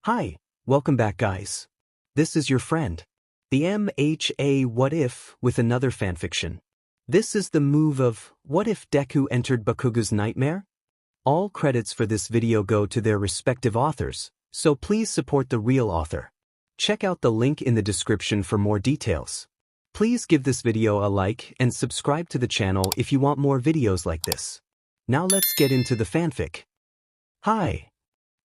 Hi, welcome back guys. This is your friend, the MHA What If with another fanfiction. This is the move of What If Deku entered Bakugou's nightmare? All credits for this video go to their respective authors, so please support the real author. Check out the link in the description for more details. Please give this video a like and subscribe to the channel if you want more videos like this. Now let's get into the fanfic. Hi.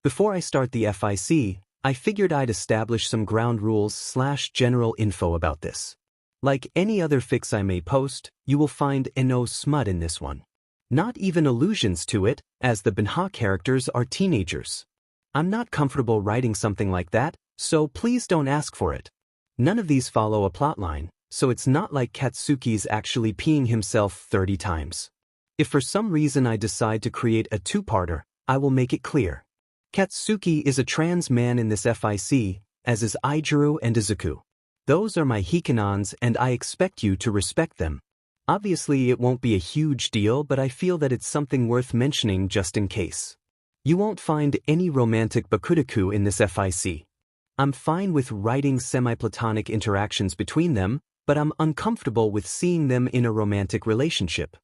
Before I start the FIC, I figured I'd establish some ground rules/general info about this. Like any other fics I may post, you will find no smut in this one. Not even allusions to it, as the BGMI characters are teenagers. I'm not comfortable writing something like that, so please don't ask for it. None of these follow a plotline, so it's not like Katsuki's actually peeing himself 30 times. If for some reason I decide to create a two-parter, I will make it clear. Katsuki is a trans man in this FIC, as is Ijuru and Izuku. Those are my hikanons and I expect you to respect them. Obviously it won't be a huge deal, but I feel that it's something worth mentioning just in case. You won't find any romantic Bakugou in this FIC. I'm fine with writing semi-platonic interactions between them, but I'm uncomfortable with seeing them in a romantic relationship.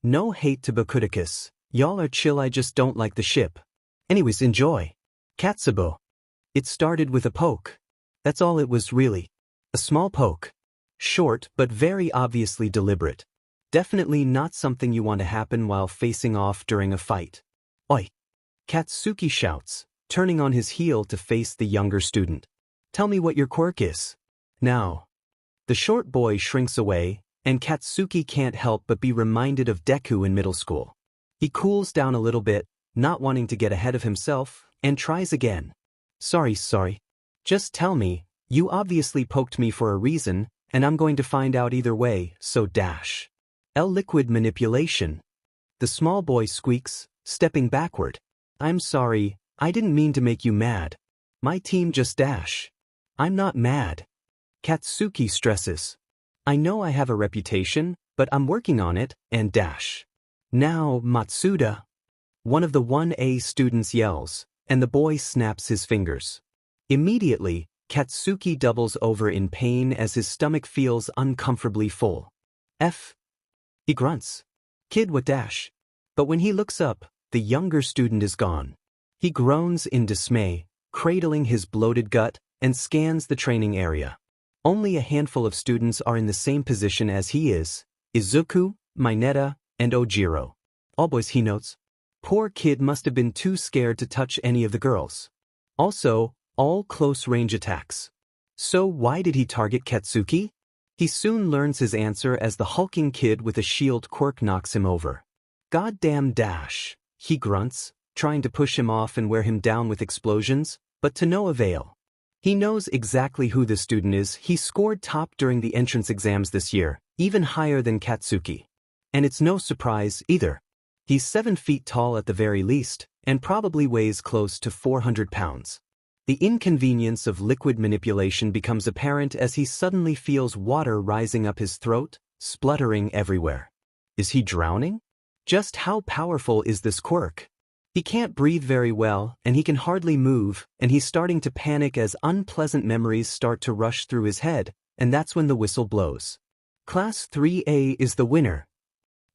No hate to Bakugou, y'all are chill, I just don't like the ship. Anyways, enjoy. Katsubo. It started with a poke. That's all it was really. A small poke. Short, but very obviously deliberate. Definitely not something you want to happen while facing off during a fight. Oi! Katsuki shouts, turning on his heel to face the younger student. Tell me what your quirk is. Now. The short boy shrinks away, and Katsuki can't help but be reminded of Deku in middle school. He cools down a little bit, not wanting to get ahead of himself, and tries again. Sorry. Just tell me, you obviously poked me for a reason, and I'm going to find out either way, so dash. Liquid manipulation. The small boy squeaks, stepping backward. I'm sorry, I didn't mean to make you mad. My team just dash. I'm not mad. Katsuki stresses. I know I have a reputation, but I'm working on it, and dash. Now, Matsuda. One of the 1A students yells, and the boy snaps his fingers. Immediately, Katsuki doubles over in pain as his stomach feels uncomfortably full. He grunts. Kid what dash. But when he looks up, the younger student is gone. He groans in dismay, cradling his bloated gut, and scans the training area. Only a handful of students are in the same position as he is: Izuku, Mineta, and Ojiro. All boys, he notes. Poor kid must have been too scared to touch any of the girls. Also, all close-range attacks. So why did he target Katsuki? He soon learns his answer as the hulking kid with a shield quirk knocks him over. Goddamn dash, he grunts, trying to push him off and wear him down with explosions, but to no avail. He knows exactly who the student is. He scored top during the entrance exams this year, even higher than Katsuki. And it's no surprise either. He's 7 feet tall at the very least, and probably weighs close to 400 pounds. The inconvenience of liquid manipulation becomes apparent as he suddenly feels water rising up his throat, spluttering everywhere. Is he drowning? Just how powerful is this quirk? He can't breathe very well, and he can hardly move, and he's starting to panic as unpleasant memories start to rush through his head, and that's when the whistle blows. Class 3A is the winner.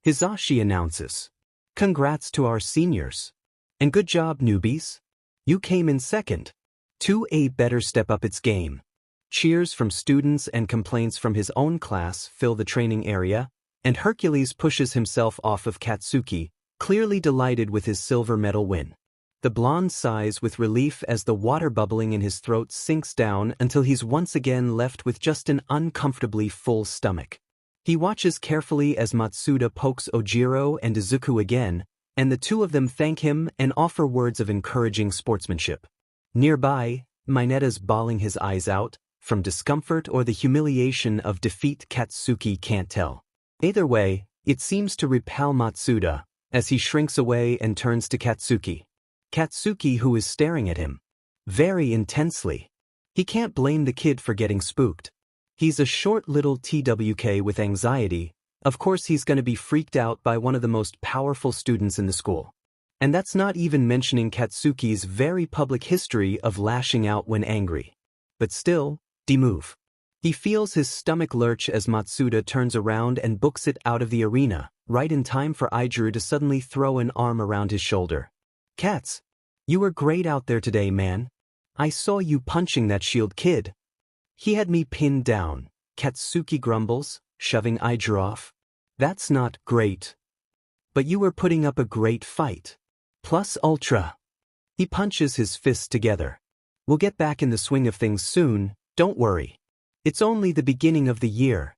Hizashi announces. Congrats to our seniors. And good job, newbies. You came in second. 2A better step up its game. Cheers from students and complaints from his own class fill the training area, and Hercules pushes himself off of Katsuki, clearly delighted with his silver medal win. The blonde sighs with relief as the water bubbling in his throat sinks down until he's once again left with just an uncomfortably full stomach. He watches carefully as Matsuda pokes Ojiro and Izuku again, and the two of them thank him and offer words of encouraging sportsmanship. Nearby, Mineta's bawling his eyes out, from discomfort or the humiliation of defeat. Katsuki can't tell. Either way, it seems to repel Matsuda, as he shrinks away and turns to Katsuki. Katsuki, who is staring at him very intensely. He can't blame the kid for getting spooked. He's a short little TWK with anxiety. Of course he's going to be freaked out by one of the most powerful students in the school. And that's not even mentioning Katsuki's very public history of lashing out when angry. But still, move. He feels his stomach lurch as Matsuda turns around and books it out of the arena, right in time for Aijuru to suddenly throw an arm around his shoulder. Kats, you were great out there today, man. I saw you punching that shield kid. He had me pinned down, Katsuki grumbles, shoving Aijuru off. That's not great. But you were putting up a great fight. Plus ultra. He punches his fists together. We'll get back in the swing of things soon, don't worry. It's only the beginning of the year.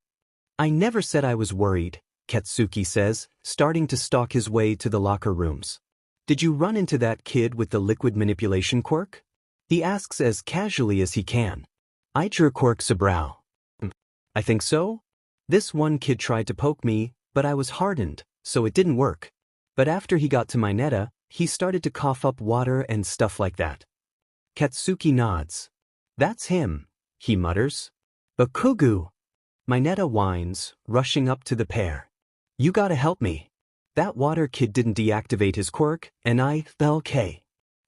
I never said I was worried, Katsuki says, starting to stalk his way to the locker rooms. Did you run into that kid with the liquid manipulation quirk? He asks as casually as he can. Aijuru quirks a brow. I think so. This one kid tried to poke me, but I was hardened, so it didn't work. But after he got to my neta, he started to cough up water and stuff like that. Katsuki nods. That's him, he mutters. Bakugou. Mineta whines, rushing up to the pair. You gotta help me. That water kid didn't deactivate his quirk, and I fell K.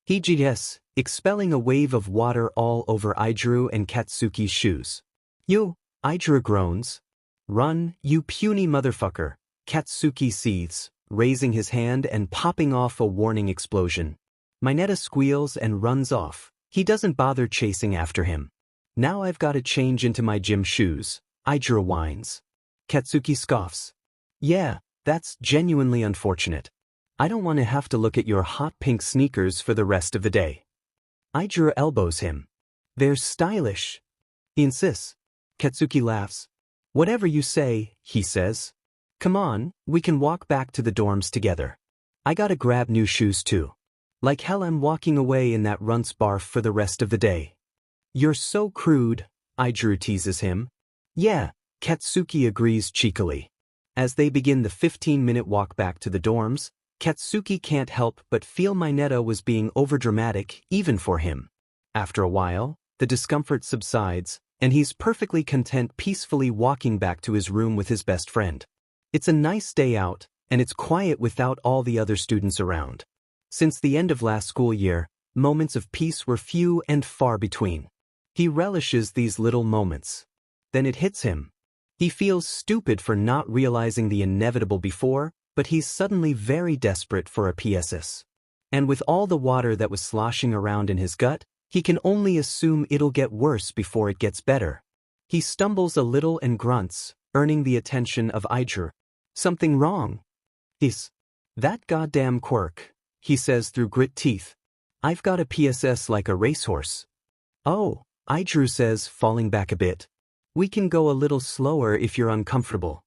He GS, expelling a wave of water all over Aijuru and Katsuki's shoes. You, Aijuru groans. Run, you puny motherfucker, Katsuki seethes, raising his hand and popping off a warning explosion. Mineta squeals and runs off. He doesn't bother chasing after him. Now I've got to change into my gym shoes, Aijuru whines. Katsuki scoffs. Yeah, that's genuinely unfortunate. I don't want to have to look at your hot pink sneakers for the rest of the day. Aijuru elbows him. They're stylish. He insists. Katsuki laughs. Whatever you say, he says. Come on, we can walk back to the dorms together. I gotta grab new shoes too. Like hell I'm walking away in that runce barf for the rest of the day. You're so crude, Aijuru teases him. Yeah, Katsuki agrees cheekily. As they begin the 15-minute walk back to the dorms, Katsuki can't help but feel Mineta was being overdramatic even for him. After a while, the discomfort subsides, and he's perfectly content peacefully walking back to his room with his best friend. It's a nice day out, and it's quiet without all the other students around. Since the end of last school year, moments of peace were few and far between. He relishes these little moments. Then it hits him. He feels stupid for not realizing the inevitable before, but he's suddenly very desperate for a PSS. And with all the water that was sloshing around in his gut, he can only assume it'll get worse before it gets better. He stumbles a little and grunts, earning the attention of Aijuru. Something wrong. Is that goddamn quirk, he says through grit teeth. I've got a PSS like a racehorse. Oh, Aijuru says, falling back a bit. We can go a little slower if you're uncomfortable.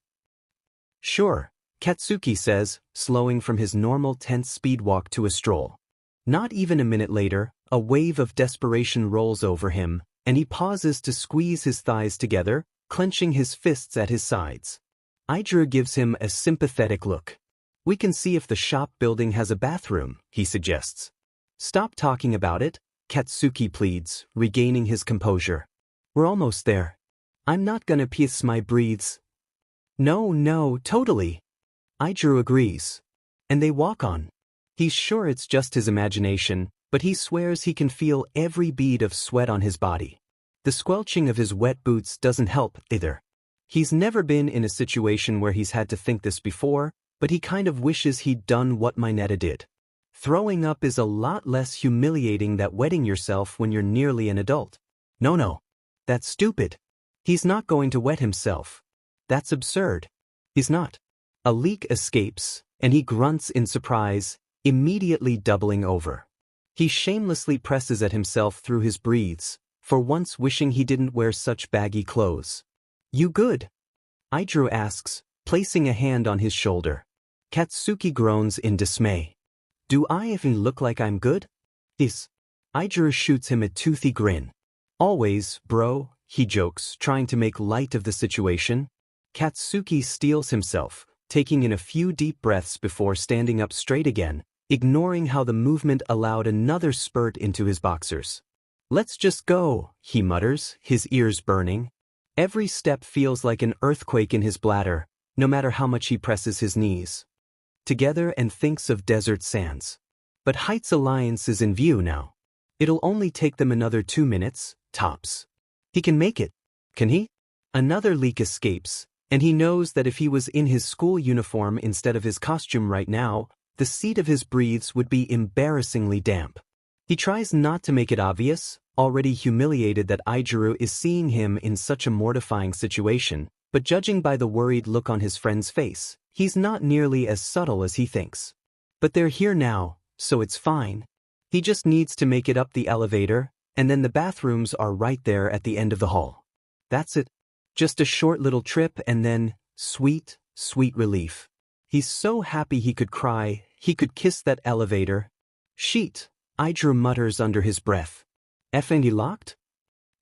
Sure, Katsuki says, slowing from his normal tense speed walk to a stroll. Not even a minute later, a wave of desperation rolls over him, and he pauses to squeeze his thighs together, clenching his fists at his sides. Aijuru gives him a sympathetic look. We can see if the shop building has a bathroom, he suggests. Stop talking about it, Katsuki pleads, regaining his composure. We're almost there. I'm not gonna piss my breathes. No, totally. Aijuru agrees. And they walk on. He's sure it's just his imagination, but he swears he can feel every bead of sweat on his body. The squelching of his wet boots doesn't help either. He's never been in a situation where he's had to think this before, but he kind of wishes he'd done what Mineta did. Throwing up is a lot less humiliating than wetting yourself when you're nearly an adult. No. That's stupid. He's not going to wet himself. That's absurd. He's not. A leak escapes, and he grunts in surprise, immediately doubling over. He shamelessly presses at himself through his breathes, for once wishing he didn't wear such baggy clothes. You good? Aijuru asks, placing a hand on his shoulder. Katsuki groans in dismay. Do I even look like I'm good? Is. Aijuru shoots him a toothy grin. Always, bro, he jokes, trying to make light of the situation. Katsuki steels himself, taking in a few deep breaths before standing up straight again, ignoring how the movement allowed another spurt into his boxers. Let's just go, he mutters, his ears burning. Every step feels like an earthquake in his bladder, no matter how much he presses his knees together and thinks of desert sands. But Heights Alliance is in view now. It'll only take them another 2 minutes, tops. He can make it. Can he? Another leak escapes, and he knows that if he was in his school uniform instead of his costume right now, the seat of his breathes would be embarrassingly damp. He tries not to make it obvious, already humiliated that Aijuru is seeing him in such a mortifying situation, but judging by the worried look on his friend's face, he's not nearly as subtle as he thinks. But they're here now, so it's fine. He just needs to make it up the elevator, and then the bathrooms are right there at the end of the hall. That's it. Just a short little trip and then, sweet, sweet relief. He's so happy he could cry, he could kiss that elevator. Sheet, Aijuru mutters under his breath. Effendi locked?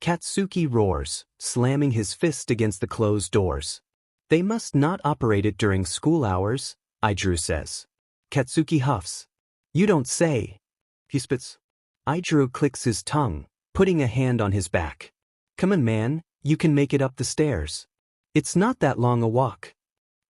Katsuki roars, slamming his fist against the closed doors. They must not operate it during school hours, Aijuru says. Katsuki huffs. You don't say. He spits. Aijuru clicks his tongue, putting a hand on his back. Come on, man, you can make it up the stairs. It's not that long a walk.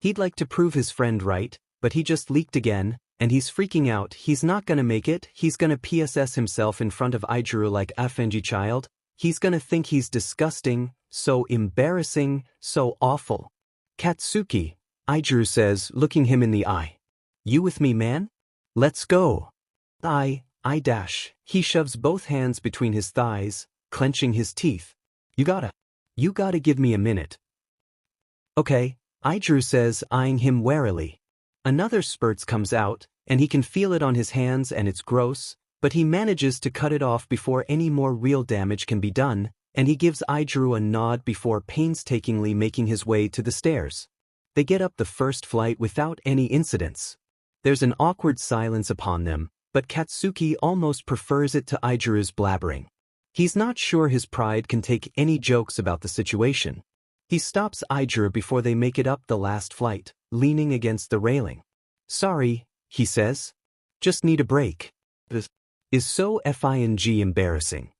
He'd like to prove his friend right, but he just leaked again, and he's freaking out. He's not gonna make it. He's gonna PSS himself in front of Aijuru like a Fenji child. He's gonna think he's disgusting, so embarrassing, so awful. Katsuki, Aijuru says, looking him in the eye. You with me, man? Let's go. I dash. He shoves both hands between his thighs, clenching his teeth. You gotta give me a minute. Okay, Aijuru says, eyeing him warily. Another spurt comes out, and he can feel it on his hands and it's gross, but he manages to cut it off before any more real damage can be done, and he gives Aijuru a nod before painstakingly making his way to the stairs. They get up the first flight without any incidents. There's an awkward silence upon them, but Katsuki almost prefers it to Aijuru's blabbering. He's not sure his pride can take any jokes about the situation. He stops Aijuru before they make it up the last flight, leaning against the railing. Sorry, he says. Just need a break. This is so FING embarrassing.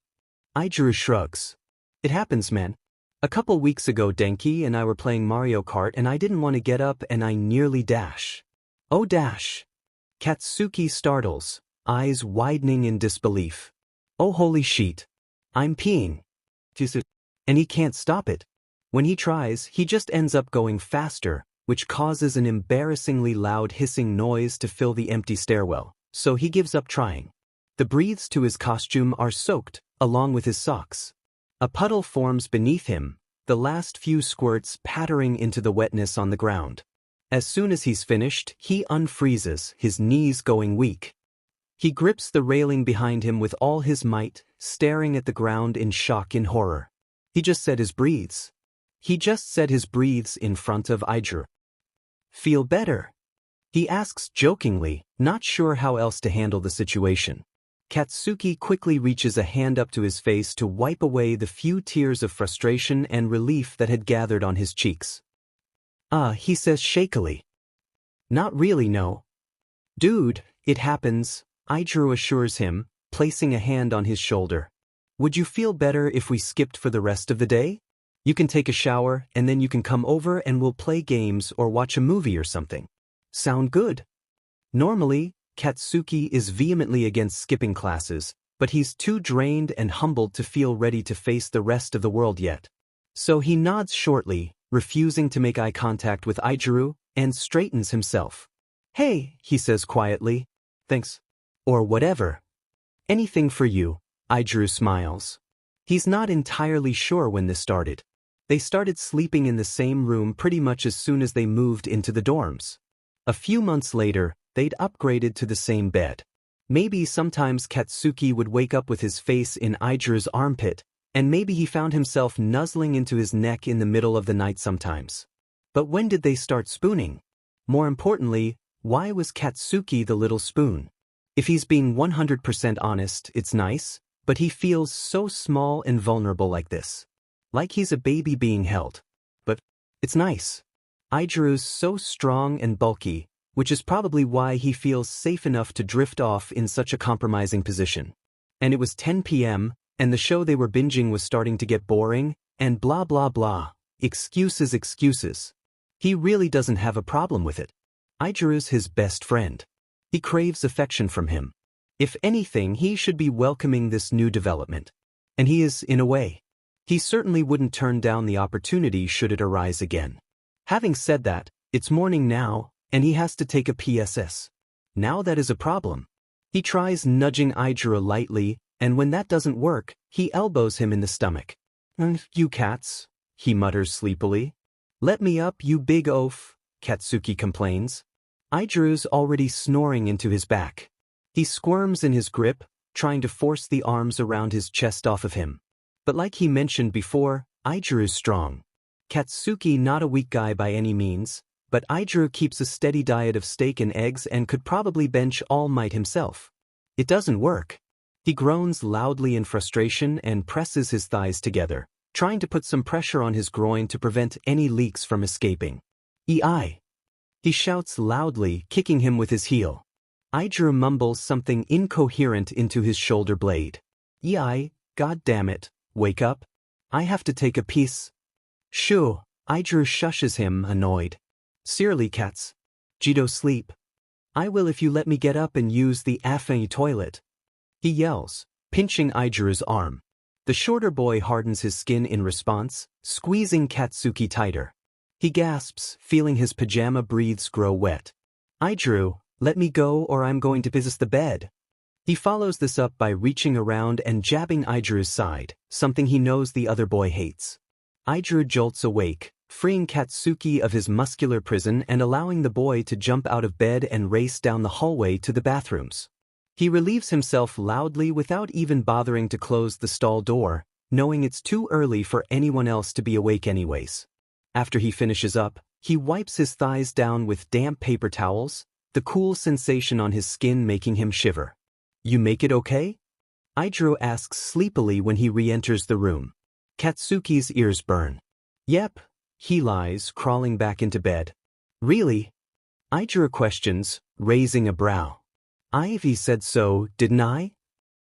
Aijuru shrugs. It happens, man. A couple weeks ago Denki and I were playing Mario Kart and I didn't want to get up and I nearly dash. Oh dash. Katsuki startles, eyes widening in disbelief. Oh holy shit. I'm peeing. And he can't stop it. When he tries, he just ends up going faster, which causes an embarrassingly loud hissing noise to fill the empty stairwell, so he gives up trying. The breathes to his costume are soaked, along with his socks. A puddle forms beneath him, the last few squirts pattering into the wetness on the ground. As soon as he's finished, he unfreezes, his knees going weak. He grips the railing behind him with all his might, staring at the ground in shock and horror. He just said his breathes. He just said his breathes in front of Aijuru. Feel better? He asks jokingly, not sure how else to handle the situation. Katsuki quickly reaches a hand up to his face to wipe away the few tears of frustration and relief that had gathered on his cheeks. He says shakily. Not really, no. Dude, it happens, Aijuru assures him, placing a hand on his shoulder. Would you feel better if we skipped for the rest of the day? You can take a shower, and then you can come over and we'll play games or watch a movie or something. Sound good? Normally, Katsuki is vehemently against skipping classes, but he's too drained and humbled to feel ready to face the rest of the world yet. So he nods shortly, refusing to make eye contact with Aijuru, and straightens himself. Hey, he says quietly. Thanks. Or whatever. Anything for you, Aijuru smiles. He's not entirely sure when this started. They started sleeping in the same room pretty much as soon as they moved into the dorms. A few months later, they'd upgraded to the same bed. Maybe sometimes Katsuki would wake up with his face in Aijuru's armpit, and maybe he found himself nuzzling into his neck in the middle of the night sometimes. But when did they start spooning? More importantly, why was Katsuki the little spoon? If he's being 100% honest, it's nice, but he feels so small and vulnerable like this. Like he's a baby being held. But it's nice. Aijuru's so strong and bulky, which is probably why he feels safe enough to drift off in such a compromising position. And it was 10 p.m., and the show they were binging was starting to get boring, and blah blah blah. Excuses. He really doesn't have a problem with it. Aijuru's his best friend. He craves affection from him. If anything, he should be welcoming this new development. And he is, in a way. He certainly wouldn't turn down the opportunity should it arise again. Having said that, it's morning now, and he has to take a PSS. Now that is a problem. He tries nudging Ijiro lightly, and when that doesn't work, he elbows him in the stomach. You cats, he mutters sleepily. Let me up, you big oaf, Katsuki complains. Ijiro's already snoring into his back. He squirms in his grip, trying to force the arms around his chest off of him. But like he mentioned before, Ijiro's strong. Katsuki not a weak guy by any means, but Ijiro keeps a steady diet of steak and eggs and could probably bench All Might himself. It doesn't work. He groans loudly in frustration and presses his thighs together, trying to put some pressure on his groin to prevent any leaks from escaping. Ei! He shouts loudly, kicking him with his heel. Ijiro mumbles something incoherent into his shoulder blade. Ei, god damn it, wake up. I have to take a piece. Shoo, Ijiro shushes him, annoyed. Seriously, cats. Jido sleep. I will if you let me get up and use the affaire toilet. He yells, pinching Ijiro's arm. The shorter boy hardens his skin in response, squeezing Katsuki tighter. He gasps, feeling his pajama breathes grow wet. Ijiro, let me go or I'm going to piss the bed. He follows this up by reaching around and jabbing Ijiro's side, something he knows the other boy hates. Ijiro jolts awake, freeing Katsuki of his muscular prison and allowing the boy to jump out of bed and race down the hallway to the bathrooms. He relieves himself loudly without even bothering to close the stall door, knowing it's too early for anyone else to be awake anyways. After he finishes up, he wipes his thighs down with damp paper towels, the cool sensation on his skin making him shiver. You make it okay? Ijiro asks sleepily when he re-enters the room. Katsuki's ears burn. Yep, he lies, crawling back into bed. Really? Ijiro questions, raising a brow. Ivy said so, didn't I?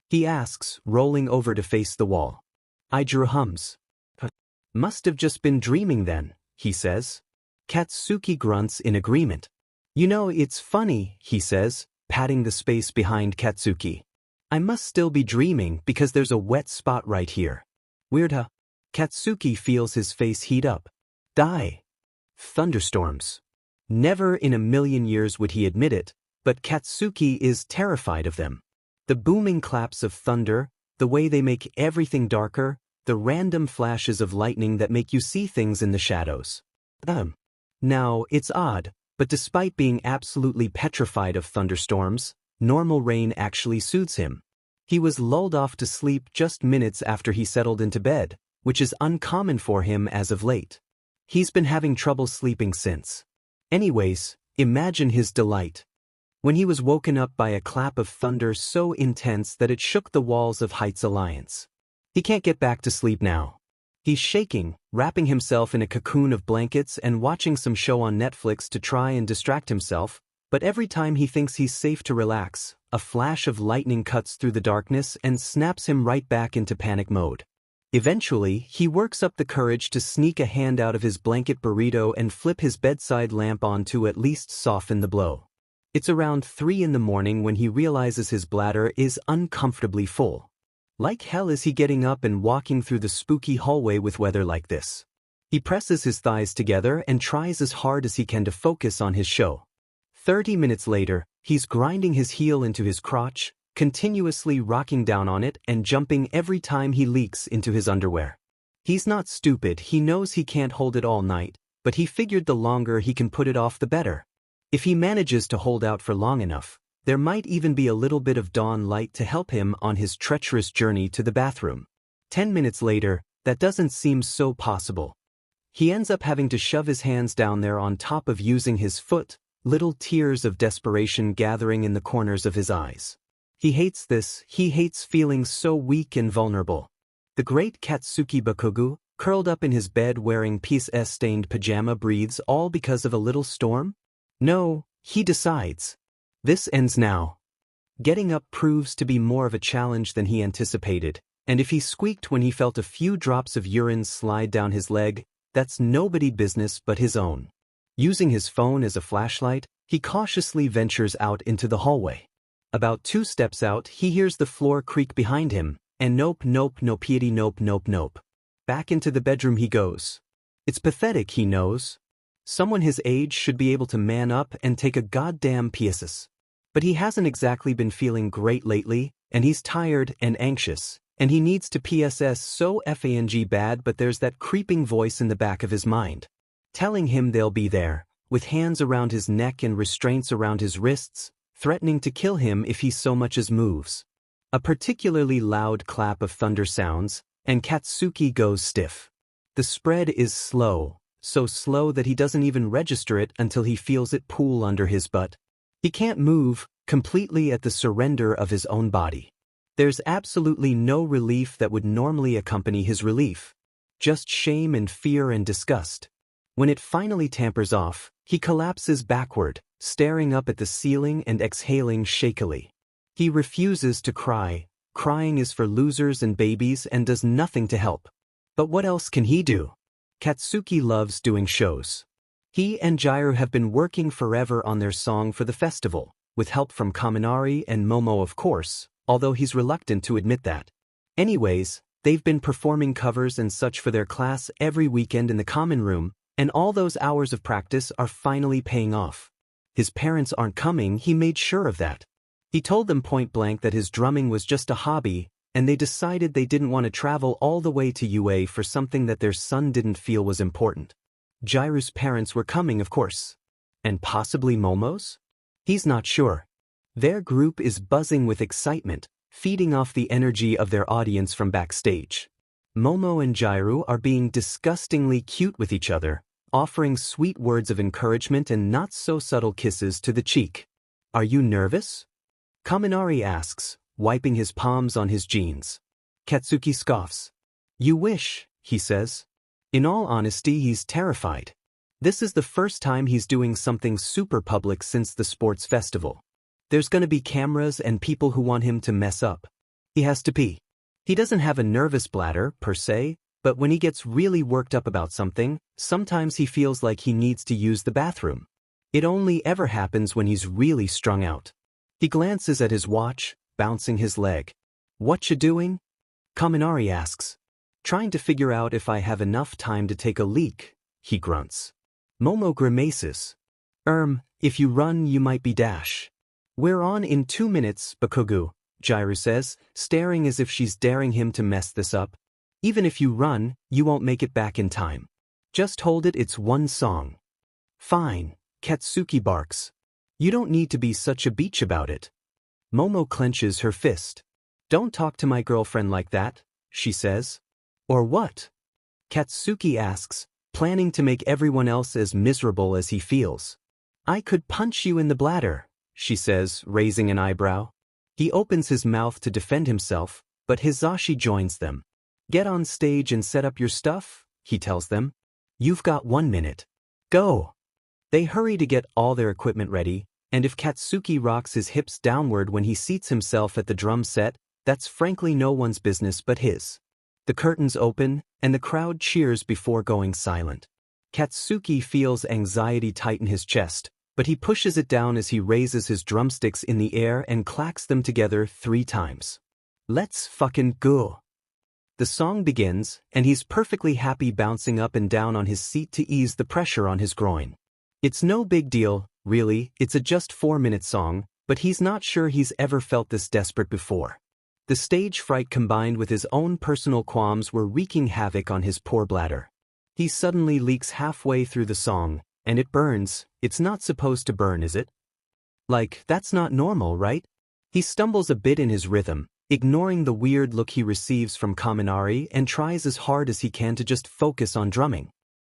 He asks, rolling over to face the wall. Ijiro hums. Must have just been dreaming then, he says. Katsuki grunts in agreement. You know, it's funny, he says, patting the space behind Katsuki. I must still be dreaming because there's a wet spot right here. Weird, huh? Katsuki feels his face heat up. Die. Thunderstorms. Never in a million years would he admit it, but Katsuki is terrified of them. The booming claps of thunder, the way they make everything darker, the random flashes of lightning that make you see things in the shadows. Now, it's odd, but despite being absolutely petrified of thunderstorms, normal rain actually soothes him. He was lulled off to sleep just minutes after he settled into bed, which is uncommon for him as of late. He's been having trouble sleeping since. Anyways, imagine his delight when he was woken up by a clap of thunder so intense that it shook the walls of Heights Alliance. He can't get back to sleep now. He's shaking, wrapping himself in a cocoon of blankets and watching some show on Netflix to try and distract himself, but every time he thinks he's safe to relax, a flash of lightning cuts through the darkness and snaps him right back into panic mode. Eventually, he works up the courage to sneak a hand out of his blanket burrito and flip his bedside lamp on to at least soften the blow. It's around 3 in the morning when he realizes his bladder is uncomfortably full. Like hell is he getting up and walking through the spooky hallway with weather like this. He presses his thighs together and tries as hard as he can to focus on his show. 30 minutes later, he's grinding his heel into his crotch, continuously rocking down on it and jumping every time he leaks into his underwear. He's not stupid, he knows he can't hold it all night, but he figured the longer he can put it off the better. If he manages to hold out for long enough, there might even be a little bit of dawn light to help him on his treacherous journey to the bathroom. 10 minutes later, that doesn't seem so possible. He ends up having to shove his hands down there on top of using his foot, little tears of desperation gathering in the corners of his eyes. He hates this, he hates feeling so weak and vulnerable. The great Katsuki Bakugou, curled up in his bed wearing piece-stained pajama breathes all because of a little storm? No, he decides. This ends now. Getting up proves to be more of a challenge than he anticipated, and if he squeaked when he felt a few drops of urine slide down his leg, that's nobody's business but his own. Using his phone as a flashlight, he cautiously ventures out into the hallway. About 2 steps out, he hears the floor creak behind him, and nope, nope, no piety, nope, nope, nope. Back into the bedroom he goes. It's pathetic, he knows. Someone his age should be able to man up and take a goddamn PSS. But he hasn't exactly been feeling great lately, and he's tired and anxious, and he needs to PSS so FANG bad, but there's that creeping voice in the back of his mind, telling him they'll be there, with hands around his neck and restraints around his wrists, threatening to kill him if he so much as moves. A particularly loud clap of thunder sounds, and Katsuki goes stiff. The spread is slow, so slow that he doesn't even register it until he feels it pool under his butt. He can't move, completely at the surrender of his own body. There's absolutely no relief that would normally accompany his relief. Just shame and fear and disgust. When it finally tampers off, he collapses backward, staring up at the ceiling and exhaling shakily. He refuses to cry. Crying is for losers and babies and does nothing to help. But what else can he do? Katsuki loves doing shows. He and Jairu have been working forever on their song for the festival, with help from Kaminari and Momo of course, although he's reluctant to admit that. Anyways, they've been performing covers and such for their class every weekend in the common room, and all those hours of practice are finally paying off. His parents aren't coming, he made sure of that. He told them point blank that his drumming was just a hobby, and they decided they didn't want to travel all the way to UA for something that their son didn't feel was important. Jairu's parents were coming, of course. And possibly Momo's? He's not sure. Their group is buzzing with excitement, feeding off the energy of their audience from backstage. Momo and Jairu are being disgustingly cute with each other, offering sweet words of encouragement and not-so-subtle kisses to the cheek. Are you nervous? Kaminari asks, wiping his palms on his jeans. Katsuki scoffs. You wish, he says. In all honesty, he's terrified. This is the first time he's doing something super public since the sports festival. There's gonna be cameras and people who want him to mess up. He has to pee. He doesn't have a nervous bladder, per se, but when he gets really worked up about something, sometimes he feels like he needs to use the bathroom. It only ever happens when he's really strung out. He glances at his watch, bouncing his leg. What you doing? Kaminari asks. Trying to figure out if I have enough time to take a leak, he grunts. Momo grimaces. If you run you might be dash. We're on in 2 minutes, Bakugou, Jairu says, staring as if she's daring him to mess this up. Even if you run, you won't make it back in time. Just hold it, it's one song. Fine, Katsuki barks. You don't need to be such a beach about it. Momo clenches her fist. Don't talk to my girlfriend like that, she says. Or what? Katsuki asks, planning to make everyone else as miserable as he feels. I could punch you in the bladder, she says, raising an eyebrow. He opens his mouth to defend himself, but Hizashi joins them. Get on stage and set up your stuff, he tells them. You've got 1 minute. Go. They hurry to get all their equipment ready, and if Katsuki rocks his hips downward when he seats himself at the drum set, that's frankly no one's business but his. The curtains open, and the crowd cheers before going silent. Katsuki feels anxiety tighten his chest, but he pushes it down as he raises his drumsticks in the air and clacks them together 3 times. Let's fucking go. The song begins, and he's perfectly happy bouncing up and down on his seat to ease the pressure on his groin. It's no big deal, really, it's a just 4-minute song, but he's not sure he's ever felt this desperate before. The stage fright combined with his own personal qualms were wreaking havoc on his poor bladder. He suddenly leaks halfway through the song, and it burns. It's not supposed to burn, is it? Like, that's not normal, right? He stumbles a bit in his rhythm, ignoring the weird look he receives from Kaminari and tries as hard as he can to just focus on drumming.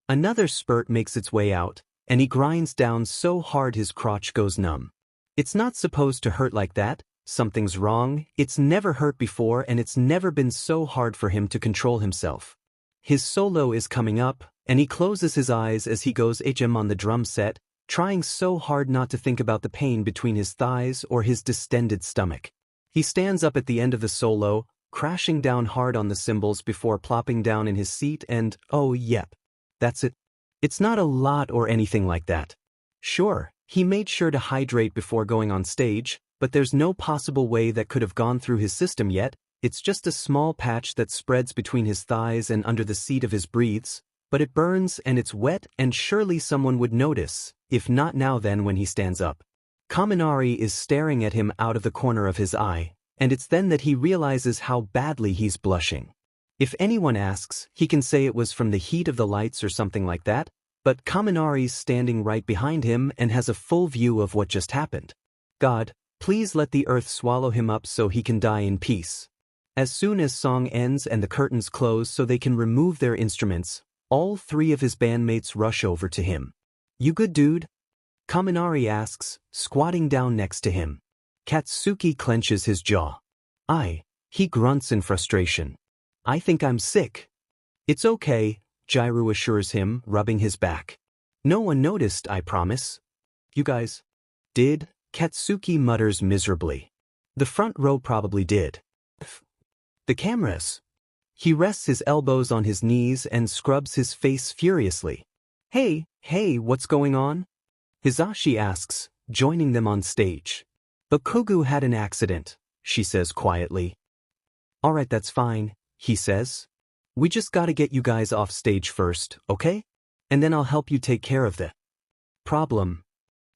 Another spurt makes its way out, and he grinds down so hard his crotch goes numb. It's not supposed to hurt like that. Something's wrong, it's never hurt before and it's never been so hard for him to control himself. His solo is coming up, and he closes his eyes as he goes HM on the drum set, trying so hard not to think about the pain between his thighs or his distended stomach. He stands up at the end of the solo, crashing down hard on the cymbals before plopping down in his seat and, oh yep, that's it. It's not a lot or anything like that. Sure, he made sure to hydrate before going on stage, but there's no possible way that could have gone through his system yet. It's just a small patch that spreads between his thighs and under the seat of his breathes, but it burns and it's wet and surely someone would notice, if not now then when he stands up. Kaminari is staring at him out of the corner of his eye, and it's then that he realizes how badly he's blushing. If anyone asks, he can say it was from the heat of the lights or something like that, but Kaminari's standing right behind him and has a full view of what just happened. God, please let the earth swallow him up so he can die in peace. As soon as song ends and the curtains close so they can remove their instruments, all three of his bandmates rush over to him. You good dude? Kaminari asks, squatting down next to him. Katsuki clenches his jaw. He grunts in frustration. I think I'm sick. It's okay, Jiru assures him, rubbing his back. No one noticed, I promise. You guys did? Katsuki mutters miserably. The front row probably did. The cameras. He rests his elbows on his knees and scrubs his face furiously. Hey, what's going on? Hisashi asks, joining them on stage. Bakugou had an accident, she says quietly. Alright, that's fine, he says. We just gotta get you guys off stage first, okay? And then I'll help you take care of the problem.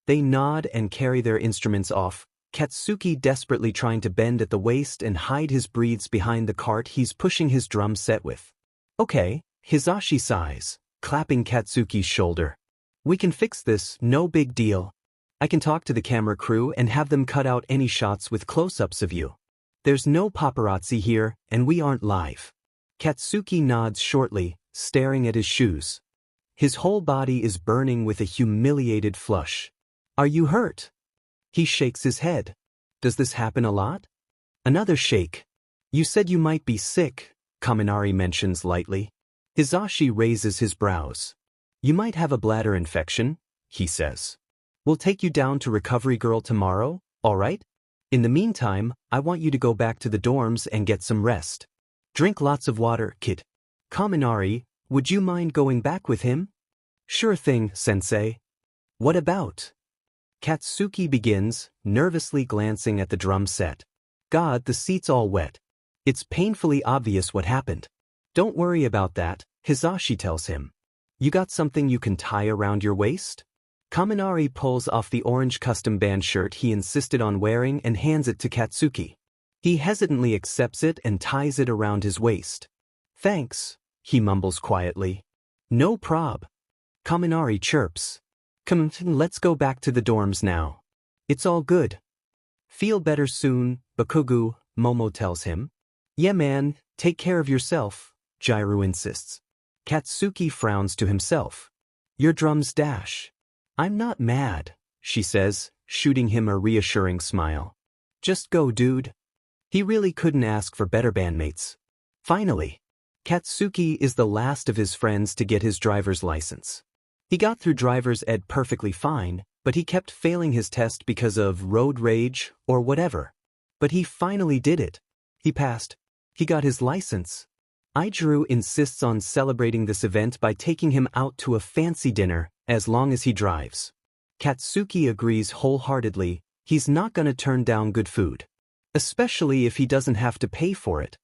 They nod and carry their instruments off, Katsuki desperately trying to bend at the waist and hide his breathes behind the cart he's pushing his drum set with. Okay, Hisashi sighs, clapping Katsuki's shoulder. We can fix this, no big deal. I can talk to the camera crew and have them cut out any shots with close-ups of you. There's no paparazzi here, and we aren't live. Katsuki nods shortly, staring at his shoes. His whole body is burning with a humiliated flush. Are you hurt? He shakes his head. Does this happen a lot? Another shake. You said you might be sick, Kaminari mentions lightly. Hisashi raises his brows. You might have a bladder infection, he says. We'll take you down to Recovery Girl tomorrow, alright? In the meantime, I want you to go back to the dorms and get some rest. Drink lots of water, kid. Kaminari, would you mind going back with him? Sure thing, sensei. What about? Katsuki begins, nervously glancing at the drum set. God, the seat's all wet. It's painfully obvious what happened. Don't worry about that, Hisashi tells him. You got something you can tie around your waist? Kaminari pulls off the orange custom band shirt he insisted on wearing and hands it to Katsuki. He hesitantly accepts it and ties it around his waist. Thanks, he mumbles quietly. No prob. Kaminari chirps. Come, let's go back to the dorms now. It's all good. Feel better soon, Bakugou, Momo tells him. Yeah man, take care of yourself, Jiru insists. Katsuki frowns to himself. Your drums dash. I'm not mad, she says, shooting him a reassuring smile. Just go, dude. He really couldn't ask for better bandmates. Finally, Katsuki is the last of his friends to get his driver's license. He got through driver's ed perfectly fine, but he kept failing his test because of road rage or whatever. But he finally did it. He passed. He got his license. Ijuru insists on celebrating this event by taking him out to a fancy dinner, as long as he drives. Katsuki agrees wholeheartedly, he's not gonna turn down good food. Especially if he doesn't have to pay for it.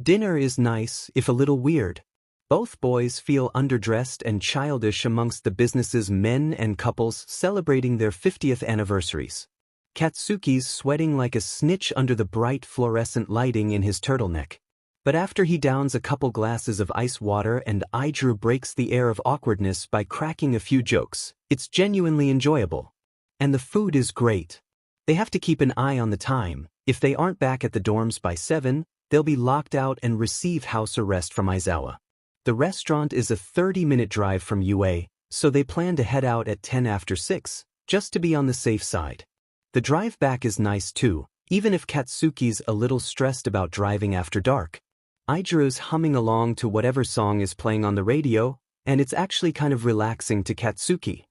Dinner is nice, if a little weird. Both boys feel underdressed and childish amongst the business's men and couples celebrating their 50th anniversaries. Katsuki's sweating like a snitch under the bright fluorescent lighting in his turtleneck. But after he downs a couple glasses of ice water and Ijuru breaks the air of awkwardness by cracking a few jokes, it's genuinely enjoyable. And the food is great. They have to keep an eye on the time. If they aren't back at the dorms by 7, they'll be locked out and receive house arrest from Aizawa. The restaurant is a 30-minute drive from UA, so they plan to head out at 10 after 6, just to be on the safe side. The drive back is nice too, even if Katsuki's a little stressed about driving after dark. Ijuru's humming along to whatever song is playing on the radio, and it's actually kind of relaxing to Katsuki.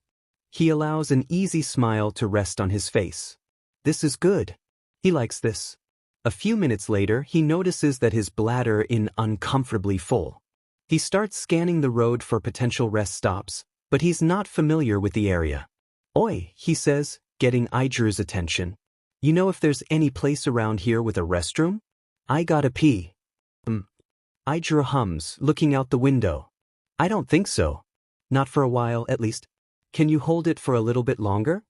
He allows an easy smile to rest on his face. This is good. He likes this. A few minutes later, he notices that his bladder is uncomfortably full. He starts scanning the road for potential rest stops, but he's not familiar with the area. Oi, he says, getting Ijuru's attention. You know if there's any place around here with a restroom? I gotta pee. Idra hums, looking out the window. I don't think so. Not for a while, at least. Can you hold it for a little bit longer?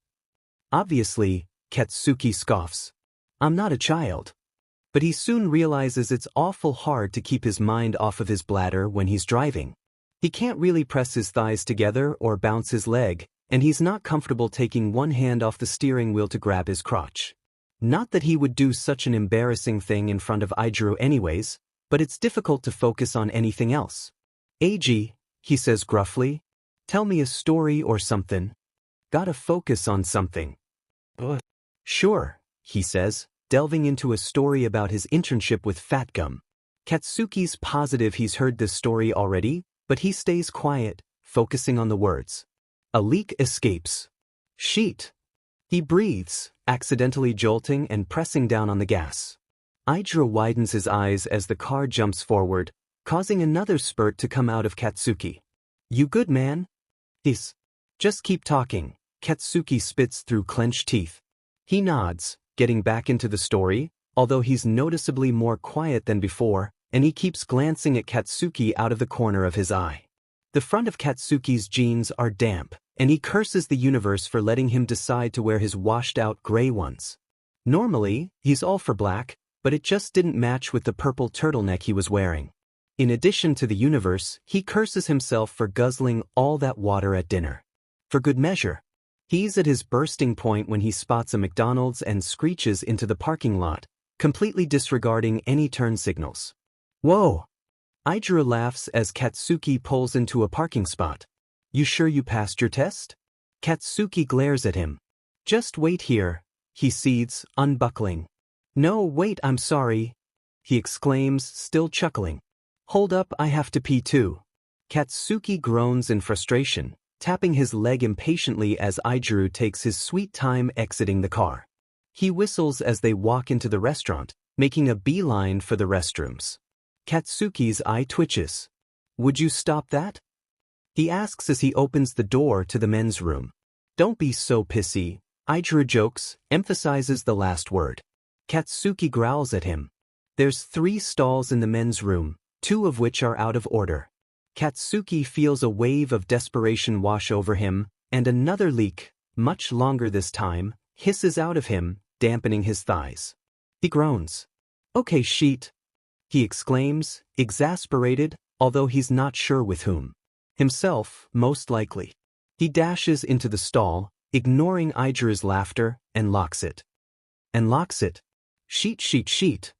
Obviously, Katsuki scoffs. I'm not a child. But he soon realizes it's awful hard to keep his mind off of his bladder when he's driving. He can't really press his thighs together or bounce his leg, and he's not comfortable taking one hand off the steering wheel to grab his crotch. Not that he would do such an embarrassing thing in front of Idru anyways, but it's difficult to focus on anything else. Eiji, he says gruffly, tell me a story or something. Gotta focus on something. Sure, he says, delving into a story about his internship with Fat Gum. Katsuki's positive he's heard this story already, but he stays quiet, focusing on the words. A leak escapes. Sheet. He breathes, accidentally jolting and pressing down on the gas. Idra widens his eyes as the car jumps forward, causing another spurt to come out of Katsuki. You good, man? Yes. Just keep talking, Katsuki spits through clenched teeth. He nods, getting back into the story, although he's noticeably more quiet than before, and he keeps glancing at Katsuki out of the corner of his eye. The front of Katsuki's jeans are damp, and he curses the universe for letting him decide to wear his washed-out gray ones. Normally, he's all for black, but it just didn't match with the purple turtleneck he was wearing. In addition to the universe, he curses himself for guzzling all that water at dinner. For good measure. He's at his bursting point when he spots a McDonald's and screeches into the parking lot, completely disregarding any turn signals. Whoa! Idra laughs as Katsuki pulls into a parking spot. You sure you passed your test? Katsuki glares at him. Just wait here, he seethes, unbuckling. No, wait, I'm sorry, he exclaims, still chuckling. Hold up, I have to pee too. Katsuki groans in frustration, tapping his leg impatiently as Idru takes his sweet time exiting the car. He whistles as they walk into the restaurant, making a beeline for the restrooms. Katsuki's eye twitches. Would you stop that? He asks as he opens the door to the men's room. Don't be so pissy, Idru jokes, emphasizes the last word. Katsuki growls at him. There's 3 stalls in the men's room, 2 of which are out of order. Katsuki feels a wave of desperation wash over him, and another leak, much longer this time, hisses out of him, dampening his thighs. He groans. Okay, sheet, he exclaims, exasperated, although he's not sure with whom. Himself, most likely. He dashes into the stall, ignoring Idra's laughter, and locks it. Sheet, sheet, sheet,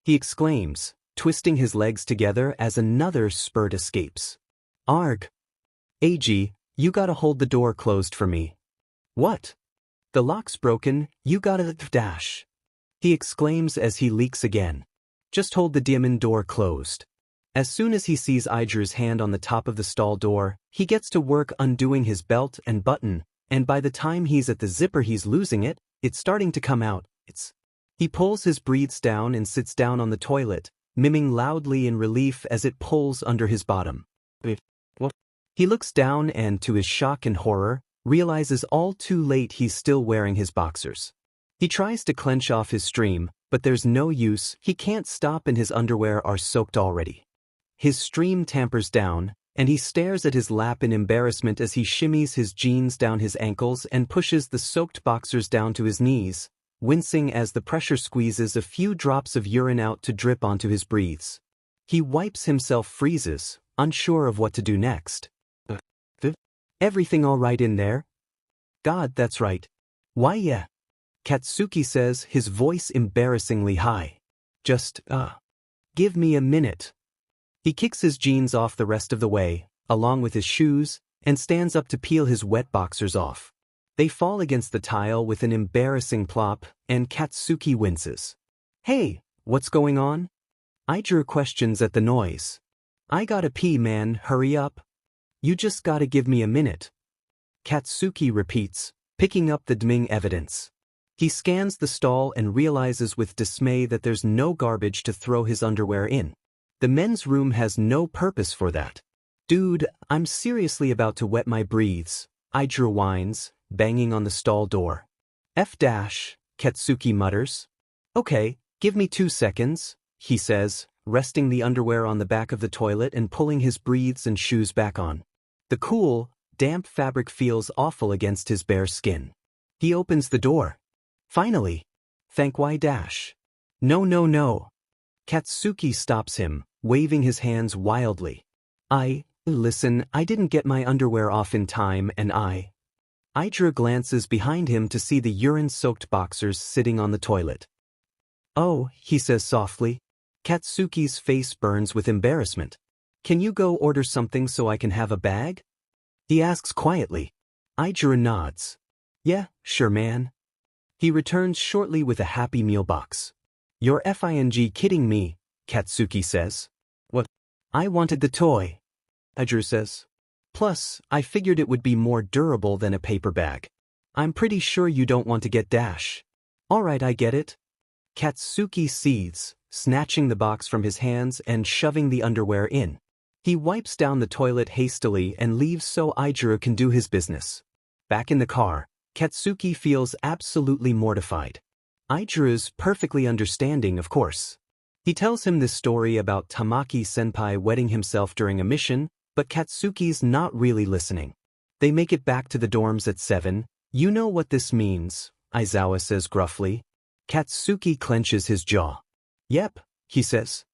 he exclaims, twisting his legs together as another spurt escapes. Arg. Eiji, you gotta hold the door closed for me. What? The lock's broken, you gotta dash. He exclaims as he leaks again. Just hold the diamond door closed. As soon as he sees Idra's hand on the top of the stall door, he gets to work undoing his belt and button, and by the time he's at the zipper he's losing it, it's starting to come out. He pulls his breathes down and sits down on the toilet, miming loudly in relief as it pulls under his bottom. What? He looks down and, to his shock and horror, realizes all too late he's still wearing his boxers. He tries to clench off his stream, but there's no use, he can't stop and his underwear are soaked already. His stream tampers down, and he stares at his lap in embarrassment as he shimmies his jeans down his ankles and pushes the soaked boxers down to his knees, wincing as the pressure squeezes a few drops of urine out to drip onto his breathes. He wipes himself, freezes, unsure of what to do next. Everything all right in there? God, that's right. Why yeah. Katsuki says, his voice embarrassingly high. Just, give me a minute. He kicks his jeans off the rest of the way, along with his shoes, and stands up to peel his wet boxers off. They fall against the tile with an embarrassing plop, and Katsuki winces. Hey, what's going on? Idru questions at the noise. I gotta pee, man, hurry up. You just gotta give me a minute. Katsuki repeats, picking up the dming evidence. He scans the stall and realizes with dismay that there's no garbage to throw his underwear in. The men's room has no purpose for that. Dude, I'm seriously about to wet my breathes, Idru whines, banging on the stall door. Katsuki mutters. Okay, give me 2 seconds, he says, resting the underwear on the back of the toilet and pulling his breathes and shoes back on. The cool, damp fabric feels awful against his bare skin. He opens the door. Finally. Thank Y dash. No, no, no. Katsuki stops him, waving his hands wildly. Listen, I didn't get my underwear off in time and Aijiro glances behind him to see the urine-soaked boxers sitting on the toilet. Oh, he says softly. Katsuki's face burns with embarrassment. Can you go order something so I can have a bag? He asks quietly. Aijiro nods. Yeah, sure man. He returns shortly with a Happy Meal box. You're FING kidding me, Katsuki says. What? I wanted the toy. Aijiro says. Plus, I figured it would be more durable than a paper bag. I'm pretty sure you don't want to get dash. Alright, I get it. Katsuki seethes, snatching the box from his hands and shoving the underwear in. He wipes down the toilet hastily and leaves so Aijiro can do his business. Back in the car, Katsuki feels absolutely mortified. Aijiro's perfectly understanding, of course. He tells him this story about Tamaki-senpai wetting himself during a mission, but Katsuki's not really listening. They make it back to the dorms at 7. You know what this means, Aizawa says gruffly. Katsuki clenches his jaw. Yep, he says.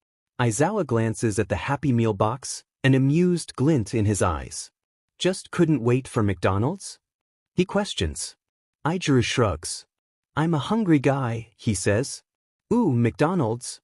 Aizawa glances at the Happy Meal box, an amused glint in his eyes. Just couldn't wait for McDonald's? He questions. Aijiro shrugs. I'm a hungry guy, he says. Ooh, McDonald's.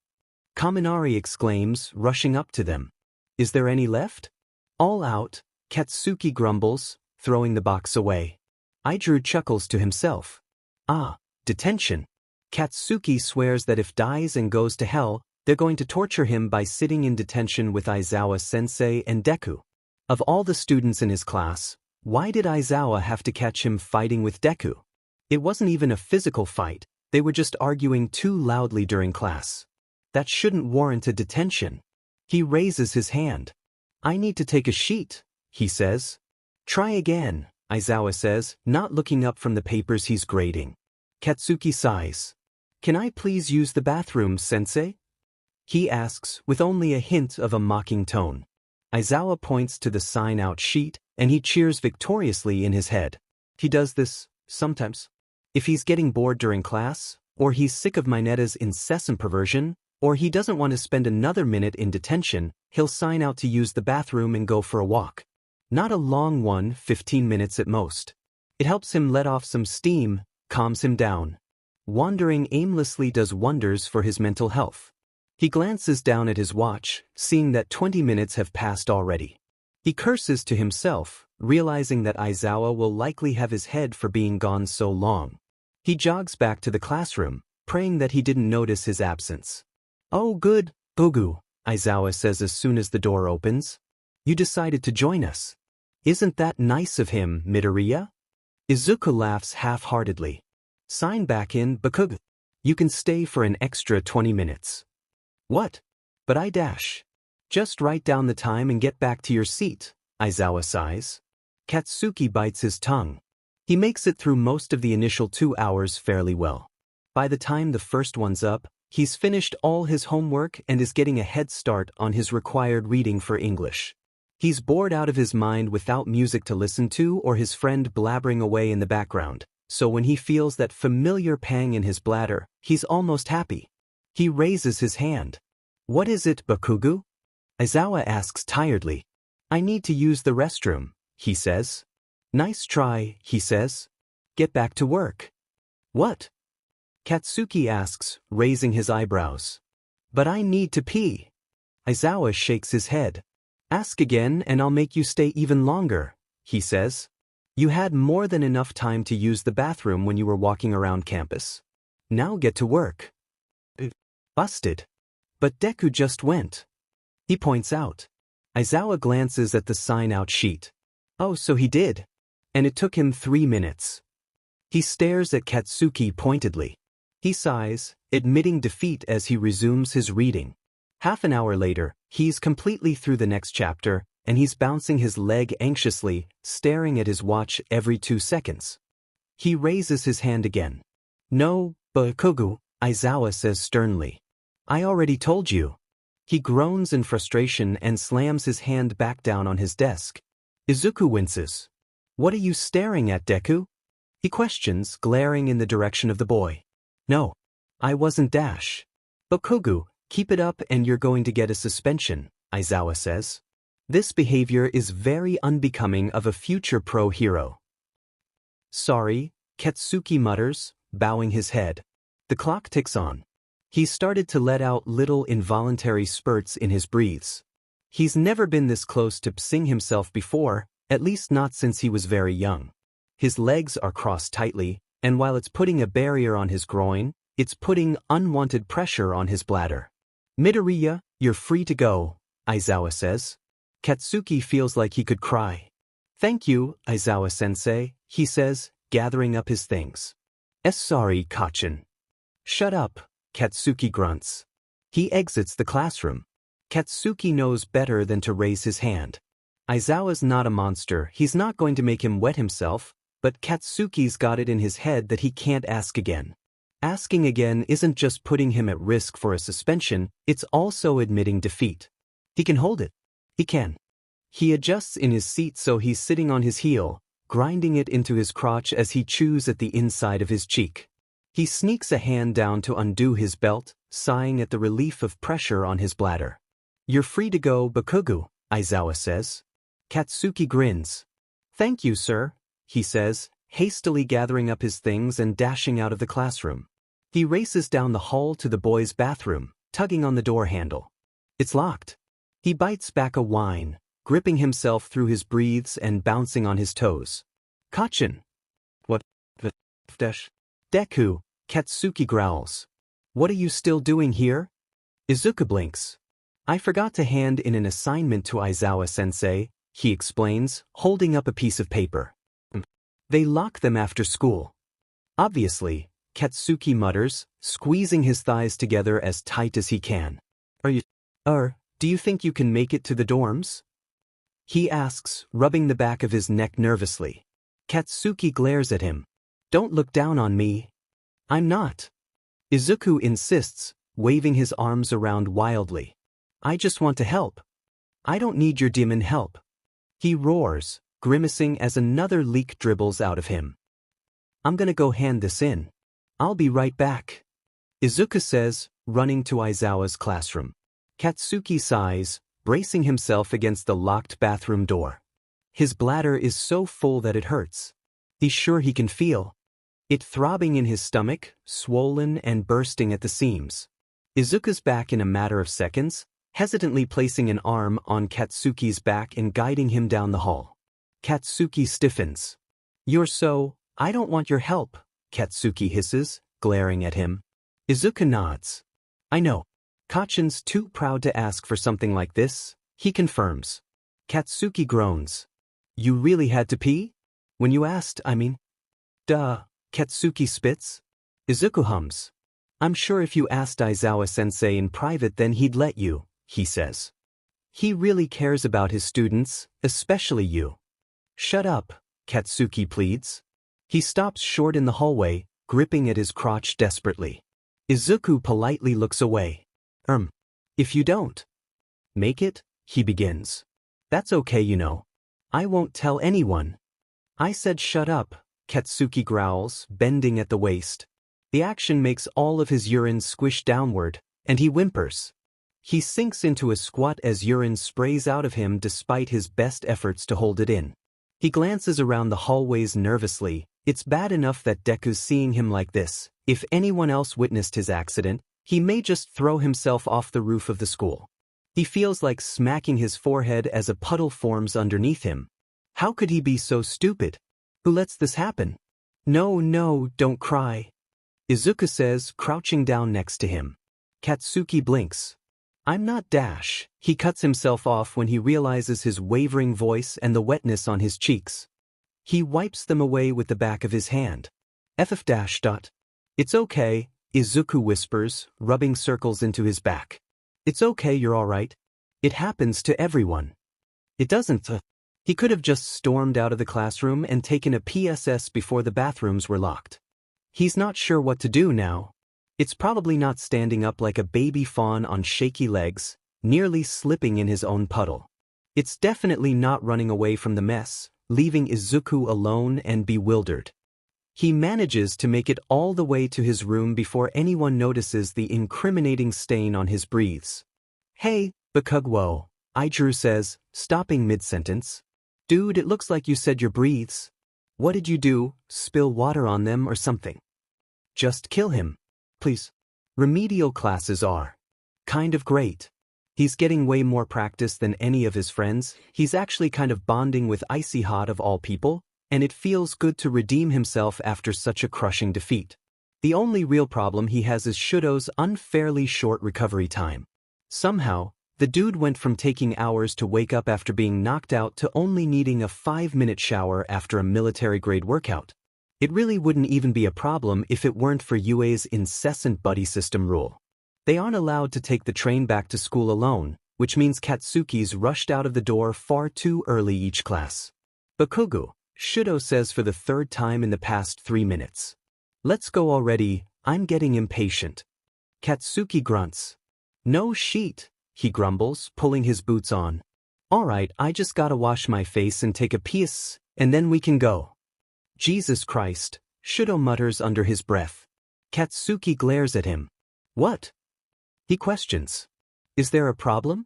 Kaminari exclaims, rushing up to them. Is there any left? All out, Katsuki grumbles, throwing the box away. Aijiro chuckles to himself. Ah, detention. Katsuki swears that if dies and goes to hell, they're going to torture him by sitting in detention with Aizawa-sensei and Deku. Of all the students in his class, why did Aizawa have to catch him fighting with Deku? It wasn't even a physical fight, they were just arguing too loudly during class. That shouldn't warrant a detention. He raises his hand. I need to take a sheet, he says. Try again, Aizawa says, not looking up from the papers he's grading. Katsuki sighs. Can I please use the bathroom, sensei? He asks, with only a hint of a mocking tone. Aizawa points to the sign-out sheet, and he cheers victoriously in his head. He does this, sometimes. If he's getting bored during class, or he's sick of Mineta's incessant perversion, or he doesn't want to spend another minute in detention, he'll sign out to use the bathroom and go for a walk. Not a long one, 15 minutes at most. It helps him let off some steam, calms him down. Wandering aimlessly does wonders for his mental health. He glances down at his watch, seeing that 20 minutes have passed already. He curses to himself, realizing that Aizawa will likely have his head for being gone so long. He jogs back to the classroom, praying that he didn't notice his absence. Oh good, Bakugou, Aizawa says as soon as the door opens. You decided to join us. Isn't that nice of him, Midoriya? Izuku laughs half-heartedly. Sign back in, Bakugou. You can stay for an extra 20 minutes. What? But I dash. Just write down the time and get back to your seat, Aizawa sighs. Katsuki bites his tongue. He makes it through most of the initial 2 hours fairly well. By the time the first one's up, he's finished all his homework and is getting a head start on his required reading for English. He's bored out of his mind without music to listen to or his friend blabbering away in the background, so when he feels that familiar pang in his bladder, he's almost happy. He raises his hand. What is it, Bakugou? Aizawa asks tiredly. I need to use the restroom, he says. Nice try, he says. Get back to work. What? Katsuki asks, raising his eyebrows. But I need to pee. Aizawa shakes his head. Ask again and I'll make you stay even longer, he says. You had more than enough time to use the bathroom when you were walking around campus. Now get to work. Busted. But Deku just went. He points out. Aizawa glances at the sign-out sheet. Oh, so he did. And it took him 3 minutes. He stares at Katsuki pointedly. He sighs, admitting defeat as he resumes his reading. Half an hour later, he's completely through the next chapter, and he's bouncing his leg anxiously, staring at his watch every 2 seconds. He raises his hand again. No, Bakugou, Aizawa says sternly. I already told you. He groans in frustration and slams his hand back down on his desk. Izuku winces. What are you staring at, Deku? He questions, glaring in the direction of the boy. No. I wasn't Dash. Bakugou, keep it up and you're going to get a suspension, Aizawa says. This behavior is very unbecoming of a future pro hero. Sorry, Katsuki mutters, bowing his head. The clock ticks on. He's started to let out little involuntary spurts in his breaths. He's never been this close to psing himself before, at least not since he was very young. His legs are crossed tightly, and while it's putting a barrier on his groin, it's putting unwanted pressure on his bladder. Midoriya, you're free to go, Aizawa says. Katsuki feels like he could cry. Thank you, Aizawa-sensei, he says, gathering up his things. Sorry, Kachin. Shut up, Katsuki grunts. He exits the classroom. Katsuki knows better than to raise his hand. Aizawa's not a monster, he's not going to make him wet himself, but Katsuki's got it in his head that he can't ask again. Asking again isn't just putting him at risk for a suspension, it's also admitting defeat. He can hold it. He can. He adjusts in his seat so he's sitting on his heel, grinding it into his crotch as he chews at the inside of his cheek. He sneaks a hand down to undo his belt, sighing at the relief of pressure on his bladder. You're free to go, Bakugou, Aizawa says. Katsuki grins. Thank you, sir, he says, hastily gathering up his things and dashing out of the classroom. He races down the hall to the boys' bathroom, tugging on the door handle. It's locked. He bites back a whine, gripping himself through his breathes and bouncing on his toes. Kachin. What? Deku, Katsuki growls. What are you still doing here? Izuku blinks. I forgot to hand in an assignment to Aizawa-sensei, he explains, holding up a piece of paper. They lock them after school. Obviously, Katsuki mutters, squeezing his thighs together as tight as he can. Do you think you can make it to the dorms? He asks, rubbing the back of his neck nervously. Katsuki glares at him. Don't look down on me. I'm not. Izuku insists, waving his arms around wildly. I just want to help. I don't need your demon help. He roars, grimacing as another leak dribbles out of him. I'm gonna go hand this in. I'll be right back, Izuku says, running to Aizawa's classroom. Katsuki sighs, bracing himself against the locked bathroom door. His bladder is so full that it hurts. He's sure he can feel it throbbing in his stomach, swollen and bursting at the seams. Izuku's back in a matter of seconds, hesitantly placing an arm on Katsuki's back and guiding him down the hall. Katsuki stiffens. I don't want your help, Katsuki hisses, glaring at him. Izuku nods. I know. Kachin's too proud to ask for something like this, he confirms. Katsuki groans. You really had to pee? When you asked, I mean. Duh, Katsuki spits. Izuku hums. I'm sure if you asked Aizawa-sensei in private then he'd let you, he says. He really cares about his students, especially you. Shut up, Katsuki pleads. He stops short in the hallway, gripping at his crotch desperately. Izuku politely looks away. If you don't make it, he begins. That's okay, you know. I won't tell anyone. I said shut up, Katsuki growls, bending at the waist. The action makes all of his urine squish downward, and he whimpers. He sinks into a squat as urine sprays out of him despite his best efforts to hold it in. He glances around the hallways nervously. It's bad enough that Deku's seeing him like this. If anyone else witnessed his accident, he may just throw himself off the roof of the school. He feels like smacking his forehead as a puddle forms underneath him. How could he be so stupid? Who lets this happen? No, don't cry, Izuku says, crouching down next to him. Katsuki blinks. I'm not Dash. He cuts himself off when he realizes his wavering voice and the wetness on his cheeks. He wipes them away with the back of his hand. Dash. It's okay, Izuku whispers, rubbing circles into his back. It's okay, you're all right. It happens to everyone. It doesn't. He could have just stormed out of the classroom and taken a PSS before the bathrooms were locked. He's not sure what to do now. It's probably not standing up like a baby fawn on shaky legs, nearly slipping in his own puddle. It's definitely not running away from the mess, leaving Izuku alone and bewildered. He manages to make it all the way to his room before anyone notices the incriminating stain on his breathes. Hey, Bakugou, Idru says, stopping mid-sentence. Dude, it looks like you said your breathes. What did you do, spill water on them or something? Just kill him, please. Remedial classes are kind of great. He's getting way more practice than any of his friends. He's actually kind of bonding with Icy Hot of all people, and it feels good to redeem himself after such a crushing defeat. The only real problem he has is Shudo's unfairly short recovery time. Somehow, the dude went from taking hours to wake up after being knocked out to only needing a 5-minute shower after a military-grade workout. It really wouldn't even be a problem if it weren't for UA's incessant buddy system rule. They aren't allowed to take the train back to school alone, which means Katsuki's rushed out of the door far too early each class. Bakugou, Shudo says for the third time in the past 3 minutes. Let's go already, I'm getting impatient. Katsuki grunts. No sheet, he grumbles, pulling his boots on. Alright, I just gotta wash my face and take a piss, and then we can go. Jesus Christ, Shudo mutters under his breath. Katsuki glares at him. What? He questions. Is there a problem?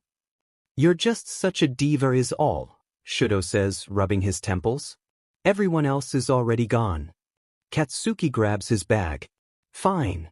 You're just such a diva is all, Shudo says, rubbing his temples. Everyone else is already gone. Katsuki grabs his bag. Fine.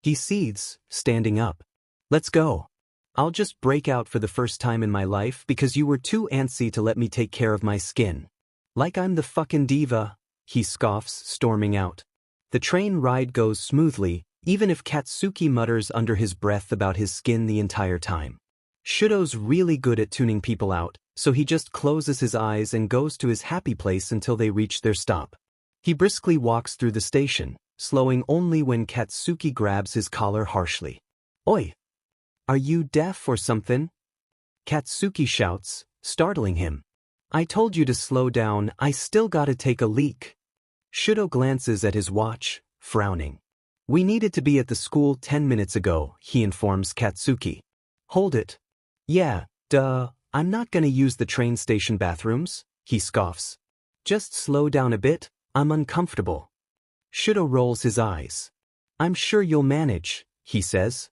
He seethes, standing up. Let's go. I'll just break out for the first time in my life because you were too antsy to let me take care of my skin. Like I'm the fucking diva, he scoffs, storming out. The train ride goes smoothly, even if Katsuki mutters under his breath about his skin the entire time. Shudo's really good at tuning people out, so he just closes his eyes and goes to his happy place until they reach their stop. He briskly walks through the station, slowing only when Katsuki grabs his collar harshly. Oi! Are you deaf or something? Katsuki shouts, startling him. I told you to slow down, I still gotta take a leak. Shudo glances at his watch, frowning. We needed to be at the school 10 minutes ago, he informs Katsuki. Hold it. Yeah, duh, I'm not gonna use the train station bathrooms, he scoffs. Just slow down a bit, I'm uncomfortable. Shudo rolls his eyes. I'm sure you'll manage, he says.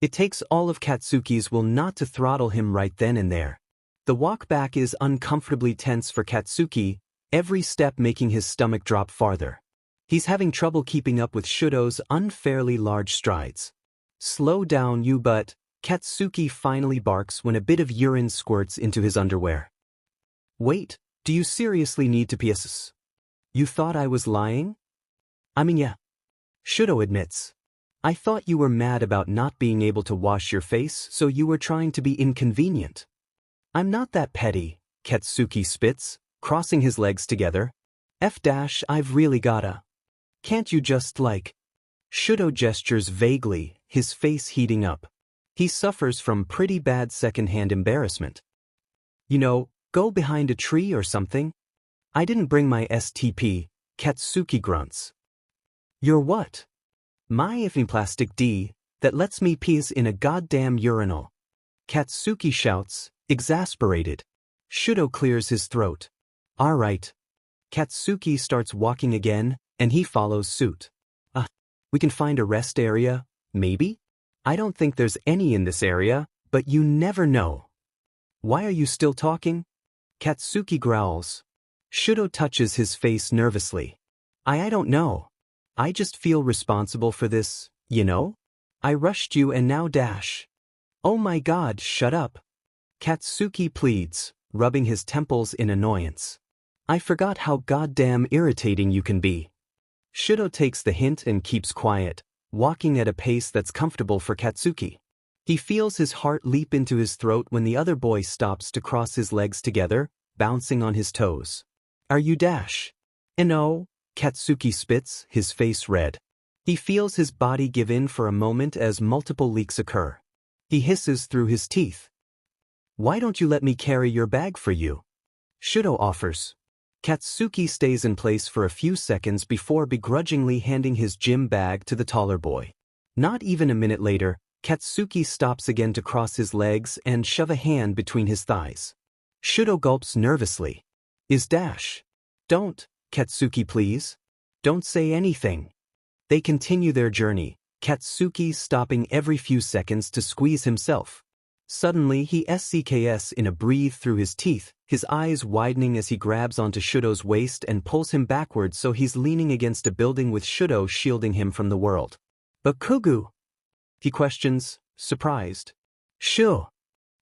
It takes all of Katsuki's will not to throttle him right then and there. The walk back is uncomfortably tense for Katsuki, every step making his stomach drop farther. He's having trouble keeping up with Shudo's unfairly large strides. Slow down you butt, Katsuki finally barks when a bit of urine squirts into his underwear. Wait, do you seriously need to piss? You thought I was lying? I mean yeah. Shudo admits. I thought you were mad about not being able to wash your face, so you were trying to be inconvenient. I'm not that petty, Katsuki spits, crossing his legs together. I've really gotta. Can't you just like... Shudo gestures vaguely, his face heating up. He suffers from pretty bad second-hand embarrassment. You know, go behind a tree or something? I didn't bring my STP, Katsuki grunts. Your what? My plastic D, that lets me piss in a goddamn urinal. Katsuki shouts, exasperated. Shudo clears his throat. Alright. Katsuki starts walking again, and he follows suit. We can find a rest area, maybe? I don't think there's any in this area, but you never know. Why are you still talking? Katsuki growls. Shudo touches his face nervously. I don't know. I just feel responsible for this, you know? I rushed you and now dash. Oh my god, shut up. Katsuki pleads, rubbing his temples in annoyance. I forgot how goddamn irritating you can be. Shudo takes the hint and keeps quiet, walking at a pace that's comfortable for Katsuki. He feels his heart leap into his throat when the other boy stops to cross his legs together, bouncing on his toes. Are you dash? No, Katsuki spits, his face red. He feels his body give in for a moment as multiple leaks occur. He hisses through his teeth. Why don't you let me carry your bag for you? Shudo offers. Katsuki stays in place for a few seconds before begrudgingly handing his gym bag to the taller boy. Not even a minute later, Katsuki stops again to cross his legs and shove a hand between his thighs. Shudo gulps nervously. Don't, Katsuki please. Don't say anything. They continue their journey, Katsuki stopping every few seconds to squeeze himself. Suddenly he sks in a breathe through his teeth, his eyes widening as he grabs onto Shudo's waist and pulls him backwards so he's leaning against a building with Shudo shielding him from the world. Bakugou? He questions, surprised. Sure.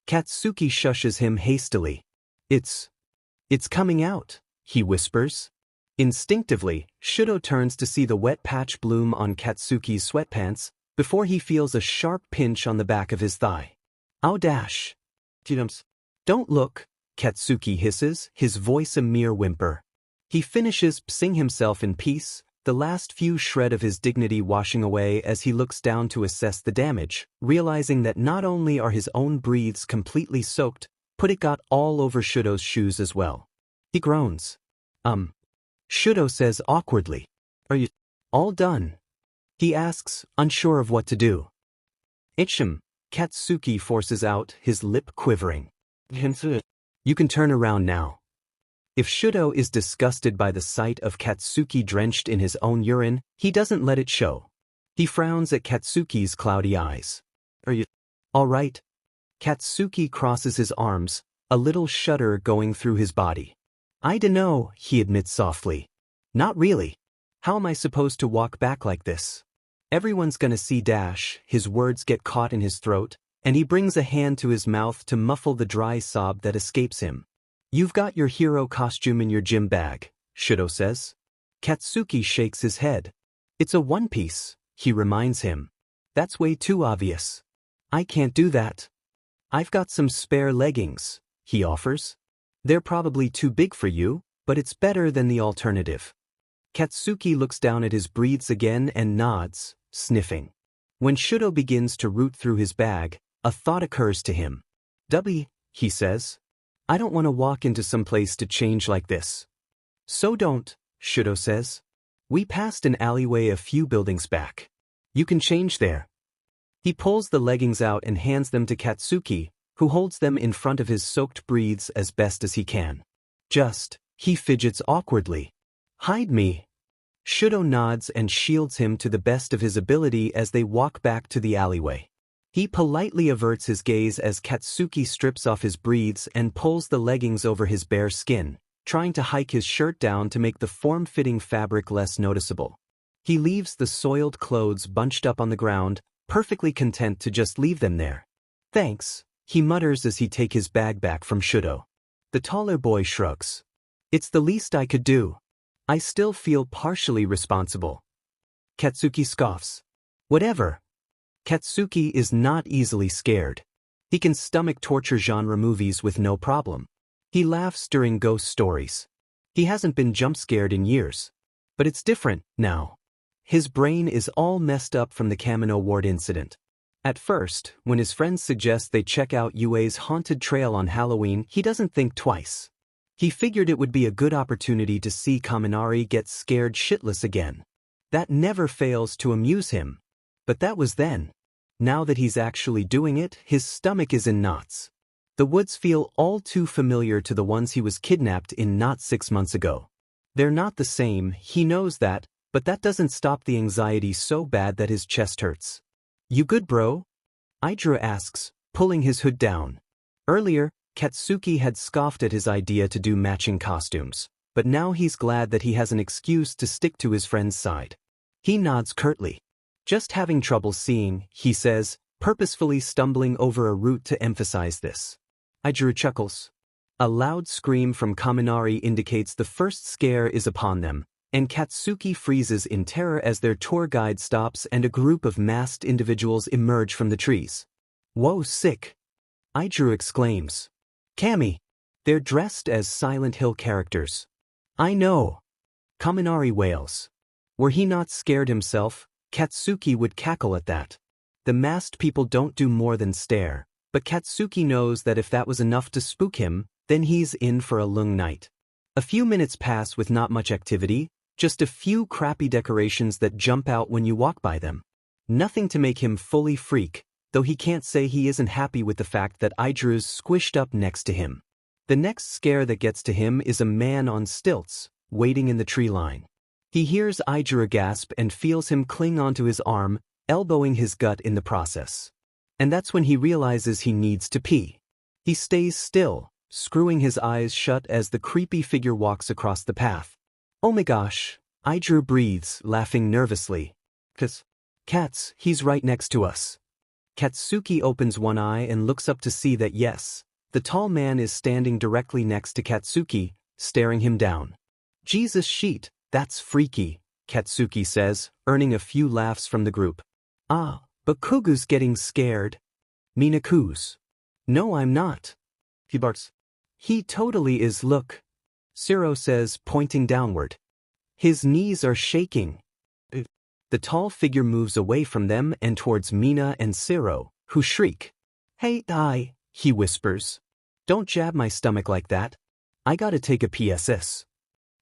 Katsuki shushes him hastily. It's coming out, he whispers. Instinctively, Shudo turns to see the wet patch bloom on Katsuki's sweatpants, before he feels a sharp pinch on the back of his thigh. Ow dash. Don't look, Katsuki hisses, his voice a mere whimper. He finishes psing himself in peace, the last few shred of his dignity washing away as he looks down to assess the damage, realizing that not only are his own breathes completely soaked, but it got all over Shudo's shoes as well. He groans. Shudo says awkwardly. Are you all done? He asks, unsure of what to do. Katsuki forces out, his lip quivering. You can turn around now. If Shudo is disgusted by the sight of Katsuki drenched in his own urine, he doesn't let it show. He frowns at Katsuki's cloudy eyes. Are you all right? Katsuki crosses his arms, a little shudder going through his body. I dunno, he admits softly. Not really. How am I supposed to walk back like this? Everyone's gonna see dash, his words get caught in his throat, and he brings a hand to his mouth to muffle the dry sob that escapes him. You've got your hero costume in your gym bag, Shudo says. Katsuki shakes his head. It's a one-piece, he reminds him. That's way too obvious. I can't do that. I've got some spare leggings, he offers. They're probably too big for you, but it's better than the alternative. Katsuki looks down at his breathes again and nods, sniffing. When Shudo begins to root through his bag, a thought occurs to him. He says. I don't want to walk into some place to change like this. So don't, Shudo says. We passed an alleyway a few buildings back. You can change there. He pulls the leggings out and hands them to Katsuki, who holds them in front of his soaked breathes as best as he can. He fidgets awkwardly. Hide me. Shudo nods and shields him to the best of his ability as they walk back to the alleyway. He politely averts his gaze as Katsuki strips off his breathes and pulls the leggings over his bare skin, trying to hike his shirt down to make the form-fitting fabric less noticeable. He leaves the soiled clothes bunched up on the ground, perfectly content to just leave them there. Thanks, he mutters as he takes his bag back from Shudo. The taller boy shrugs. It's the least I could do. I still feel partially responsible. Katsuki scoffs. Whatever. Katsuki is not easily scared. He can stomach torture genre movies with no problem. He laughs during ghost stories. He hasn't been jump-scared in years. But it's different now. His brain is all messed up from the Kamino Ward incident. At first, when his friends suggest they check out Yue's haunted trail on Halloween, he doesn't think twice. He figured it would be a good opportunity to see Kaminari get scared shitless again. That never fails to amuse him. But that was then. Now that he's actually doing it, his stomach is in knots. The woods feel all too familiar to the ones he was kidnapped in not 6 months ago. They're not the same, he knows that, but that doesn't stop the anxiety so bad that his chest hurts. You good, bro? Idra asks, pulling his hood down. Earlier, Katsuki had scoffed at his idea to do matching costumes, but now he's glad that he has an excuse to stick to his friend's side. He nods curtly. Just having trouble seeing, he says, purposefully stumbling over a root to emphasize this. Idra chuckles. A loud scream from Kaminari indicates the first scare is upon them, and Katsuki freezes in terror as their tour guide stops and a group of masked individuals emerge from the trees. Whoa, sick! Idra exclaims. Kami! They're dressed as Silent Hill characters. I know! Kaminari wails. Were he not scared himself, Katsuki would cackle at that. The masked people don't do more than stare, but Katsuki knows that if that was enough to spook him, then he's in for a long night. A few minutes pass with not much activity, just a few crappy decorations that jump out when you walk by them. Nothing to make him fully freak, though he can't say he isn't happy with the fact that Idru's squished up next to him. The next scare that gets to him is a man on stilts, waiting in the tree line. He hears Idru gasp and feels him cling onto his arm, elbowing his gut in the process. And that's when he realizes he needs to pee. He stays still, screwing his eyes shut as the creepy figure walks across the path. Oh my gosh, Idru breathes, laughing nervously. Cats, he's right next to us. Katsuki opens one eye and looks up to see that yes, the tall man is standing directly next to Katsuki, staring him down. Jesus sheet, that's freaky, Katsuki says, earning a few laughs from the group. Ah, Bakugou's getting scared. Minaku's. No, I'm not. He barks. He totally is, look. Siro says, pointing downward. His knees are shaking. The tall figure moves away from them and towards Mina and Siro, who shriek. Hey, he whispers. Don't jab my stomach like that. I gotta take a PSS.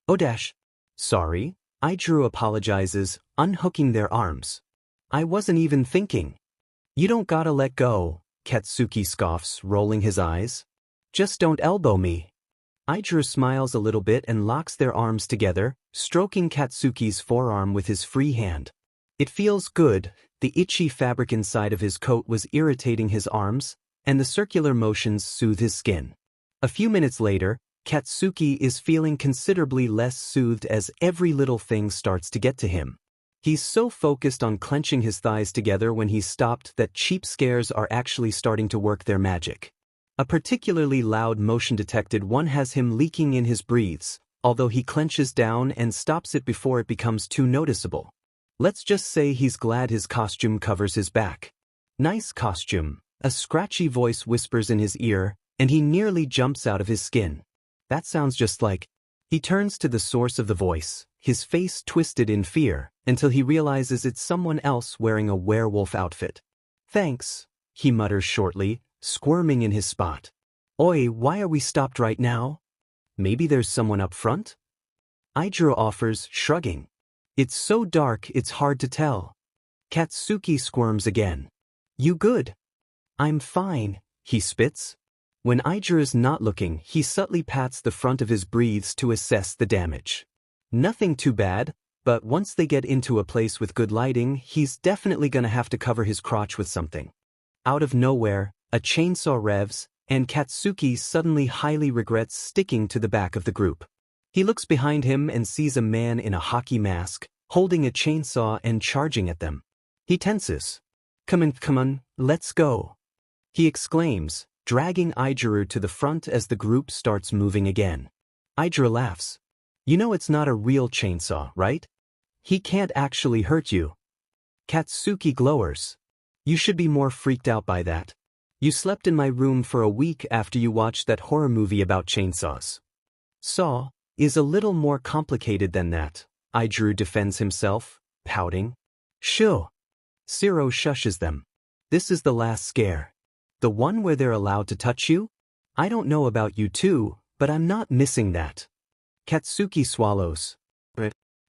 Oh dash. Sorry, Idru apologizes, unhooking their arms. I wasn't even thinking. You don't gotta let go, Katsuki scoffs, rolling his eyes. Just don't elbow me. Idru smiles a little bit and locks their arms together, stroking Katsuki's forearm with his free hand. It feels good, the itchy fabric inside of his coat was irritating his arms, and the circular motions soothe his skin. A few minutes later, Katsuki is feeling considerably less soothed as every little thing starts to get to him. He's so focused on clenching his thighs together when he's stopped that cheap scares are actually starting to work their magic. A particularly loud motion detected one has him leaking in his breathes, although he clenches down and stops it before it becomes too noticeable. Let's just say he's glad his costume covers his back. Nice costume, a scratchy voice whispers in his ear, and he nearly jumps out of his skin. That sounds just like... He turns to the source of the voice, his face twisted in fear, until he realizes it's someone else wearing a werewolf outfit. Thanks, he mutters shortly, squirming in his spot. Oi, why are we stopped right now? Maybe there's someone up front? Idru offers, shrugging. It's so dark it's hard to tell. Katsuki squirms again. You good? I'm fine, he spits. When Idru is not looking, he subtly pats the front of his breathes to assess the damage. Nothing too bad, but once they get into a place with good lighting, he's definitely gonna have to cover his crotch with something. Out of nowhere, a chainsaw revs, and Katsuki suddenly highly regrets sticking to the back of the group. He looks behind him and sees a man in a hockey mask, holding a chainsaw and charging at them. He tenses. Come on, let's go. He exclaims, dragging Idru to the front as the group starts moving again. Idru laughs. You know it's not a real chainsaw, right? He can't actually hurt you. Katsuki glowers. You should be more freaked out by that. You slept in my room for a week after you watched that horror movie about chainsaws. Saw is a little more complicated than that, Idru defends himself, pouting. Shoo. Siro shushes them. This is the last scare. The one where they're allowed to touch you? I don't know about you too, but I'm not missing that. Katsuki swallows.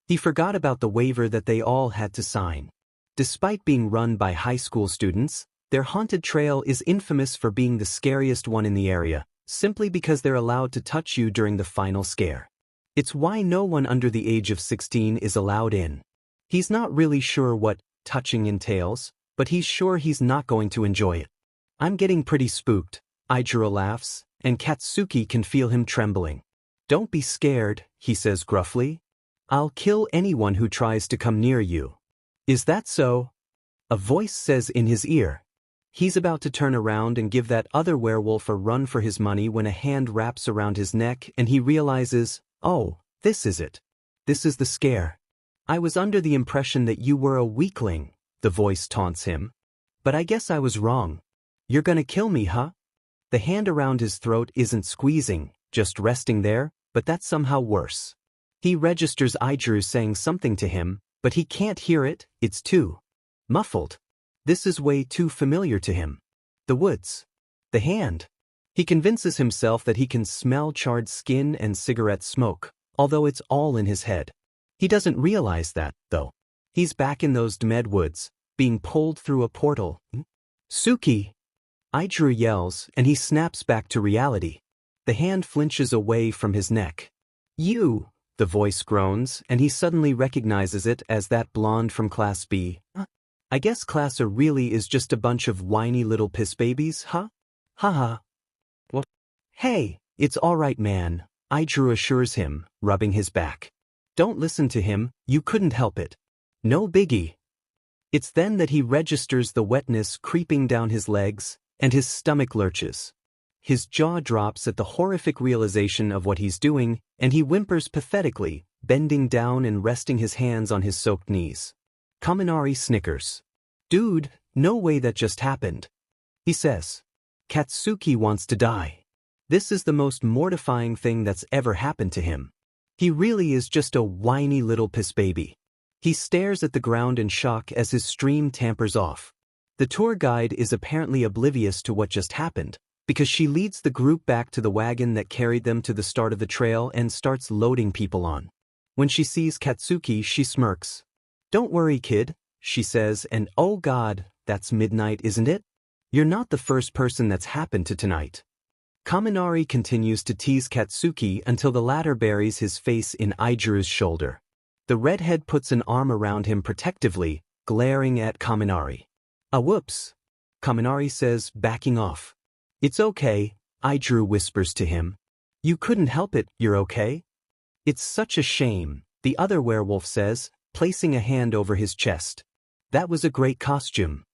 He forgot about the waiver that they all had to sign. Despite being run by high school students, their haunted trail is infamous for being the scariest one in the area, simply because they're allowed to touch you during the final scare. It's why no one under the age of 16 is allowed in. He's not really sure what touching entails, but he's sure he's not going to enjoy it. I'm getting pretty spooked, Idru laughs, and Katsuki can feel him trembling. Don't be scared, he says gruffly. I'll kill anyone who tries to come near you. Is that so? A voice says in his ear. He's about to turn around and give that other werewolf a run for his money when a hand wraps around his neck and he realizes, oh, this is it. This is the scare. I was under the impression that you were a weakling, the voice taunts him. But I guess I was wrong. You're gonna kill me, huh? The hand around his throat isn't squeezing, just resting there, but that's somehow worse. He registers Idru saying something to him, but he can't hear it, it's too muffled. This is way too familiar to him. The woods. The hand. He convinces himself that he can smell charred skin and cigarette smoke, although it's all in his head. He doesn't realize that, though. He's back in those Dmed woods, being pulled through a portal. Suki! Idru yells, and he snaps back to reality. The hand flinches away from his neck. You! The voice groans, and he suddenly recognizes it as that blonde from Class B. I guess Class A really is just a bunch of whiny little piss babies, huh? Haha. What? Hey, it's alright man, Idru assures him, rubbing his back. Don't listen to him, you couldn't help it. No biggie. It's then that he registers the wetness creeping down his legs, and his stomach lurches. His jaw drops at the horrific realization of what he's doing, and he whimpers pathetically, bending down and resting his hands on his soaked knees. Kaminari snickers. Dude, no way that just happened. He says. Katsuki wants to die. This is the most mortifying thing that's ever happened to him. He really is just a whiny little piss baby. He stares at the ground in shock as his stream tampers off. The tour guide is apparently oblivious to what just happened, because she leads the group back to the wagon that carried them to the start of the trail and starts loading people on. When she sees Katsuki, she smirks. Don't worry, kid, she says, and oh god, that's midnight, isn't it? You're not the first person that's happened to tonight. Kaminari continues to tease Katsuki until the latter buries his face in Idru's shoulder. The redhead puts an arm around him protectively, glaring at Kaminari. Whoops, Kaminari says, backing off. It's okay, Idru whispers to him. You couldn't help it, you're okay? It's such a shame, the other werewolf says, placing a hand over his chest. That was a great costume.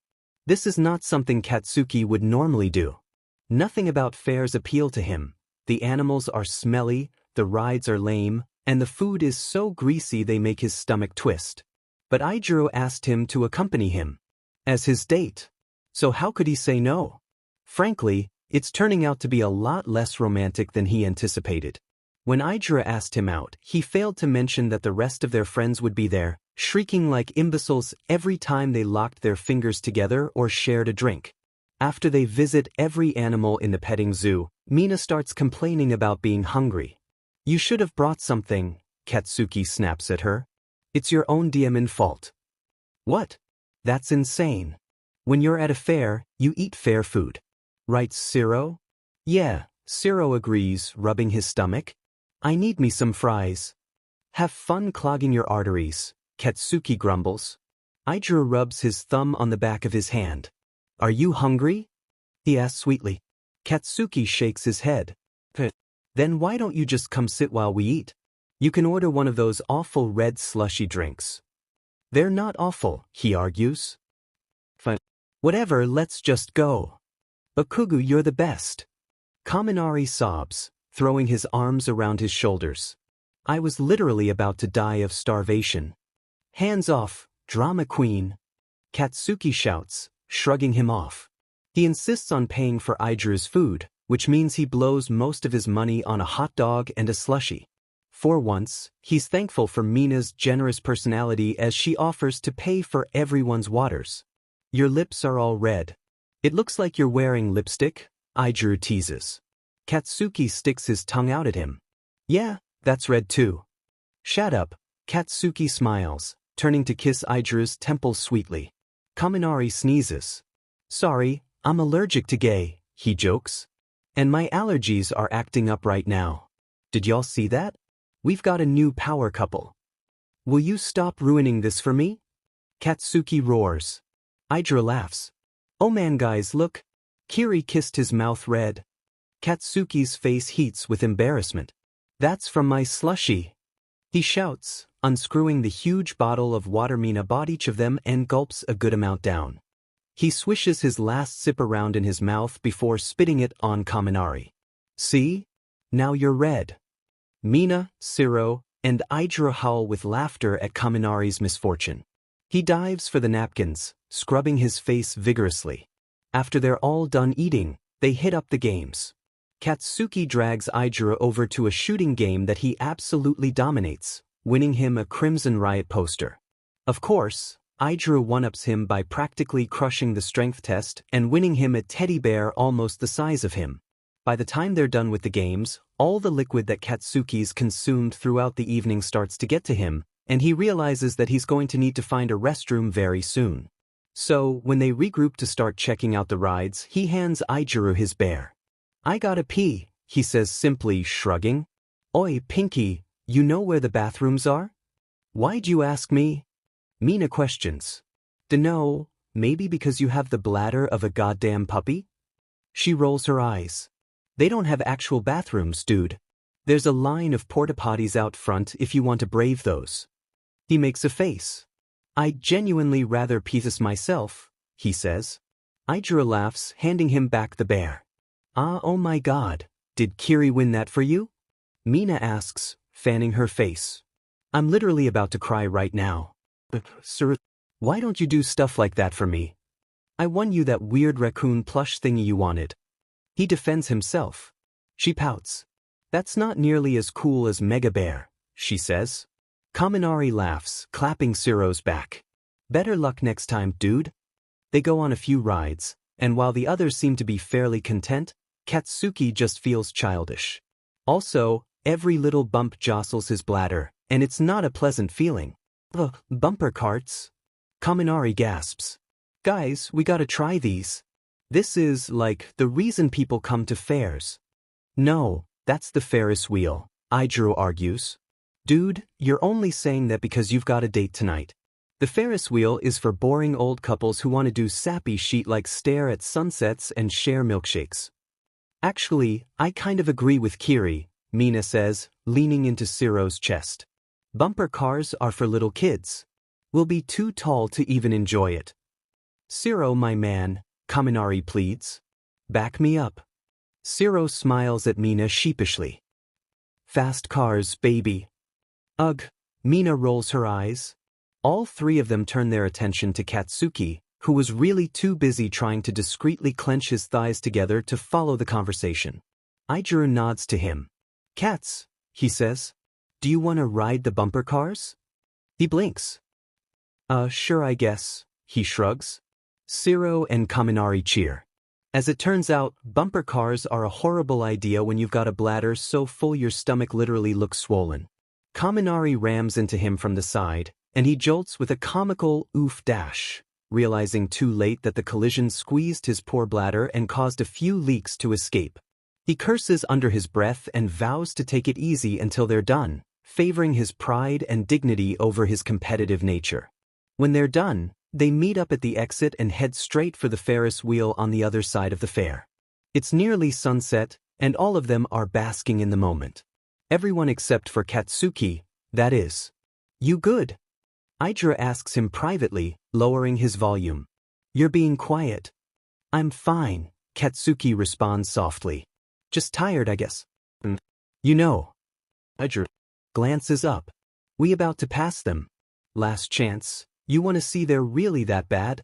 This is not something Katsuki would normally do. Nothing about fairs appeal to him. The animals are smelly, the rides are lame, and the food is so greasy they make his stomach twist. But Idru asked him to accompany him as his date. So how could he say no? Frankly, it's turning out to be a lot less romantic than he anticipated. When Idru asked him out, he failed to mention that the rest of their friends would be there, shrieking like imbeciles every time they locked their fingers together or shared a drink. After they visit every animal in the petting zoo, Mina starts complaining about being hungry. You should have brought something, Katsuki snaps at her. It's your own DMN fault. What? That's insane. When you're at a fair, you eat fair food. Right, Ciro? Yeah, Ciro agrees, rubbing his stomach. I need me some fries. Have fun clogging your arteries, Katsuki grumbles. Idru rubs his thumb on the back of his hand. Are you hungry? He asks sweetly. Katsuki shakes his head. Then why don't you just come sit while we eat? You can order one of those awful red slushy drinks. They're not awful, he argues. Fine. Whatever, let's just go. Bakugou, you're the best. Kaminari sobs, throwing his arms around his shoulders. I was literally about to die of starvation. Hands off, drama queen. Katsuki shouts, shrugging him off. He insists on paying for Idru's food, which means he blows most of his money on a hot dog and a slushie. For once, he's thankful for Mina's generous personality as she offers to pay for everyone's waters. Your lips are all red. It looks like you're wearing lipstick, Idru teases. Katsuki sticks his tongue out at him. Yeah, that's red too. Shut up, Katsuki smiles, turning to kiss Idru's temple sweetly. Kaminari sneezes. Sorry, I'm allergic to gay, he jokes. And my allergies are acting up right now. Did y'all see that? We've got a new power couple. Will you stop ruining this for me? Katsuki roars. Idru laughs. Oh man guys, look. Kiri kissed his mouth red. Katsuki's face heats with embarrassment. That's from my slushie. He shouts, unscrewing the huge bottle of water Mina bought each of them and gulps a good amount down. He swishes his last sip around in his mouth before spitting it on Kaminari. See? Now you're red. Mina, Ciro, and Idru howl with laughter at Kaminari's misfortune. He dives for the napkins, scrubbing his face vigorously. After they're all done eating, they hit up the games. Katsuki drags Idru over to a shooting game that he absolutely dominates, winning him a Crimson Riot poster. Of course, Idru one-ups him by practically crushing the strength test and winning him a teddy bear almost the size of him. By the time they're done with the games, all the liquid that Katsuki's consumed throughout the evening starts to get to him, and he realizes that he's going to need to find a restroom very soon. So, when they regroup to start checking out the rides, he hands Aijuru his bear. "I gotta pee," he says simply, shrugging. "Oi, Pinky, you know where the bathrooms are?" "Why'd you ask me?" Mina questions. "Dunno, maybe because you have the bladder of a goddamn puppy?" She rolls her eyes. "They don't have actual bathrooms, dude. There's a line of porta-potties out front if you want to brave those." He makes a face. "I'd genuinely rather pee this myself," he says. Aijuru laughs, handing him back the bear. Oh my god, did Kiri win that for you?" Mina asks, fanning her face. "I'm literally about to cry right now. Sir, why don't you do stuff like that for me? I won you that weird raccoon plush thingy you wanted." He defends himself. She pouts. "That's not nearly as cool as Mega Bear," she says. Kaminari laughs, clapping Siro's back. "Better luck next time, dude." They go on a few rides, and while the others seem to be fairly content, Katsuki just feels childish. Also, every little bump jostles his bladder, and it's not a pleasant feeling. Bumper carts?" Kaminari gasps. "Guys, we gotta try these. This is, like, the reason people come to fairs." "No, that's the Ferris wheel," Aijuru argues. "Dude, you're only saying that because you've got a date tonight. The Ferris wheel is for boring old couples who want to do sappy shit like stare at sunsets and share milkshakes." "Actually, I kind of agree with Kiri," Mina says, leaning into Siro's chest. "Bumper cars are for little kids. We'll be too tall to even enjoy it." "Siro, my man," Kaminari pleads. "Back me up." Siro smiles at Mina sheepishly. "Fast cars, baby." "Ugh," Mina rolls her eyes. All three of them turn their attention to Katsuki, who was really too busy trying to discreetly clench his thighs together to follow the conversation. Aijuru nods to him. "Kats," he says, "do you want to ride the bumper cars?" He blinks. Sure I guess," he shrugs. Siro and Kaminari cheer. As it turns out, bumper cars are a horrible idea when you've got a bladder so full your stomach literally looks swollen. Kaminari rams into him from the side, and he jolts with a comical oof dash, realizing too late that the collision squeezed his poor bladder and caused a few leaks to escape. He curses under his breath and vows to take it easy until they're done, favoring his pride and dignity over his competitive nature. When they're done, they meet up at the exit and head straight for the Ferris wheel on the other side of the fair. It's nearly sunset, and all of them are basking in the moment. Everyone except for Katsuki, that is. "You good?" Aijuru asks him privately, lowering his volume. "You're being quiet." "I'm fine," Katsuki responds softly. "Just tired, I guess." "You know." Aijuru glances up. "We about to pass them. Last chance, you want to see they're really that bad?"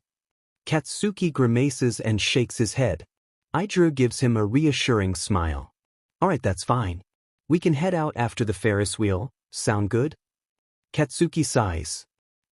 Katsuki grimaces and shakes his head. Aijuru gives him a reassuring smile. "Alright, that's fine. We can head out after the Ferris wheel, sound good?" Katsuki sighs.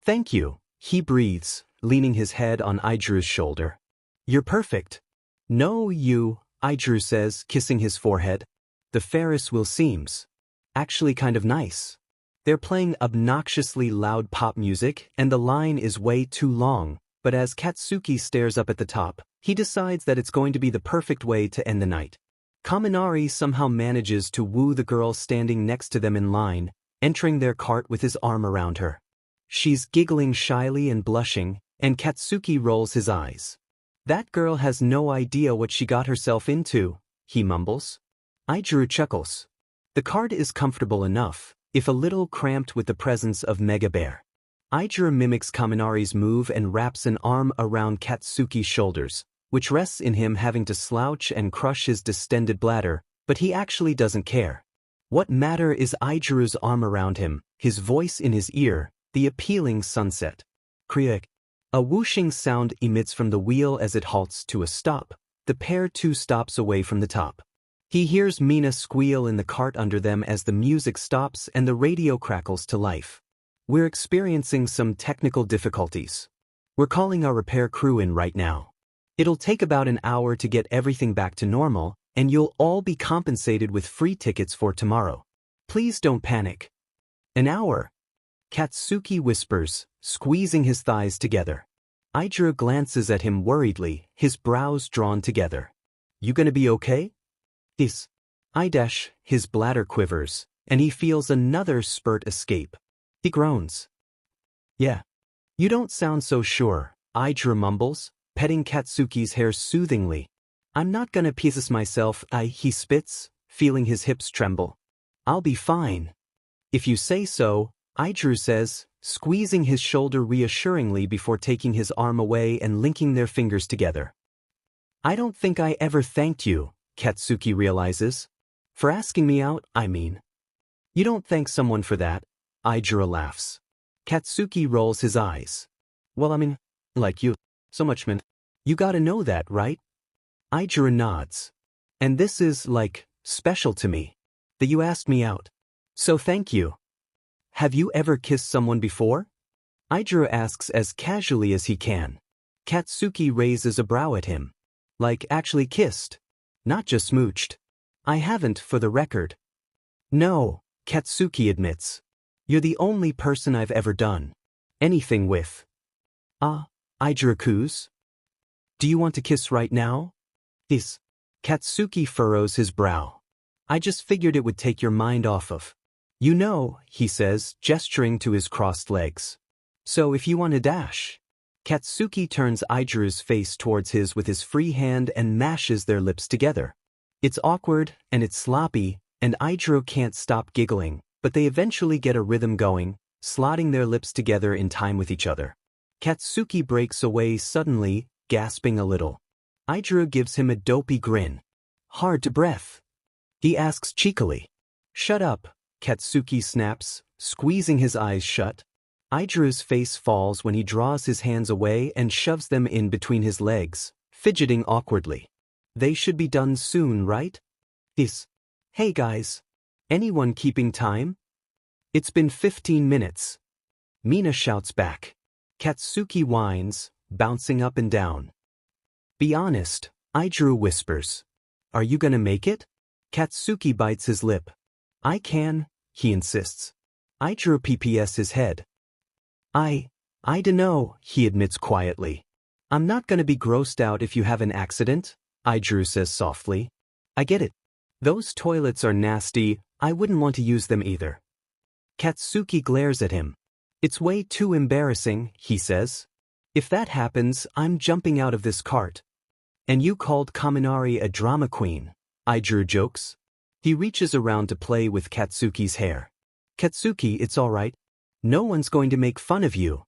"Thank you," he breathes, leaning his head on Aijuru's shoulder. "You're perfect." "No, you," Aijuru says, kissing his forehead. "The Ferris wheel seems actually kind of nice." They're playing obnoxiously loud pop music, and the line is way too long, but as Katsuki stares up at the top, he decides that it's going to be the perfect way to end the night. Kaminari somehow manages to woo the girl standing next to them in line, entering their cart with his arm around her. She's giggling shyly and blushing, and Katsuki rolls his eyes. "That girl has no idea what she got herself into," he mumbles. Aijuru chuckles. The cart is comfortable enough, if a little cramped with the presence of Mega Bear. Aijuru mimics Kaminari's move and wraps an arm around Katsuki's shoulders, which rests in him having to slouch and crush his distended bladder, but he actually doesn't care. What matter is Aijuru's arm around him, his voice in his ear, the appealing sunset. Kriak. A whooshing sound emits from the wheel as it halts to a stop, the pair 2 stops away from the top. He hears Mina squeal in the cart under them as the music stops and the radio crackles to life. "We're experiencing some technical difficulties. We're calling our repair crew in right now. It'll take about an hour to get everything back to normal, and you'll all be compensated with free tickets for tomorrow. Please don't panic. An hour? Katsuki whispers, squeezing his thighs together. Aijiro glances at him worriedly, his brows drawn together. You gonna be okay? Yes. His bladder quivers, and he feels another spurt escape. He groans. Yeah. You don't sound so sure, Aijiro mumbles, petting Katsuki's hair soothingly. I'm not gonna piss myself, he spits, feeling his hips tremble. I'll be fine. If you say so, Aijiro says, squeezing his shoulder reassuringly before taking his arm away and linking their fingers together. I don't think I ever thanked you, Katsuki realizes. For asking me out, I mean. You don't thank someone for that, Aijiro laughs. Katsuki rolls his eyes. Well, I mean, like you. So much, man. You gotta know that, right? Aijiro nods. And this is, like, special to me. That you asked me out. So thank you. Have you ever kissed someone before? Aijiro asks as casually as he can. Katsuki raises a brow at him. Like actually kissed. Not just smooched. I haven't, for the record. No, Katsuki admits. You're the only person I've ever done anything with. Aijiro-ku's? Do you want to kiss right now? Yes. Katsuki furrows his brow. I just figured it would take your mind off of. You know, he says, gesturing to his crossed legs. So if you want to dash. Katsuki turns Aijiro's face towards his with his free hand and mashes their lips together. It's awkward, and it's sloppy, and Aijiro can't stop giggling, but they eventually get a rhythm going, slotting their lips together in time with each other. Katsuki breaks away suddenly, gasping a little. Aijiro gives him a dopey grin. Hard to breath. He asks cheekily. Shut up, Katsuki snaps, squeezing his eyes shut. Aijiro's face falls when he draws his hands away and shoves them in between his legs, fidgeting awkwardly. They should be done soon, right? Yes. Hey guys. Anyone keeping time? It's been 15 minutes. Mina shouts back. Katsuki whines, bouncing up and down. Be honest, Aijiro whispers. Are you gonna make it? Katsuki bites his lip. I can, he insists. Aijiro pps his head. I dunno, he admits quietly. I'm not gonna be grossed out if you have an accident, Aijiro says softly. I get it. Those toilets are nasty, I wouldn't want to use them either. Katsuki glares at him. It's way too embarrassing, he says. If that happens, I'm jumping out of this cart. And you called Kaminari a drama queen, Aijiro jokes. He reaches around to play with Katsuki's hair. Katsuki, it's alright. No one's going to make fun of you.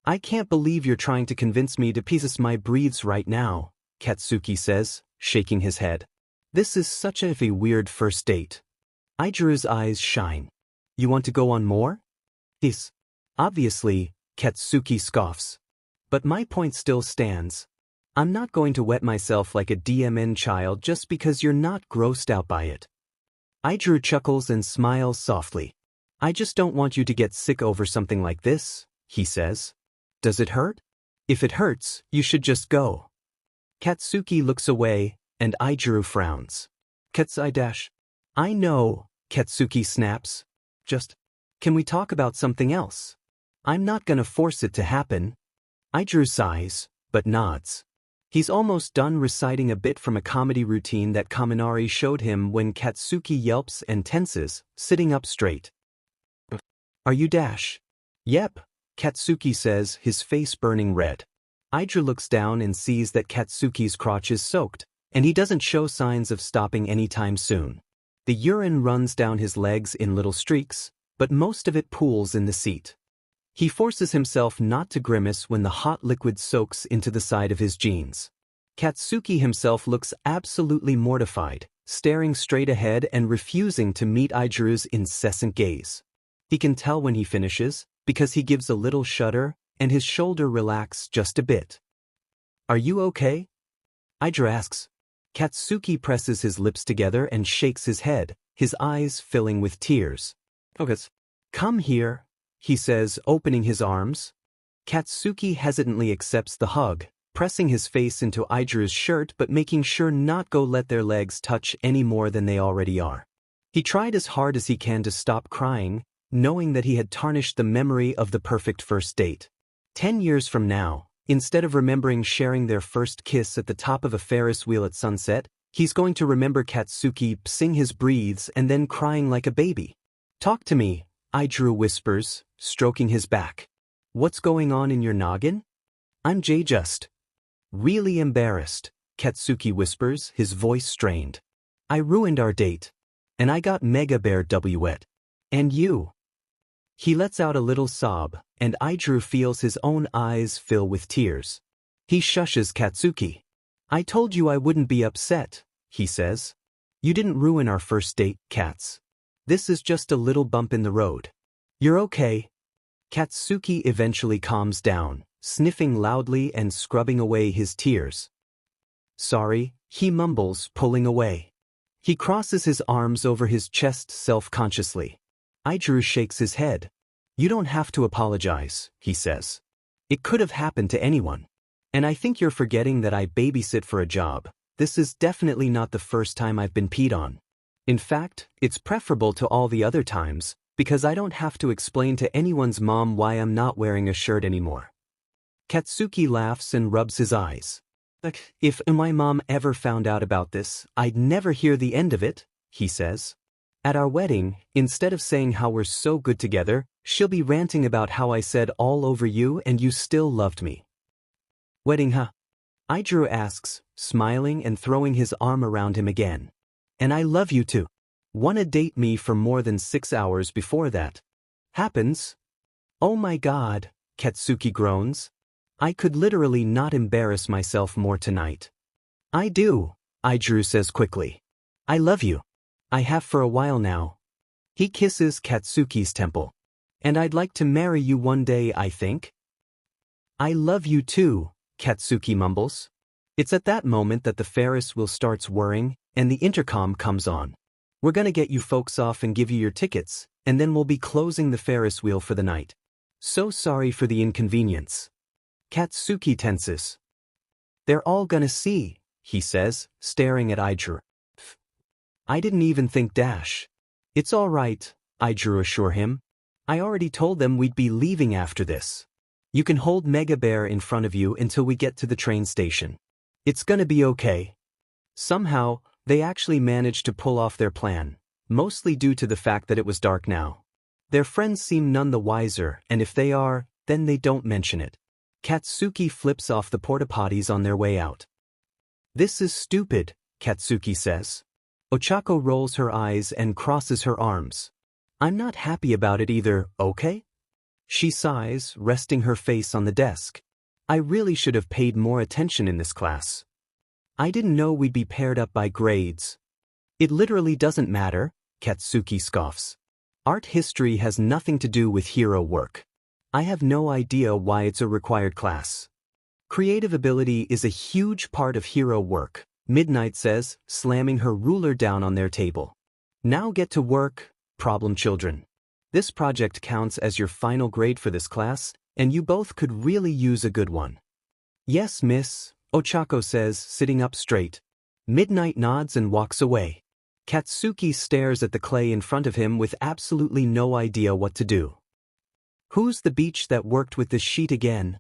I can't believe you're trying to convince me to pieces my breathes right now, Katsuki says, shaking his head. This is such a weird first date. Aijiro's eyes shine. You want to go on more? Yes. Obviously, Katsuki scoffs. But my point still stands. I'm not going to wet myself like a DMN child just because you're not grossed out by it. Aijiro chuckles and smiles softly. I just don't want you to get sick over something like this, he says. Does it hurt? If it hurts, you should just go. Katsuki looks away, and Aijiro frowns. I know, Katsuki snaps. Just, can we talk about something else? I'm not gonna force it to happen. Aijiro sighs, but nods. He's almost done reciting a bit from a comedy routine that Kaminari showed him when Katsuki yelps and tenses, sitting up straight. Are you dash? Yep, Katsuki says, his face burning red. Aijiro looks down and sees that Katsuki's crotch is soaked, and he doesn't show signs of stopping anytime soon. The urine runs down his legs in little streaks, but most of it pools in the seat. He forces himself not to grimace when the hot liquid soaks into the side of his jeans. Katsuki himself looks absolutely mortified, staring straight ahead and refusing to meet Aijiro's incessant gaze. He can tell when he finishes, because he gives a little shudder, and his shoulder relaxes just a bit. Are you okay? Aijiro asks. Katsuki presses his lips together and shakes his head, his eyes filling with tears. Focus. Come here, he says, opening his arms. Katsuki hesitantly accepts the hug, pressing his face into Ijuru's shirt but making sure not to let their legs touch any more than they already are. He tried as hard as he can to stop crying, knowing that he had tarnished the memory of the perfect first date. 10 years from now, instead of remembering sharing their first kiss at the top of a Ferris wheel at sunset, he's going to remember Katsuki psing his breathes and then crying like a baby. "Talk to me," Ijuru whispers, stroking his back. "What's going on in your noggin?" "I'm just really embarrassed," Katsuki whispers, his voice strained. "I ruined our date. And I got Mega Bear wet. And you." He lets out a little sob, and Ijuru feels his own eyes fill with tears. He shushes Katsuki. "I told you I wouldn't be upset," he says. "You didn't ruin our first date, Kats. This is just a little bump in the road. You're okay." Katsuki eventually calms down, sniffing loudly and scrubbing away his tears. "Sorry," he mumbles, pulling away. He crosses his arms over his chest self-consciously. Ijuru shakes his head. "You don't have to apologize," he says. "It could have happened to anyone. And I think you're forgetting that I babysit for a job. This is definitely not the first time I've been peed on. In fact, it's preferable to all the other times, because I don't have to explain to anyone's mom why I'm not wearing a shirt anymore." Katsuki laughs and rubs his eyes. "If my mom ever found out about this, I'd never hear the end of it," he says. "At our wedding, instead of saying how we're so good together, she'll be ranting about how I said all over you and you still loved me." "Wedding, huh?" Ijuru asks, smiling and throwing his arm around him again. "And I love you too. Wanna date me for more than 6 hours before that happens?" "Oh my god," Katsuki groans. "I could literally not embarrass myself more tonight." "I do," Ijuru says quickly. "I love you. I have for a while now." He kisses Katsuki's temple. "And I'd like to marry you one day, I think." "I love you too," Katsuki mumbles. It's at that moment that the Ferris wheel starts whirring, and the intercom comes on. "We're gonna get you folks off and give you your tickets, and then we'll be closing the Ferris wheel for the night. So sorry for the inconvenience." Katsuki tenses. "They're all gonna see," he says, staring at Ijuru. "I didn't even think dash." "It's all right," Ijuru assure him. "I already told them we'd be leaving after this. You can hold Mega Bear in front of you until we get to the train station. It's gonna be okay." Somehow, they actually managed to pull off their plan, mostly due to the fact that it was dark now. Their friends seem none the wiser, and if they are, then they don't mention it. Katsuki flips off the porta-potties on their way out. "This is stupid," Katsuki says. Ochako rolls her eyes and crosses her arms. "I'm not happy about it either, okay?" She sighs, resting her face on the desk. "I really should have paid more attention in this class. I didn't know we'd be paired up by grades." "It literally doesn't matter," Katsuki scoffs. "Art history has nothing to do with hero work. I have no idea why it's a required class. Creative ability is a huge part of hero work," Midnight says, slamming her ruler down on their table. "Now get to work, problem children. This project counts as your final grade for this class, and you both could really use a good one." "Yes, miss," Ochako says, sitting up straight. Midnight nods and walks away. Katsuki stares at the clay in front of him with absolutely no idea what to do. "Who's the beach that worked with this sheet again?"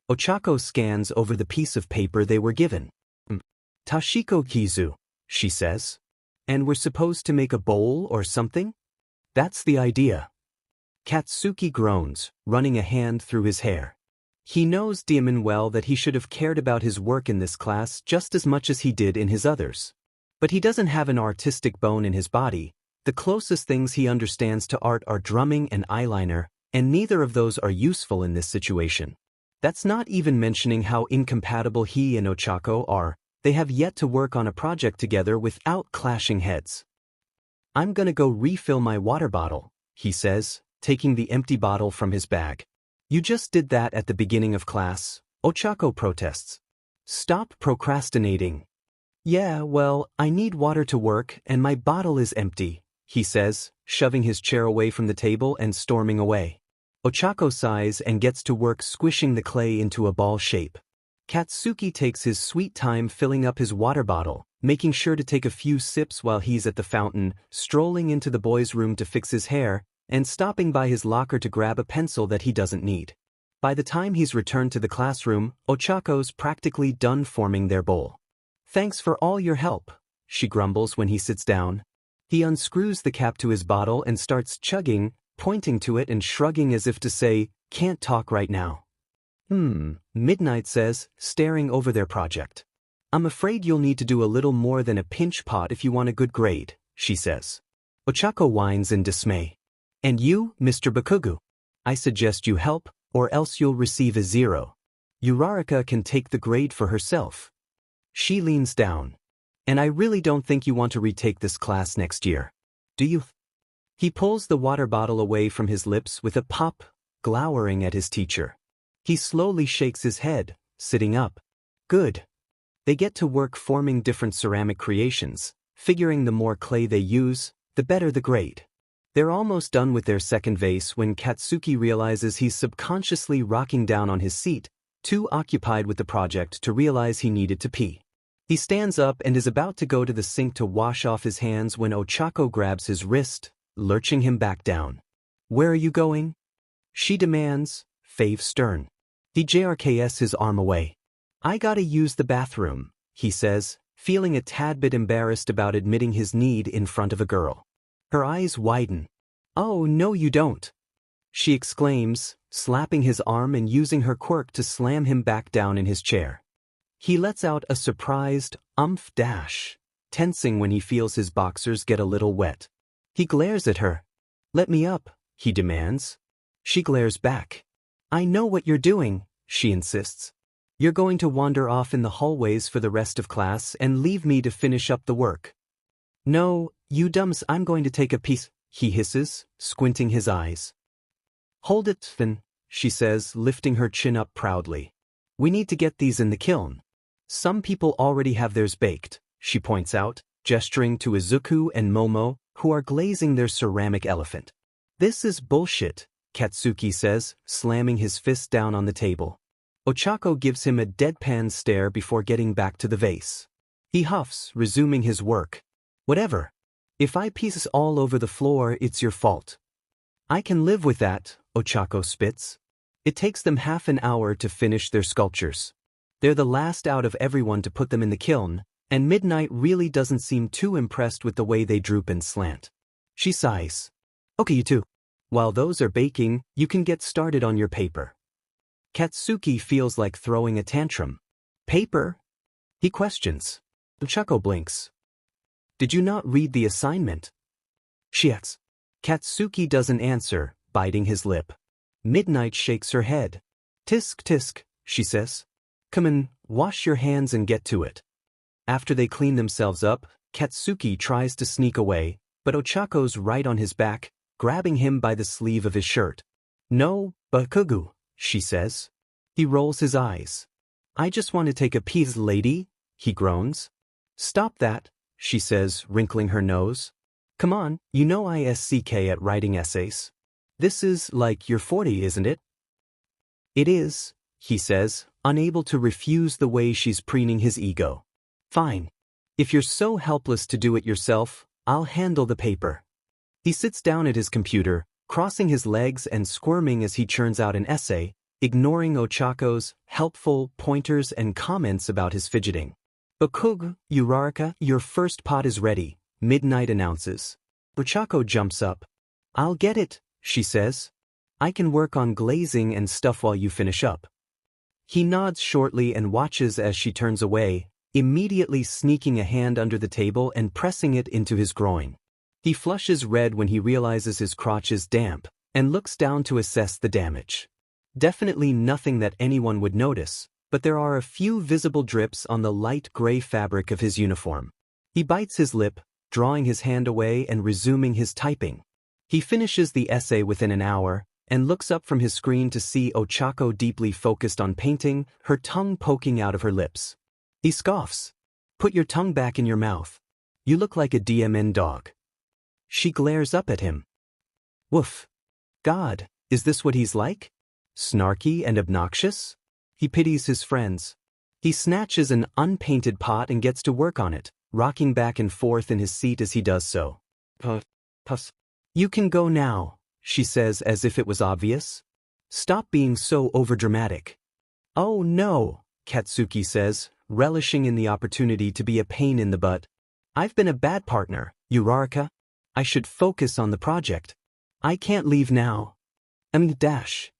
Ochako scans over the piece of paper they were given. "Tashiko Kizu," she says. "And we're supposed to make a bowl or something?" "That's the idea." Katsuki groans, running a hand through his hair. He knows Diamond well that he should have cared about his work in this class just as much as he did in his others. But he doesn't have an artistic bone in his body. The closest things he understands to art are drumming and eyeliner, and neither of those are useful in this situation. That's not even mentioning how incompatible he and Ochako are. They have yet to work on a project together without clashing heads. "I'm gonna go refill my water bottle," he says, taking the empty bottle from his bag. "You just did that at the beginning of class," Ochako protests. "Stop procrastinating." "Yeah, well, I need water to work and my bottle is empty," he says, shoving his chair away from the table and storming away. Ochako sighs and gets to work squishing the clay into a ball shape. Katsuki takes his sweet time filling up his water bottle, making sure to take a few sips while he's at the fountain, strolling into the boys' room to fix his hair, and stopping by his locker to grab a pencil that he doesn't need. By the time he's returned to the classroom, Ochako's practically done forming their bowl. "Thanks for all your help," she grumbles when he sits down. He unscrews the cap to his bottle and starts chugging, pointing to it and shrugging as if to say, "Can't talk right now." Midnight says, staring over their project. "I'm afraid you'll need to do a little more than a pinch pot if you want a good grade," she says. Ochako whines in dismay. "And you, Mr. Bakugou? I suggest you help, or else you'll receive a 0. Uraraka can take the grade for herself." She leans down. "And I really don't think you want to retake this class next year. Do you?" He pulls the water bottle away from his lips with a pop, glowering at his teacher. He slowly shakes his head, sitting up. Good. They get to work forming different ceramic creations, figuring the more clay they use, the better the grade. They're almost done with their second vase when Katsuki realizes he's subconsciously rocking down on his seat, too occupied with the project to realize he needed to pee. He stands up and is about to go to the sink to wash off his hands when Ochako grabs his wrist, lurching him back down. "Where are you going?" she demands, Fave stern. He jerks his arm away. "I gotta use the bathroom," he says, feeling a tad bit embarrassed about admitting his need in front of a girl. Her eyes widen. "Oh, no you don't," she exclaims, slapping his arm and using her quirk to slam him back down in his chair. He lets out a surprised, dash, tensing when he feels his boxers get a little wet. He glares at her. "Let me up," he demands. She glares back. "I know what you're doing," she insists. "You're going to wander off in the hallways for the rest of class and leave me to finish up the work." "No, you dumps, I'm going to take a piece," he hisses, squinting his eyes. "Hold it, Finn," she says, lifting her chin up proudly. "We need to get these in the kiln. Some people already have theirs baked," she points out, gesturing to Izuku and Momo, who are glazing their ceramic elephant. "This is bullshit," Katsuki says, slamming his fist down on the table. Ochako gives him a deadpan stare before getting back to the vase. He huffs, resuming his work. "Whatever. If I pieces all over the floor, it's your fault." "I can live with that," Ochako spits. It takes them half an hour to finish their sculptures. They're the last out of everyone to put them in the kiln, and Midnight really doesn't seem too impressed with the way they droop and slant. She sighs. "Okay, you two. While those are baking, you can get started on your paper." Katsuki feels like throwing a tantrum. "Paper?" he questions. Ochako blinks. "Did you not read the assignment?" she asks. Katsuki doesn't answer, biting his lip. Midnight shakes her head. "Tisk tisk," she says. "Come on, wash your hands and get to it." After they clean themselves up, Katsuki tries to sneak away, but Ochako's right on his back, grabbing him by the sleeve of his shirt. "No, Bakugou," she says. He rolls his eyes. "I just want to take a piece, lady," he groans. "Stop that," she says, wrinkling her nose. "Come on, you know I suck at writing essays. This is like your 40, isn't it?" "It is," he says, unable to refuse the way she's preening his ego. "Fine. If you're so helpless to do it yourself, I'll handle the paper." He sits down at his computer, crossing his legs and squirming as he churns out an essay, ignoring Ochako's helpful pointers and comments about his fidgeting. "Bakugou, Uraraka, your first pot is ready," Midnight announces. Ochako jumps up. "I'll get it," she says. "I can work on glazing and stuff while you finish up." He nods shortly and watches as she turns away, immediately sneaking a hand under the table and pressing it into his groin. He flushes red when he realizes his crotch is damp, and looks down to assess the damage. Definitely nothing that anyone would notice, but there are a few visible drips on the light gray fabric of his uniform. He bites his lip, drawing his hand away and resuming his typing. He finishes the essay within an hour, and looks up from his screen to see Ochako deeply focused on painting, her tongue poking out of her lips. He scoffs. "Put your tongue back in your mouth. You look like a DMN dog." She glares up at him. Woof. God, is this what he's like? Snarky and obnoxious? He pities his friends. He snatches an unpainted pot and gets to work on it, rocking back and forth in his seat as he does so. Puffs. You can go now, she says as if it was obvious. Stop being so overdramatic. Oh no, Katsuki says, relishing in the opportunity to be a pain in the butt. I've been a bad partner, Uraraka. I should focus on the project. I can't leave now. Dash.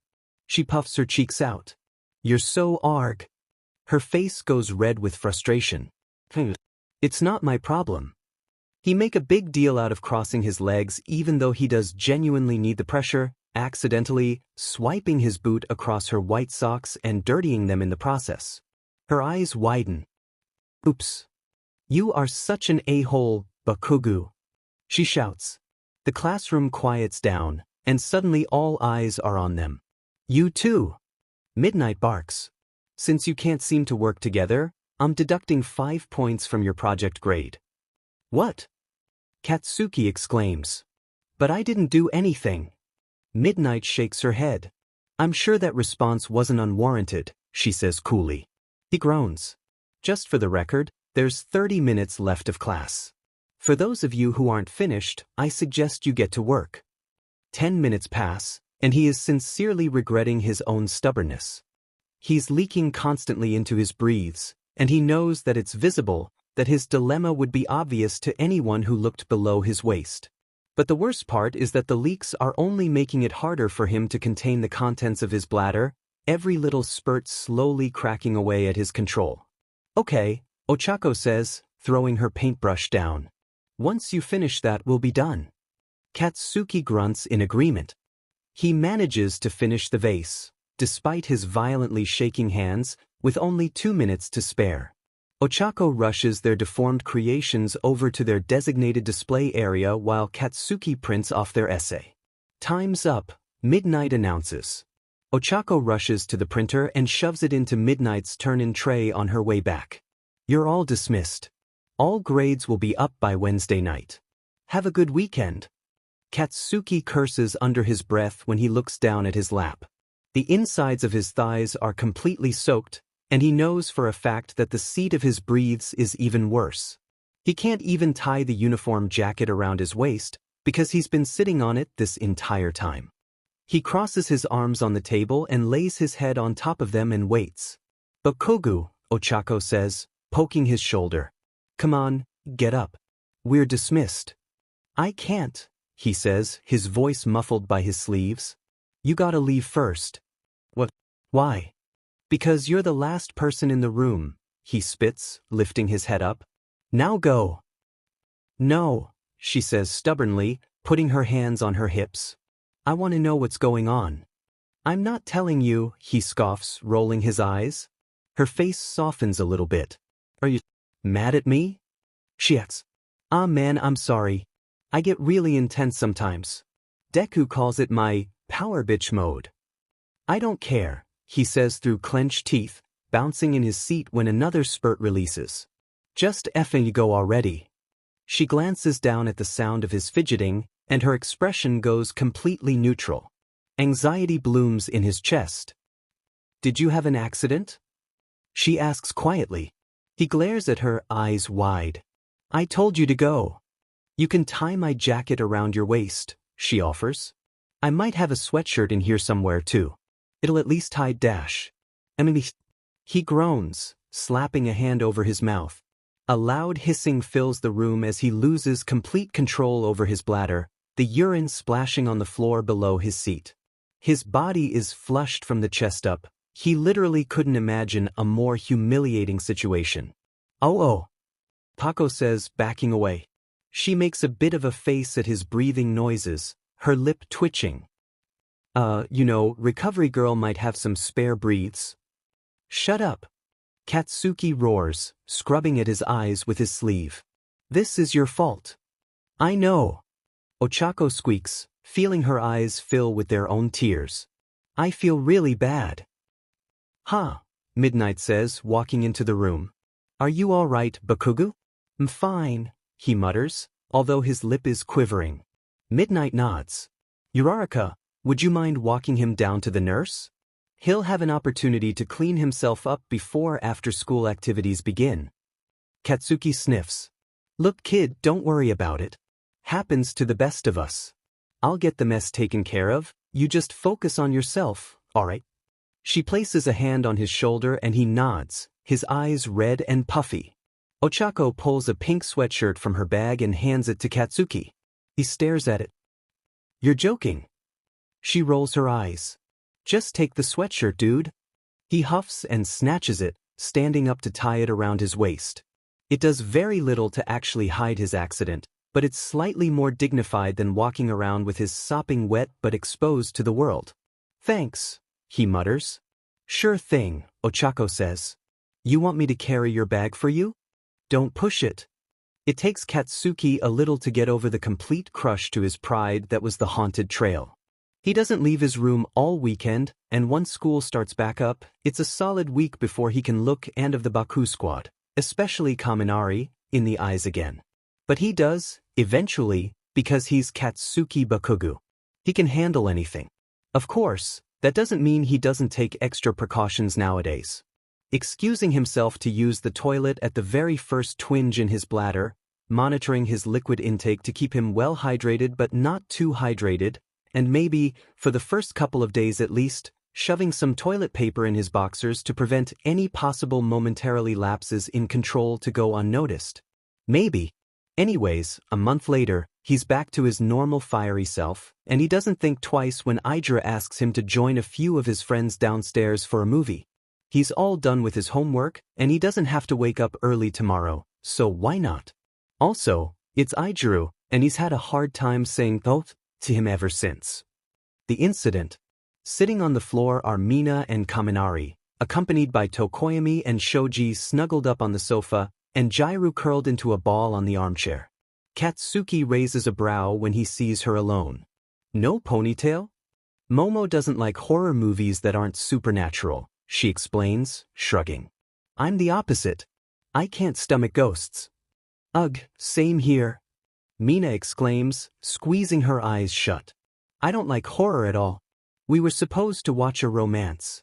She puffs her cheeks out. You're so arg. Her face goes red with frustration. It's not my problem. He make a big deal out of crossing his legs even though he does genuinely need the pressure, accidentally swiping his boot across her white socks and dirtying them in the process. Her eyes widen. Oops. You are such an a-hole, Bakugou. She shouts. The classroom quiets down, and suddenly all eyes are on them. You too. Midnight barks. Since you can't seem to work together, I'm deducting 5 points from your project grade. What? Katsuki exclaims. But I didn't do anything. Midnight shakes her head. I'm sure that response wasn't unwarranted, she says coolly. He groans. Just for the record, there's 30 minutes left of class. For those of you who aren't finished, I suggest you get to work. 10 minutes pass, and he is sincerely regretting his own stubbornness. He's leaking constantly into his breathes, and he knows that it's visible, that his dilemma would be obvious to anyone who looked below his waist. But the worst part is that the leaks are only making it harder for him to contain the contents of his bladder, every little spurt slowly cracking away at his control. Okay, Ochako says, throwing her paintbrush down. Once you finish that, we'll be done. Katsuki grunts in agreement. He manages to finish the vase, despite his violently shaking hands, with only 2 minutes to spare. Ochako rushes their deformed creations over to their designated display area while Katsuki prints off their essay. Time's up, Midnight announces. Ochako rushes to the printer and shoves it into Midnight's turn-in tray on her way back. You're all dismissed. All grades will be up by Wednesday night. Have a good weekend. Katsuki curses under his breath when he looks down at his lap. The insides of his thighs are completely soaked, and he knows for a fact that the seat of his breathes is even worse. He can't even tie the uniform jacket around his waist because he's been sitting on it this entire time. He crosses his arms on the table and lays his head on top of them and waits. Bakugou, Ochako says, poking his shoulder. Come on, get up. We're dismissed. I can't, he says, his voice muffled by his sleeves. You gotta leave first. What? Why? Because you're the last person in the room, he spits, lifting his head up. Now go. No, she says stubbornly, putting her hands on her hips. I want to know what's going on. I'm not telling you, he scoffs, rolling his eyes. Her face softens a little bit. Are you mad at me? She asks. Ah man, I'm sorry. I get really intense sometimes. Deku calls it my power bitch mode. I don't care, he says through clenched teeth, bouncing in his seat when another spurt releases. Just effing go already. She glances down at the sound of his fidgeting, and her expression goes completely neutral. Anxiety blooms in his chest. Did you have an accident? She asks quietly. He glares at her, eyes wide. I told you to go. You can tie my jacket around your waist, she offers. I might have a sweatshirt in here somewhere too. It'll at least hide Dash. He groans, slapping a hand over his mouth. A loud hissing fills the room as he loses complete control over his bladder, the urine splashing on the floor below his seat. His body is flushed from the chest up. He literally couldn't imagine a more humiliating situation. Oh. Paco says, backing away. She makes a bit of a face at his breathing noises, her lip twitching. Recovery girl might have some spare breathes. Shut up. Katsuki roars, scrubbing at his eyes with his sleeve. This is your fault. I know. Ochako squeaks, feeling her eyes fill with their own tears. I feel really bad. Huh, Midnight says, walking into the room. Are you all right, Bakugou? I'm fine, he mutters, although his lip is quivering. Midnight nods. Uraraka, would you mind walking him down to the nurse? He'll have an opportunity to clean himself up before after-school activities begin. Katsuki sniffs. Look kid, don't worry about it. Happens to the best of us. I'll get the mess taken care of, you just focus on yourself, alright? She places a hand on his shoulder and he nods, his eyes red and puffy. Ochako pulls a pink sweatshirt from her bag and hands it to Katsuki. He stares at it. You're joking. She rolls her eyes. Just take the sweatshirt, dude. He huffs and snatches it, standing up to tie it around his waist. It does very little to actually hide his accident, but it's slightly more dignified than walking around with his sopping wet but exposed to the world. Thanks, he mutters. Sure thing, Ochako says. You want me to carry your bag for you? Don't push it. It takes Katsuki a little to get over the complete crush to his pride that was the haunted trail. He doesn't leave his room all weekend, and once school starts back up, it's a solid week before he can look and of the Bakugou squad, especially Kaminari, in the eyes again. But he does, eventually, because he's Katsuki Bakugou. He can handle anything. Of course, that doesn't mean he doesn't take extra precautions nowadays. Excusing himself to use the toilet at the very first twinge in his bladder, monitoring his liquid intake to keep him well hydrated but not too hydrated, and maybe, for the first couple of days at least, shoving some toilet paper in his boxers to prevent any possible momentarily lapses in control to go unnoticed. Maybe. Anyways, a month later, he's back to his normal fiery self, and he doesn't think twice when Idra asks him to join a few of his friends downstairs for a movie. He's all done with his homework, and he doesn't have to wake up early tomorrow, so why not? Also, it's Idru, and he's had a hard time saying both to him ever since. The incident. Sitting on the floor are Mina and Kaminari, accompanied by Tokoyami and Shoji snuggled up on the sofa, and Jairu curled into a ball on the armchair. Katsuki raises a brow when he sees her alone. No ponytail? Momo doesn't like horror movies that aren't supernatural, she explains, shrugging. I'm the opposite. I can't stomach ghosts. Ugh, same here. Mina exclaims, squeezing her eyes shut. I don't like horror at all. We were supposed to watch a romance.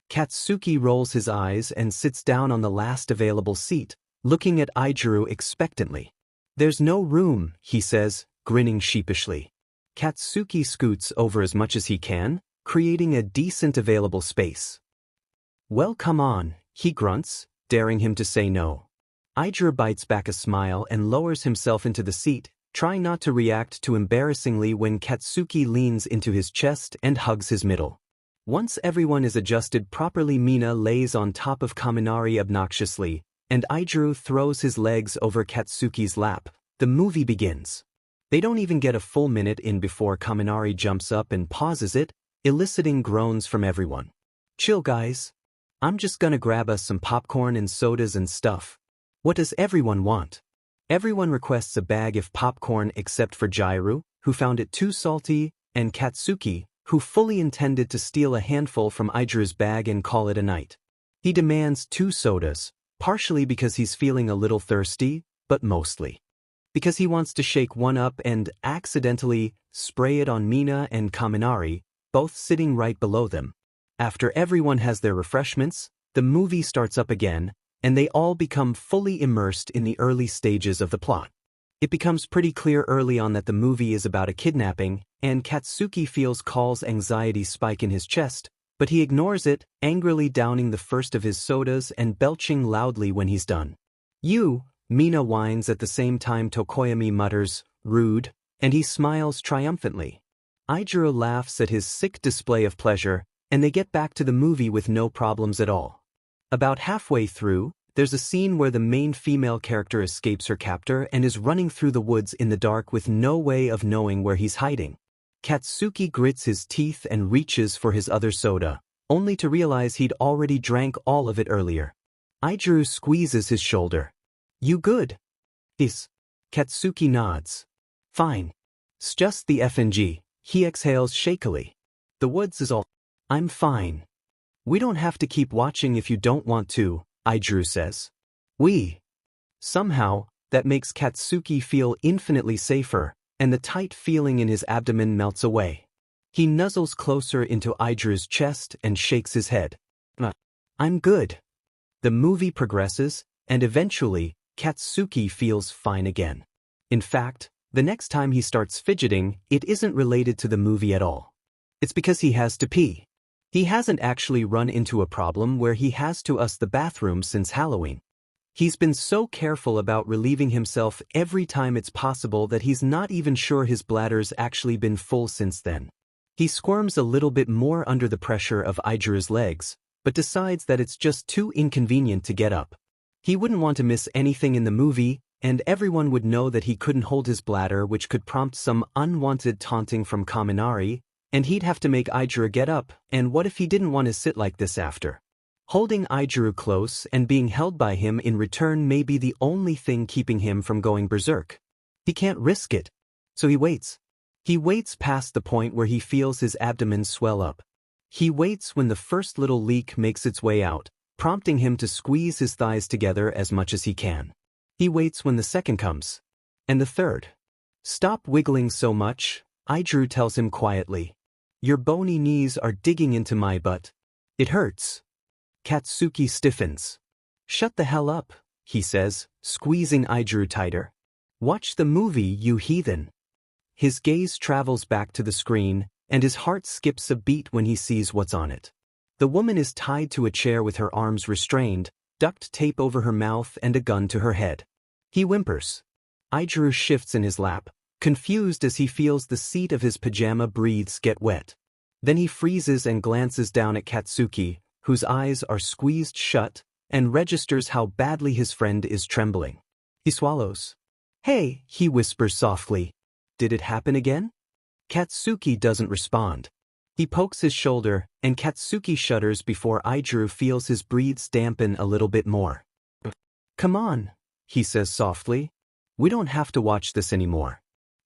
Katsuki rolls his eyes and sits down on the last available seat, looking at Idru expectantly. There's no room, he says, grinning sheepishly. Katsuki scoots over as much as he can, creating a decent available space. Well, come on, he grunts, daring him to say no. Idru bites back a smile and lowers himself into the seat, trying not to react too embarrassingly when Katsuki leans into his chest and hugs his middle. Once everyone is adjusted properly, Mina lays on top of Kaminari obnoxiously, and Idru throws his legs over Katsuki's lap. The movie begins. They don't even get a full minute in before Kaminari jumps up and pauses it, eliciting groans from everyone. Chill guys. I'm just gonna grab us some popcorn and sodas and stuff. What does everyone want? Everyone requests a bag of popcorn except for Jairu, who found it too salty, and Katsuki, who fully intended to steal a handful from Idru's bag and call it a night. He demands 2 sodas, partially because he's feeling a little thirsty, but mostly because he wants to shake one up and accidentally spray it on Mina and Kaminari, both sitting right below them. After everyone has their refreshments, the movie starts up again, and they all become fully immersed in the early stages of the plot. It becomes pretty clear early on that the movie is about a kidnapping, and Katsuki feels Call's anxiety spike in his chest, but he ignores it, angrily downing the first of his sodas and belching loudly when he's done. You, Mina whines at the same time Tokoyami mutters, rude, and he smiles triumphantly. Idru laughs at his sick display of pleasure, and they get back to the movie with no problems at all. About halfway through, there's a scene where the main female character escapes her captor and is running through the woods in the dark with no way of knowing where he's hiding. Katsuki grits his teeth and reaches for his other soda, only to realize he'd already drank all of it earlier. Idru squeezes his shoulder. You good? Yes. Katsuki nods. Fine. It's just the FNG, he exhales shakily. The woods is all. I'm fine. We don't have to keep watching if you don't want to, Idru says. Somehow, that makes Katsuki feel infinitely safer, and the tight feeling in his abdomen melts away. He nuzzles closer into Ijuru's chest and shakes his head. I'm good. The movie progresses, and eventually, Katsuki feels fine again. In fact, the next time he starts fidgeting, it isn't related to the movie at all. It's because he has to pee. He hasn't actually run into a problem where he has to use the bathroom since Halloween. He's been so careful about relieving himself every time it's possible that he's not even sure his bladder's actually been full since then. He squirms a little bit more under the pressure of Ijuru's legs, but decides that it's just too inconvenient to get up. He wouldn't want to miss anything in the movie, and everyone would know that he couldn't hold his bladder, which could prompt some unwanted taunting from Kaminari, and he'd have to make Ijuru get up, and what if he didn't want to sit like this after? Holding Ijuru close and being held by him in return may be the only thing keeping him from going berserk. He can't risk it. So he waits. He waits past the point where he feels his abdomen swell up. He waits when the first little leak makes its way out, prompting him to squeeze his thighs together as much as he can. He waits when the second comes. And the third. Stop wiggling so much, Ijuru tells him quietly. Your bony knees are digging into my butt. It hurts. Katsuki stiffens. Shut the hell up, he says, squeezing Ijuru tighter. Watch the movie, you heathen. His gaze travels back to the screen, and his heart skips a beat when he sees what's on it. The woman is tied to a chair with her arms restrained, duct tape over her mouth and a gun to her head. He whimpers. Ijuru shifts in his lap, confused as he feels the seat of his pajama breathes get wet. Then he freezes and glances down at Katsuki, whose eyes are squeezed shut, and registers how badly his friend is trembling. He swallows. Hey, he whispers softly. Did it happen again? Katsuki doesn't respond. He pokes his shoulder, and Katsuki shudders before Ijuru feels his breathes dampen a little bit more. Come on, he says softly. We don't have to watch this anymore.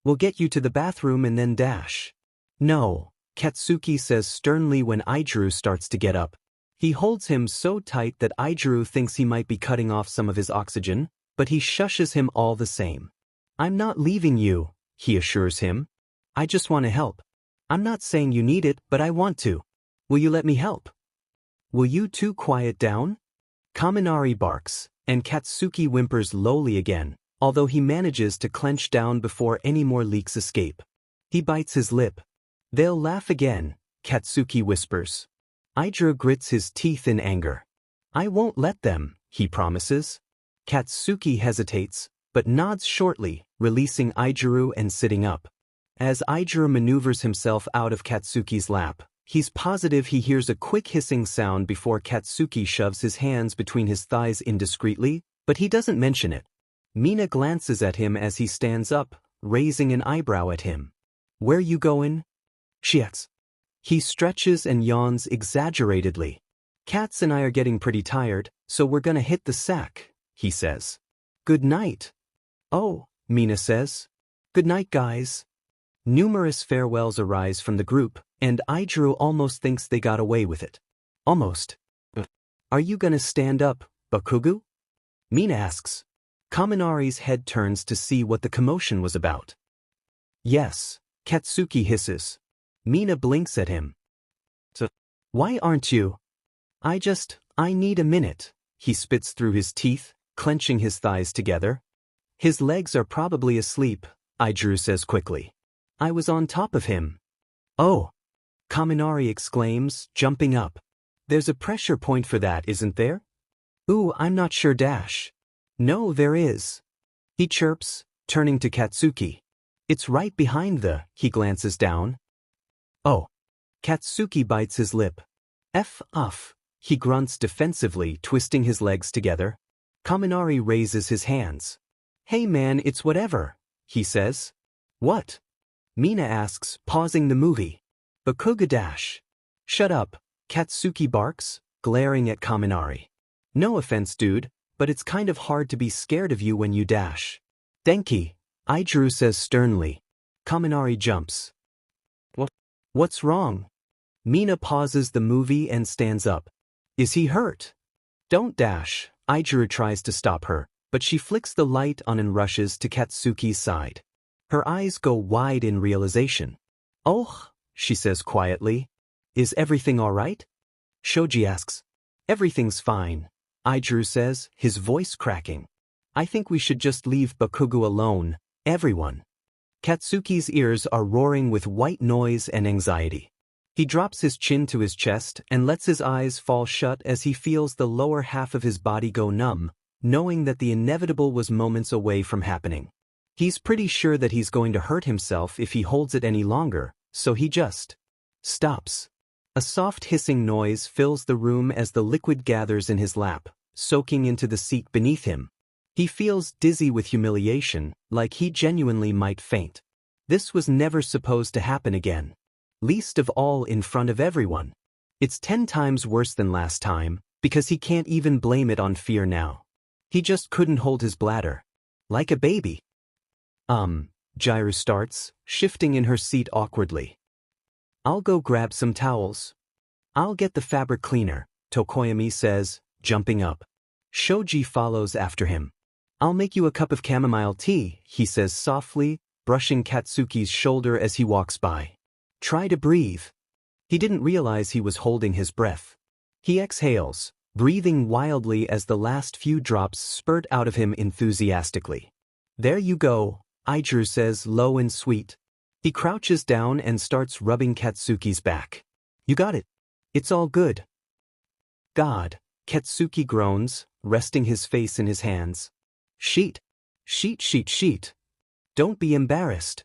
We'll get you to the bathroom and then dash. No, Katsuki says sternly when Ijuru starts to get up. He holds him so tight that Ijuru thinks he might be cutting off some of his oxygen, but he shushes him all the same. I'm not leaving you, he assures him. I just want to help. I'm not saying you need it, but I want to. Will you let me help? Will you two quiet down? Kaminari barks, and Katsuki whimpers lowly again, although he manages to clench down before any more leaks escape. He bites his lip. They'll laugh again, Katsuki whispers. Ijuru grits his teeth in anger. I won't let them, he promises. Katsuki hesitates, but nods shortly, releasing Ijuru and sitting up. As Ijuru maneuvers himself out of Katsuki's lap, he's positive he hears a quick hissing sound before Katsuki shoves his hands between his thighs indiscreetly, but he doesn't mention it. Mina glances at him as he stands up, raising an eyebrow at him. Where you going? She asks. He stretches and yawns exaggeratedly. Katz and I are getting pretty tired, so we're gonna hit the sack, he says. Good night. Oh, Mina says. Good night, guys. Numerous farewells arise from the group, and Ijuru almost thinks they got away with it. Almost. Are you gonna stand up, Bakugou? Mina asks. Kaminari's head turns to see what the commotion was about. Yes, Katsuki hisses. Mina blinks at him. So, why aren't you? I need a minute, he spits through his teeth, clenching his thighs together. His legs are probably asleep, Ijuru says quickly. I was on top of him. Oh, Kaminari exclaims, jumping up. There's a pressure point for that, isn't there? Ooh, I'm not sure dash. No, there is. He chirps, turning to Katsuki. It's right behind he glances down. Oh. Katsuki bites his lip. F off, he grunts defensively, twisting his legs together. Kaminari raises his hands. Hey man, it's whatever, he says. What? Mina asks, pausing the movie. Bakugou dash. Shut up, Katsuki barks, glaring at Kaminari. No offense, dude, but it's kind of hard to be scared of you when you dash. Denki, Ijuru says sternly. Kaminari jumps. What's wrong? Mina pauses the movie and stands up. Is he hurt? Don't dash, Ijuru tries to stop her, but she flicks the light on and rushes to Katsuki's side. Her eyes go wide in realization. Oh, she says quietly. Is everything alright? Shoji asks. Everything's fine, Aijuru says, his voice cracking. I think we should just leave Bakugou alone, everyone. Katsuki's ears are roaring with white noise and anxiety. He drops his chin to his chest and lets his eyes fall shut as he feels the lower half of his body go numb, knowing that the inevitable was moments away from happening. He's pretty sure that he's going to hurt himself if he holds it any longer, so he just stops. A soft hissing noise fills the room as the liquid gathers in his lap, soaking into the seat beneath him. He feels dizzy with humiliation, like he genuinely might faint. This was never supposed to happen again. Least of all in front of everyone. It's 10 times worse than last time, because he can't even blame it on fear now. He just couldn't hold his bladder. Like a baby. Jiru starts, shifting in her seat awkwardly. I'll go grab some towels. I'll get the fabric cleaner, Tokoyami says, jumping up. Shoji follows after him. I'll make you a cup of chamomile tea, he says softly, brushing Katsuki's shoulder as he walks by. Try to breathe. He didn't realize he was holding his breath. He exhales, breathing wildly as the last few drops spurt out of him enthusiastically. There you go, Aijuru says low and sweet. He crouches down and starts rubbing Katsuki's back. You got it. It's all good. God, Katsuki groans, resting his face in his hands. Sheet. Sheet. Don't be embarrassed.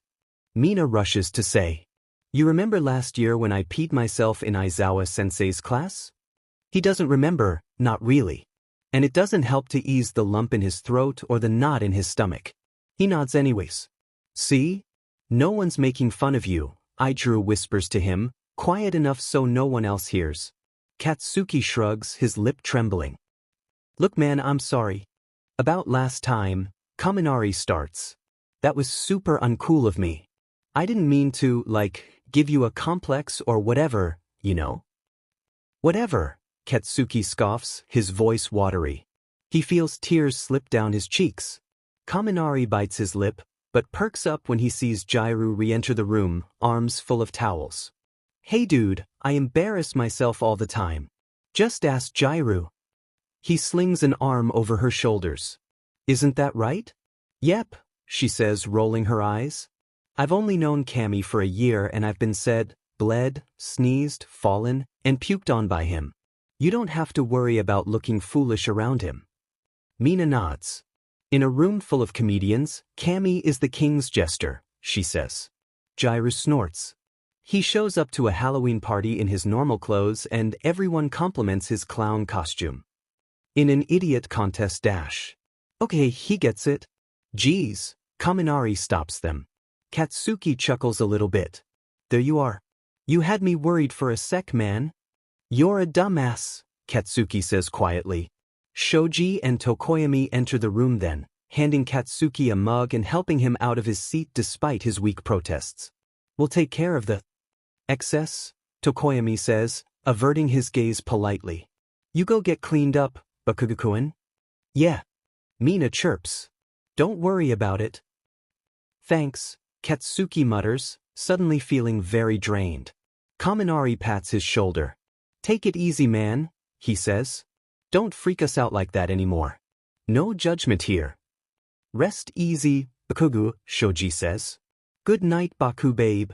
Mina rushes to say. You remember last year when I peed myself in Aizawa-sensei's class? He doesn't remember, not really. And it doesn't help to ease the lump in his throat or the knot in his stomach. He nods anyways. See? No one's making fun of you, Aijuru whispers to him, quiet enough so no one else hears. Katsuki shrugs, his lip trembling. Look man, I'm sorry. About last time, Kaminari starts. That was super uncool of me. I didn't mean to, give you a complex or whatever, you know? Whatever, Katsuki scoffs, his voice watery. He feels tears slip down his cheeks. Kaminari bites his lip, but perks up when he sees Jiru re-enter the room, arms full of towels. Hey dude, I embarrass myself all the time. Just ask Jiru. He slings an arm over her shoulders. Isn't that right? Yep, she says, rolling her eyes. I've only known Cammy for a year and I've been said, bled, sneezed, fallen, and puked on by him. You don't have to worry about looking foolish around him. Mina nods. In a room full of comedians, Cammy is the king's jester, she says. Jiru snorts. He shows up to a Halloween party in his normal clothes and everyone compliments his clown costume. In an idiot contest dash. Okay, he gets it. Geez, Kaminari stops them. Katsuki chuckles a little bit. There you are. You had me worried for a sec, man. You're a dumbass, Katsuki says quietly. Shoji and Tokoyami enter the room then, handing Katsuki a mug and helping him out of his seat despite his weak protests. We'll take care of the excess, Tokoyami says, averting his gaze politely. You go get cleaned up, Bakugou-kun. Yeah. Mina chirps. Don't worry about it. Thanks, Katsuki mutters, suddenly feeling very drained. Kaminari pats his shoulder. Take it easy, man, he says. Don't freak us out like that anymore. No judgment here. Rest easy, Bakugou, Shoji says. Good night, Baku babe.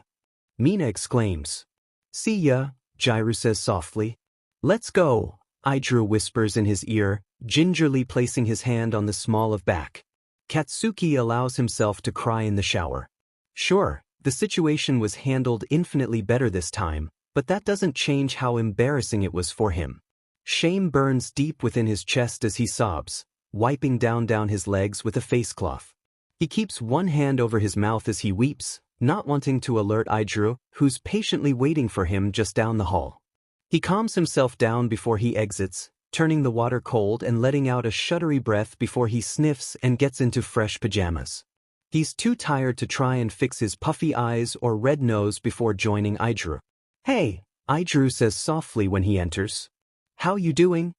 Mina exclaims. See ya, Jiru says softly. Let's go, Aijuru whispers in his ear, gingerly placing his hand on the small of back. Katsuki allows himself to cry in the shower. Sure, the situation was handled infinitely better this time, but that doesn't change how embarrassing it was for him. Shame burns deep within his chest as he sobs, wiping down his legs with a face cloth. He keeps one hand over his mouth as he weeps, not wanting to alert Aijuru, who's patiently waiting for him just down the hall. He calms himself down before he exits, turning the water cold and letting out a shuddery breath before he sniffs and gets into fresh pajamas. He's too tired to try and fix his puffy eyes or red nose before joining Aijuru. Hey, Aijuru says softly when he enters. How you doing?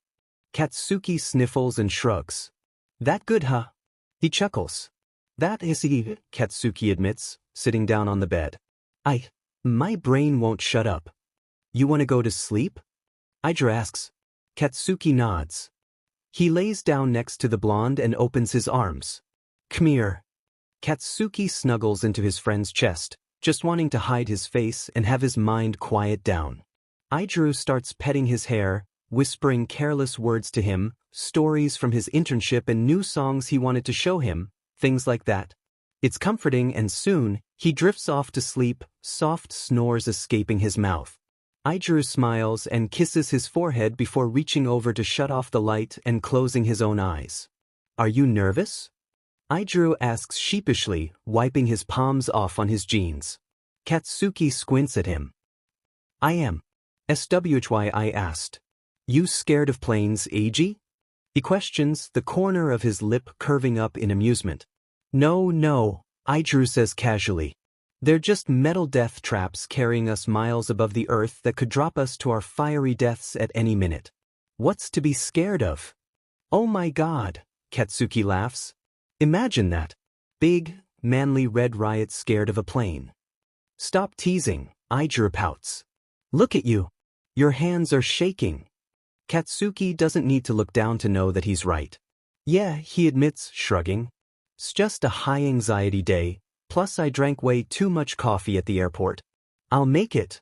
Katsuki sniffles and shrugs. That good, huh? He chuckles. That is he, Katsuki admits, sitting down on the bed. My brain won't shut up. You want to go to sleep? Aijiro asks. Katsuki nods. He lays down next to the blonde and opens his arms. Come here. Katsuki snuggles into his friend's chest, just wanting to hide his face and have his mind quiet down. Aijiro starts petting his hair, whispering careless words to him, stories from his internship and new songs he wanted to show him, things like that. It's comforting, and soon, he drifts off to sleep, soft snores escaping his mouth. Aijiro smiles and kisses his forehead before reaching over to shut off the light and closing his own eyes. Are you nervous? Aijiro asks sheepishly, wiping his palms off on his jeans. Katsuki squints at him. I am. SWHY I asked. You scared of planes, Eiji? He questions, the corner of his lip curving up in amusement. No, Aijiro says casually. They're just metal death traps carrying us miles above the earth that could drop us to our fiery deaths at any minute. What's to be scared of? Oh my god, Katsuki laughs. Imagine that. Big, manly red riot scared of a plane. Stop teasing, Aijiro pouts. Look at you. Your hands are shaking. Katsuki doesn't need to look down to know that he's right. Yeah, he admits, shrugging. It's just a high-anxiety day, plus I drank way too much coffee at the airport. I'll make it.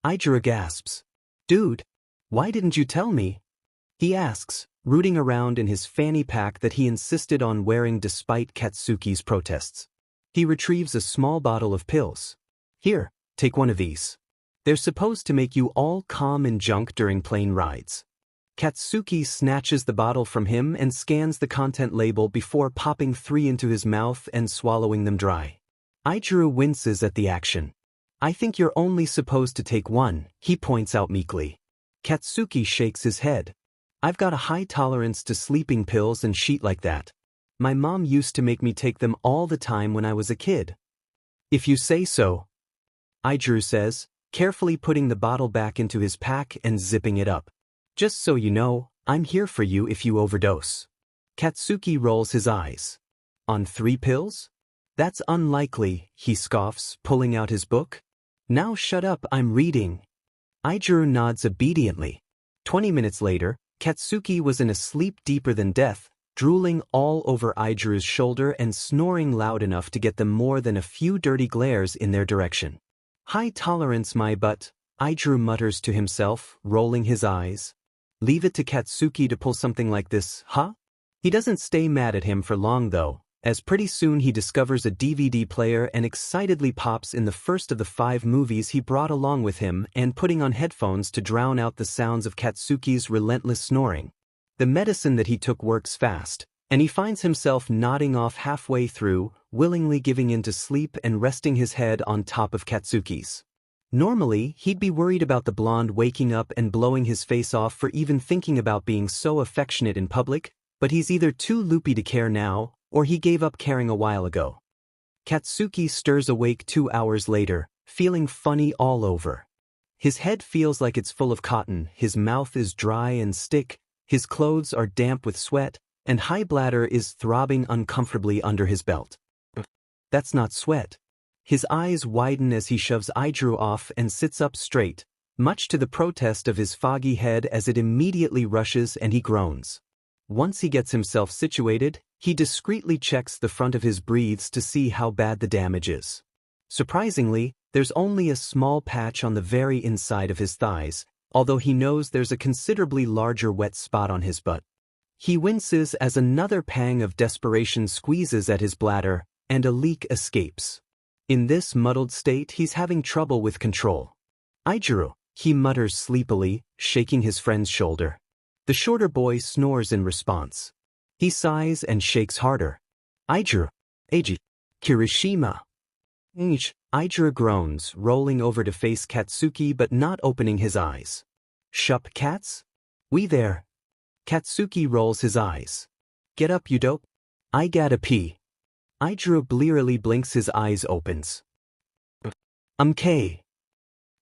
Aijiro gasps. Dude, why didn't you tell me? He asks, rooting around in his fanny pack that he insisted on wearing despite Katsuki's protests. He retrieves a small bottle of pills. Here, take one of these. They're supposed to make you all calm and junk during plane rides. Katsuki snatches the bottle from him and scans the content label before popping 3 into his mouth and swallowing them dry. Aijiro winces at the action. I think you're only supposed to take 1, he points out meekly. Katsuki shakes his head. I've got a high tolerance to sleeping pills and shit like that. My mom used to make me take them all the time when I was a kid. If you say so, Aijiro says, carefully putting the bottle back into his pack and zipping it up. Just so you know, I'm here for you if you overdose. Katsuki rolls his eyes. On 3 pills? That's unlikely, he scoffs, pulling out his book. Now shut up, I'm reading. Aijiro nods obediently. 20 minutes later, Katsuki was in a sleep deeper than death, drooling all over Aijiro's shoulder and snoring loud enough to get them more than a few dirty glares in their direction. High tolerance my butt, Aijiro mutters to himself, rolling his eyes. Leave it to Katsuki to pull something like this, huh? He doesn't stay mad at him for long though, as pretty soon he discovers a DVD player and excitedly pops in the first of the 5 movies he brought along with him and putting on headphones to drown out the sounds of Katsuki's relentless snoring. The medicine that he took works fast, and he finds himself nodding off halfway through, willingly giving in to sleep and resting his head on top of Katsuki's. Normally, he'd be worried about the blonde waking up and blowing his face off for even thinking about being so affectionate in public, but he's either too loopy to care now, or he gave up caring a while ago. Katsuki stirs awake 2 hours later, feeling funny all over. His head feels like it's full of cotton, his mouth is dry and stick, his clothes are damp with sweat, and high bladder is throbbing uncomfortably under his belt. That's not sweat. His eyes widen as he shoves Aijiro off and sits up straight, much to the protest of his foggy head as it immediately rushes and he groans. Once he gets himself situated, he discreetly checks the front of his breathes to see how bad the damage is. Surprisingly, there's only a small patch on the very inside of his thighs, although he knows there's a considerably larger wet spot on his butt. He winces as another pang of desperation squeezes at his bladder, and a leak escapes. In this muddled state, he's having trouble with control. Aijiro, he mutters sleepily, shaking his friend's shoulder. The shorter boy snores in response. He sighs and shakes harder. Aijiro, Eiji, Kirishima. Aijiro groans, rolling over to face Katsuki but not opening his eyes. Shup cats? We there. Katsuki rolls his eyes. Get up, you dope. I gotta pee. Aijiro blearily blinks, his eyes opens. K.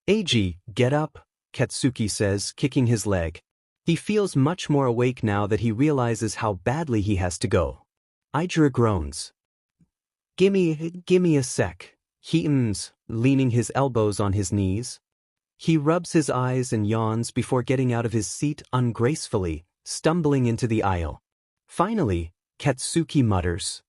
Eiji, get up, Katsuki says, kicking his leg. He feels much more awake now that he realizes how badly he has to go. Aijiro groans. Gimme a sec. He leaning his elbows on his knees. He rubs his eyes and yawns before getting out of his seat ungracefully, stumbling into the aisle. Finally, Katsuki mutters,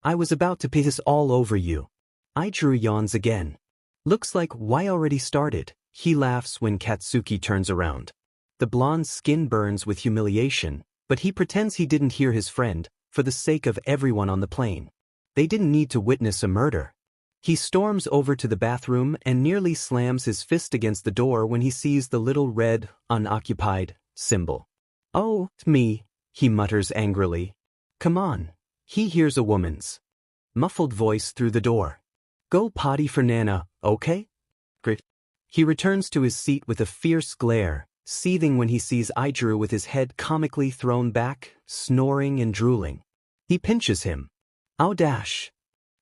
"I was about to piss all over you." Aijuru yawns again. "Looks like why already started." He laughs when Katsuki turns around. The blonde's skin burns with humiliation, but he pretends he didn't hear his friend, for the sake of everyone on the plane. They didn't need to witness a murder. He storms over to the bathroom and nearly slams his fist against the door when he sees the little red, unoccupied symbol. "Oh, me," he mutters angrily. "Come on." He hears a woman's muffled voice through the door. "Go potty for Nana, okay?" Great. He returns to his seat with a fierce glare, seething when he sees Aijuru with his head comically thrown back, snoring and drooling. He pinches him. "Ow dash."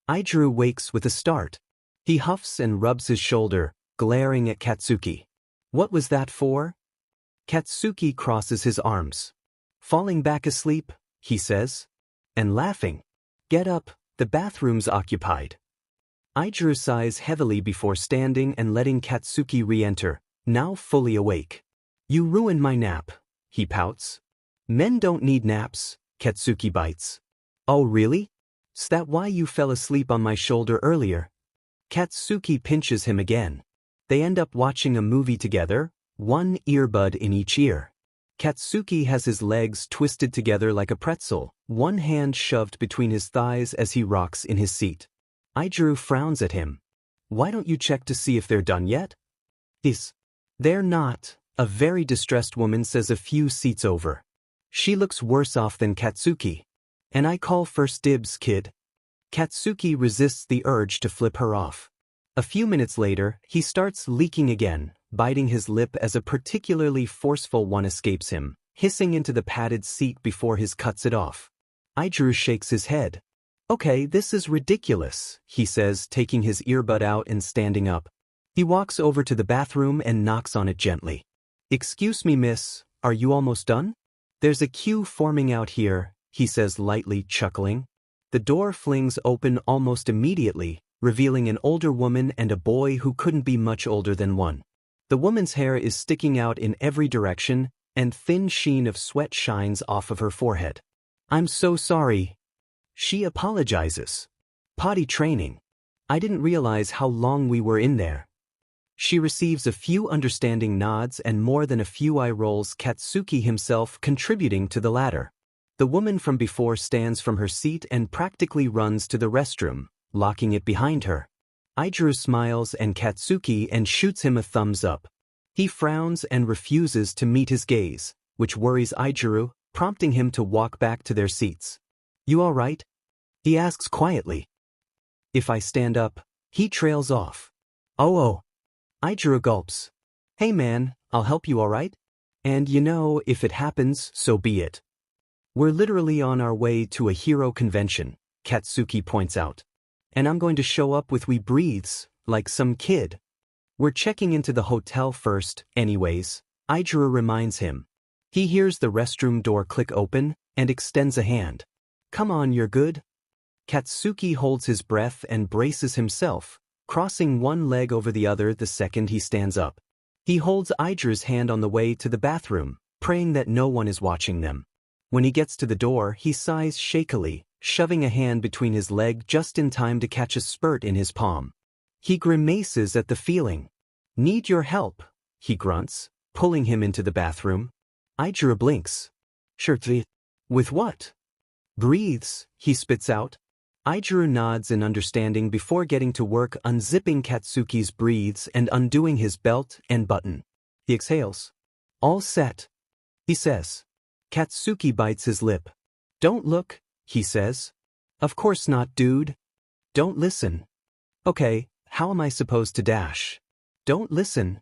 Aijuru wakes with a start. He huffs and rubs his shoulder, glaring at Katsuki. "What was that for?" Katsuki crosses his arms. "Falling back asleep," he says. And laughing. "Get up, the bathroom's occupied." Aijuru sighs heavily before standing and letting Katsuki re-enter, now fully awake. "You ruined my nap," he pouts. "Men don't need naps," Katsuki bites. "Oh really? Is that why you fell asleep on my shoulder earlier?" Katsuki pinches him again. They end up watching a movie together, one earbud in each ear. Katsuki has his legs twisted together like a pretzel, one hand shoved between his thighs as he rocks in his seat. Aijuru frowns at him. "Why don't you check to see if they're done yet?" "They're not," a very distressed woman says a few seats over. She looks worse off than Katsuki. "And I call first dibs, kid." Katsuki resists the urge to flip her off. A few minutes later, he starts leaking again, biting his lip as a particularly forceful one escapes him, hissing into the padded seat before he cuts it off. Aijuru shakes his head. "Okay, this is ridiculous," he says, taking his earbud out and standing up. He walks over to the bathroom and knocks on it gently. "Excuse me, miss, are you almost done?" "There's a queue forming out here," he says lightly, chuckling. The door flings open almost immediately, revealing an older woman and a boy who couldn't be much older than one. The woman's hair is sticking out in every direction, and thin sheen of sweat shines off of her forehead. "I'm so sorry." She apologizes. "Potty training. I didn't realize how long we were in there." She receives a few understanding nods and more than a few eye rolls, Katsuki himself contributing to the latter. The woman from before stands from her seat and practically runs to the restroom, locking it behind her. Aijuru smiles and Katsuki and shoots him a thumbs up. He frowns and refuses to meet his gaze, which worries Aijuru, prompting him to walk back to their seats. "You all right?" he asks quietly. "If I stand up," he trails off. Oh. Aijuru gulps. "Hey man, I'll help you all right? And you know, if it happens, so be it." "We're literally on our way to a hero convention," Katsuki points out. "And I'm going to show up with we breathes, like some kid." "We're checking into the hotel first, anyways," Aijuru reminds him. He hears the restroom door click open and extends a hand. "Come on, you're good." Katsuki holds his breath and braces himself, crossing one leg over the other the second he stands up. He holds Aijuru's hand on the way to the bathroom, praying that no one is watching them. When he gets to the door, he sighs shakily, shoving a hand between his leg just in time to catch a spurt in his palm. He grimaces at the feeling. "Need your help," he grunts, pulling him into the bathroom. Aijuru blinks. "Sure. With what?" "Breathes," he spits out. Aijuru nods in understanding before getting to work unzipping Katsuki's breathes and undoing his belt and button. He exhales. "All set," he says. Katsuki bites his lip. "Don't look," he says. "Of course not, dude." "Don't listen." "Okay, how am I supposed to dash?" "Don't listen."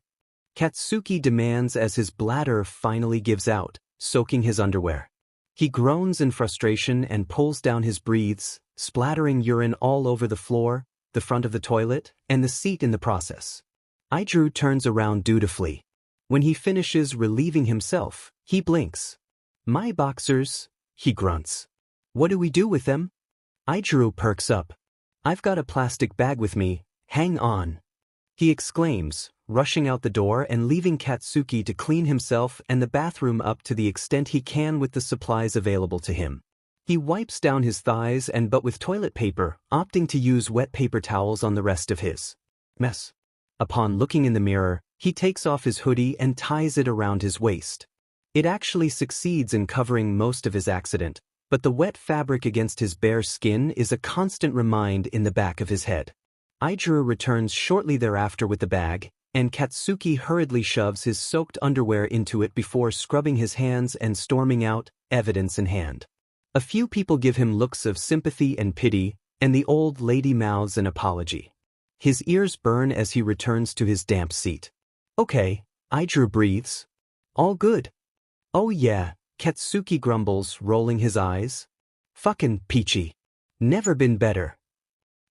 Katsuki demands as his bladder finally gives out, soaking his underwear. He groans in frustration and pulls down his breathes, splattering urine all over the floor, the front of the toilet, and the seat in the process. Aijuru turns around dutifully. When he finishes relieving himself, he blinks. "My boxers," he grunts. "What do we do with them?" Aijuru perks up. "I've got a plastic bag with me, hang on." he exclaims, rushing out the door and leaving Katsuki to clean himself and the bathroom up to the extent he can with the supplies available to him. He wipes down his thighs but with toilet paper, opting to use wet paper towels on the rest of his mess. Upon looking in the mirror, he takes off his hoodie and ties it around his waist. It actually succeeds in covering most of his accident, but the wet fabric against his bare skin is a constant reminder in the back of his head. Aijuru returns shortly thereafter with the bag, and Katsuki hurriedly shoves his soaked underwear into it before scrubbing his hands and storming out, evidence in hand. A few people give him looks of sympathy and pity, and the old lady mouths an apology. His ears burn as he returns to his damp seat. Okay, Aijuru breathes. All good. Oh yeah, Katsuki grumbles, rolling his eyes. Fucking peachy. Never been better.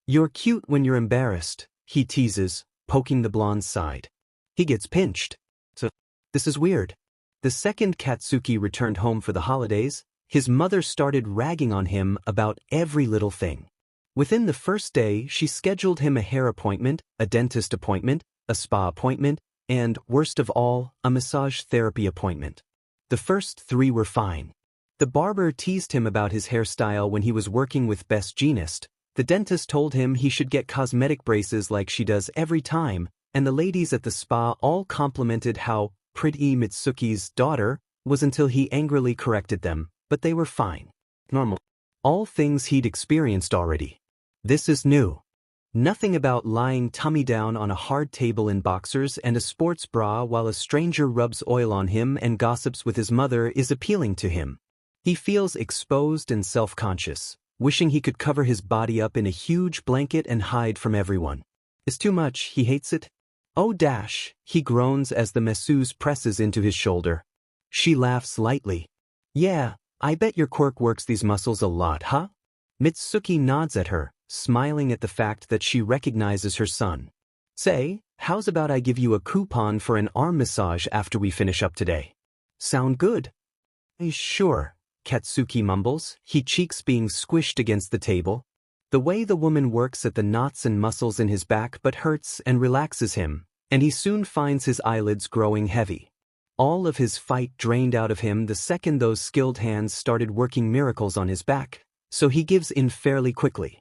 You're cute when you're embarrassed, he teases, poking the blonde's side. He gets pinched. So, this is weird. The second Katsuki returned home for the holidays, his mother started ragging on him about every little thing. Within the first day, she scheduled him a hair appointment, a dentist appointment, a spa appointment, and, worst of all, a massage therapy appointment. The first 3 were fine. The barber teased him about his hairstyle when he was working with Best Jeanist. The dentist told him he should get cosmetic braces like she does every time, and the ladies at the spa all complimented how pretty Mitsuki's daughter was until he angrily corrected them, but they were fine. Normal. All things he'd experienced already. This is new. Nothing about lying tummy down on a hard table in boxers and a sports bra while a stranger rubs oil on him and gossips with his mother is appealing to him. He feels exposed and self-conscious, wishing he could cover his body up in a huge blanket and hide from everyone. It's too much, he hates it. Oh dash, he groans as the masseuse presses into his shoulder. She laughs lightly. Yeah, I bet your quirk works these muscles a lot, huh? Mitsuki nods at her, smiling at the fact that she recognizes her son. Say, how's about I give you a coupon for an arm massage after we finish up today? Sound good? Sure, Katsuki mumbles, his cheeks being squished against the table. The way the woman works at the knots and muscles in his back but hurts and relaxes him, and he soon finds his eyelids growing heavy. All of his fight drained out of him the second those skilled hands started working miracles on his back, so he gives in fairly quickly.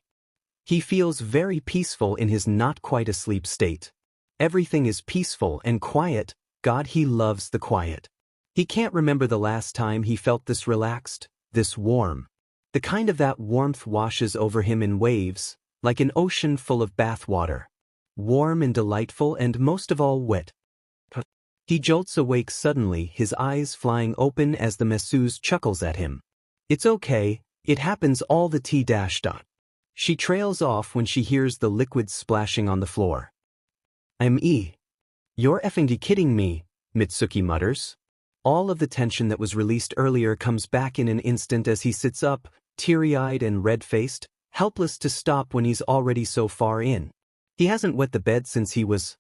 He feels very peaceful in his not-quite-asleep state. Everything is peaceful and quiet. God, he loves the quiet. He can't remember the last time he felt this relaxed, this warm. The kind of that warmth washes over him in waves, like an ocean full of bath water. Warm and delightful and most of all wet. He jolts awake suddenly, his eyes flying open as the masseuse chuckles at him. It's okay, it happens all the t-. She trails off when she hears the liquid splashing on the floor. You're effing kidding me, Mitsuki mutters. All of the tension that was released earlier comes back in an instant as he sits up, teary-eyed and red-faced, helpless to stop when he's already so far in. He hasn't wet the bed since he was,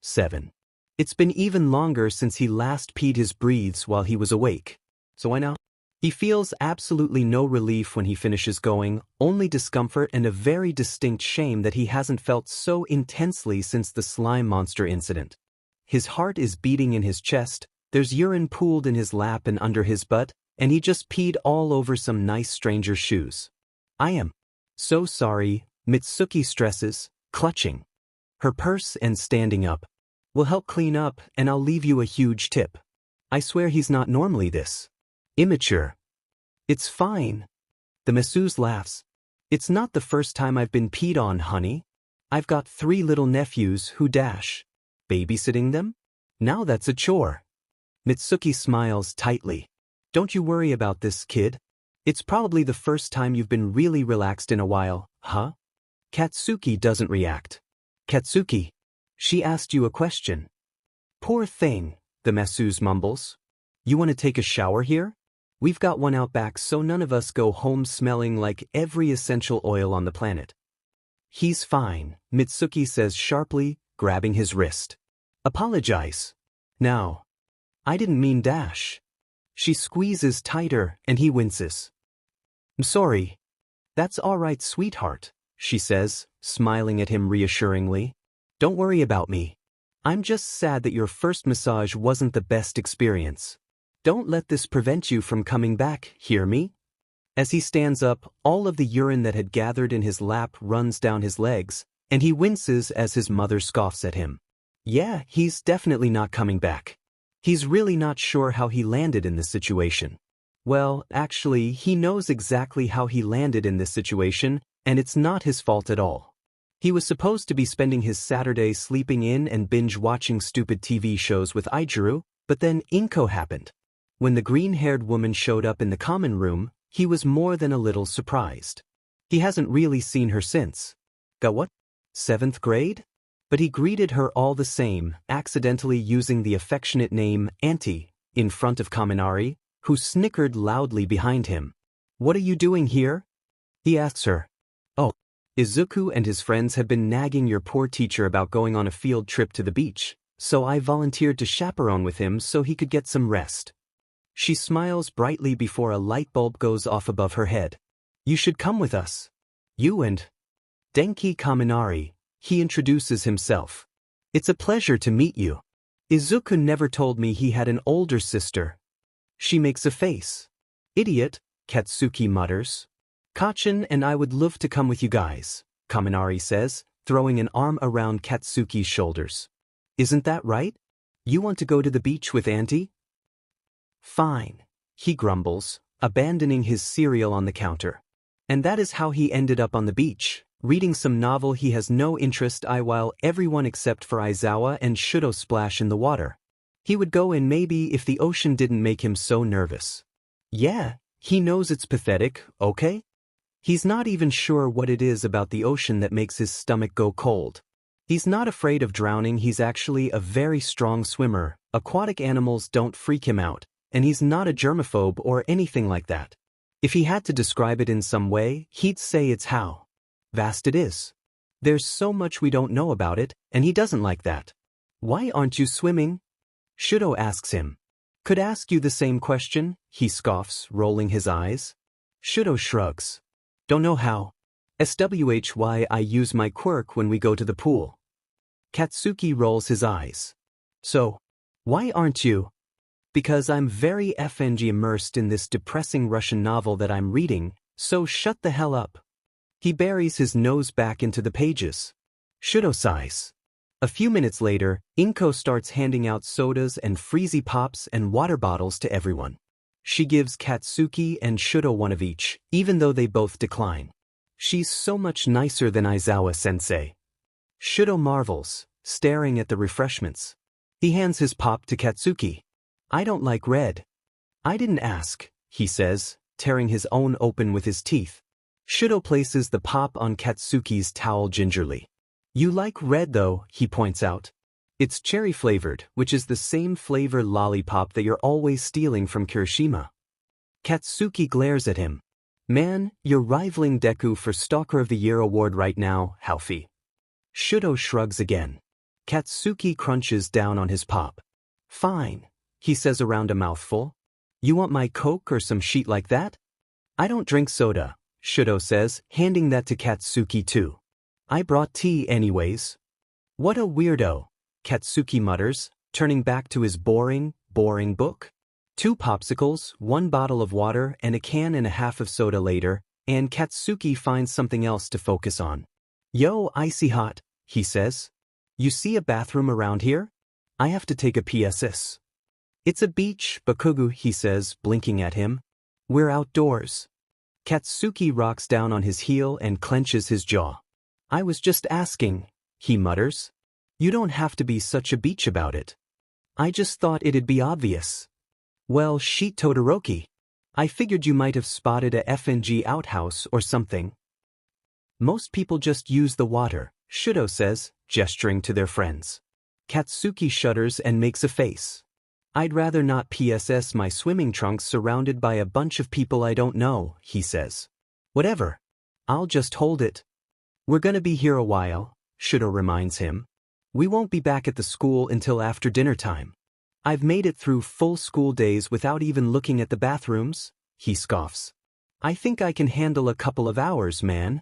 7. It's been even longer since he last peed his breathes while he was awake. So why now? He feels absolutely no relief when he finishes going, only discomfort and a very distinct shame that he hasn't felt so intensely since the slime monster incident. His heart is beating in his chest, there's urine pooled in his lap and under his butt, and he just peed all over some nice stranger's shoes. I am so sorry, Mitsuki stresses, clutching her purse and standing up. We'll help clean up and I'll leave you a huge tip. I swear he's not normally this immature. It's fine. The masseuse laughs. It's not the first time I've been peed on, honey. I've got 3 little nephews who babysitting them? Now that's a chore. Mitsuki smiles tightly. Don't you worry about this, kid. It's probably the first time you've been really relaxed in a while, huh? Katsuki doesn't react. Katsuki, she asked you a question. Poor thing, the masseuse mumbles. You want to take a shower here? We've got one out back so none of us go home smelling like every essential oil on the planet. He's fine, Mitsuki says sharply, grabbing his wrist. Apologize. Now. I didn't mean . She squeezes tighter and he winces. I'm sorry. That's all right, sweetheart, she says, smiling at him reassuringly. Don't worry about me. I'm just sad that your first massage wasn't the best experience. Don't let this prevent you from coming back, hear me? As he stands up, all of the urine that had gathered in his lap runs down his legs, and he winces as his mother scoffs at him. Yeah, he's definitely not coming back. He's really not sure how he landed in this situation. Well, actually, he knows exactly how he landed in this situation, and it's not his fault at all. He was supposed to be spending his Saturday sleeping in and binge-watching stupid TV shows with Aijuru, but then Inko happened. When the green-haired woman showed up in the common room, he was more than a little surprised. He hasn't really seen her since. Got what? 7th grade? But he greeted her all the same, accidentally using the affectionate name Auntie in front of Kaminari, who snickered loudly behind him. What are you doing here? He asks her. Oh, Izuku and his friends have been nagging your poor teacher about going on a field trip to the beach, so I volunteered to chaperone with him so he could get some rest. She smiles brightly before a light bulb goes off above her head. You should come with us. You and Denki Kaminari, he introduces himself. It's a pleasure to meet you. Izuku never told me he had an older sister. She makes a face. Idiot, Katsuki mutters. Kachin and I would love to come with you guys, Kaminari says, throwing an arm around Katsuki's shoulders. Isn't that right? You want to go to the beach with Auntie? Fine, he grumbles, abandoning his cereal on the counter. And that is how he ended up on the beach, reading some novel he has no interest in while everyone except for Aizawa and Shudo splash in the water. He would go in maybe if the ocean didn't make him so nervous. Yeah, he knows it's pathetic, okay? He's not even sure what it is about the ocean that makes his stomach go cold. He's not afraid of drowning, he's actually a very strong swimmer, aquatic animals don't freak him out, and he's not a germaphobe or anything like that. If he had to describe it in some way, he'd say it's how vast it is. There's so much we don't know about it, and he doesn't like that. Why aren't you swimming? Shudo asks him. Could ask you the same question, he scoffs, rolling his eyes. Shudo shrugs. Don't know how. SWHY I use my quirk when we go to the pool. Katsuki rolls his eyes. So, why aren't you? Because I'm very FNG immersed in this depressing Russian novel that I'm reading, so shut the hell up. He buries his nose back into the pages. Shudo sighs. A few minutes later, Inko starts handing out sodas and freezy pops and water bottles to everyone. She gives Katsuki and Shudo one of each, even though they both decline. She's so much nicer than Aizawa-sensei. Shudo marvels, staring at the refreshments. He hands his pop to Katsuki. I don't like red. I didn't ask, he says, tearing his own open with his teeth. Shudo places the pop on Katsuki's towel gingerly. You like red though, he points out. It's cherry-flavored, which is the same flavor lollipop that you're always stealing from Kirishima. Katsuki glares at him. Man, you're rivaling Deku for Stalker of the Year award right now, Halfie. Shudo shrugs again. Katsuki crunches down on his pop. Fine, he says around a mouthful. You want my Coke or some shit like that? I don't drink soda, Shudo says, handing that to Katsuki too. I brought tea anyways. What a weirdo, Katsuki mutters, turning back to his boring book. 2 popsicles, 1 bottle of water and a can and a half of soda later, and Katsuki finds something else to focus on. Yo, icy hot, he says. You see a bathroom around here? I have to take a PSS. It's a beach, Bakugou, he says, blinking at him. We're outdoors. Katsuki rocks down on his heel and clenches his jaw. I was just asking, he mutters. You don't have to be such a beach about it. I just thought it'd be obvious. Well, shit Todoroki. I figured you might have spotted a FNG outhouse or something. Most people just use the water, Shudo says, gesturing to their friends. Katsuki shudders and makes a face. I'd rather not PSS my swimming trunks surrounded by a bunch of people I don't know, he says. Whatever. I'll just hold it. We're gonna be here a while, Shudo reminds him. We won't be back at the school until after dinner time. I've made it through full school days without even looking at the bathrooms, he scoffs. I think I can handle a couple of hours, man.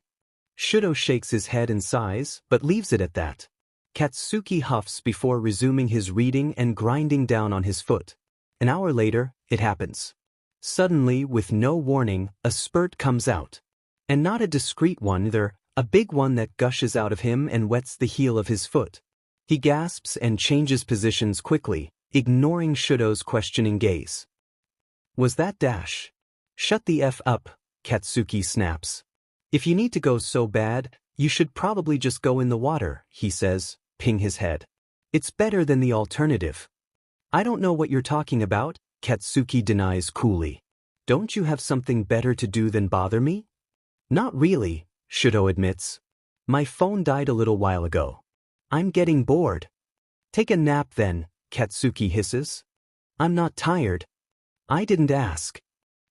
Shudo shakes his head and sighs, but leaves it at that. Katsuki huffs before resuming his reading and grinding down on his foot. An hour later, it happens. Suddenly, with no warning, a spurt comes out. And not a discreet one either, a big one that gushes out of him and wets the heel of his foot. He gasps and changes positions quickly, ignoring Shudo's questioning gaze. Was that dash? Shut the F up, Katsuki snaps. If you need to go so bad, you should probably just go in the water, he says, ping his head. It's better than the alternative. I don't know what you're talking about, Katsuki denies coolly. Don't you have something better to do than bother me? Not really, Shudo admits. My phone died a little while ago. I'm getting bored. Take a nap then, Katsuki hisses. I'm not tired. I didn't ask.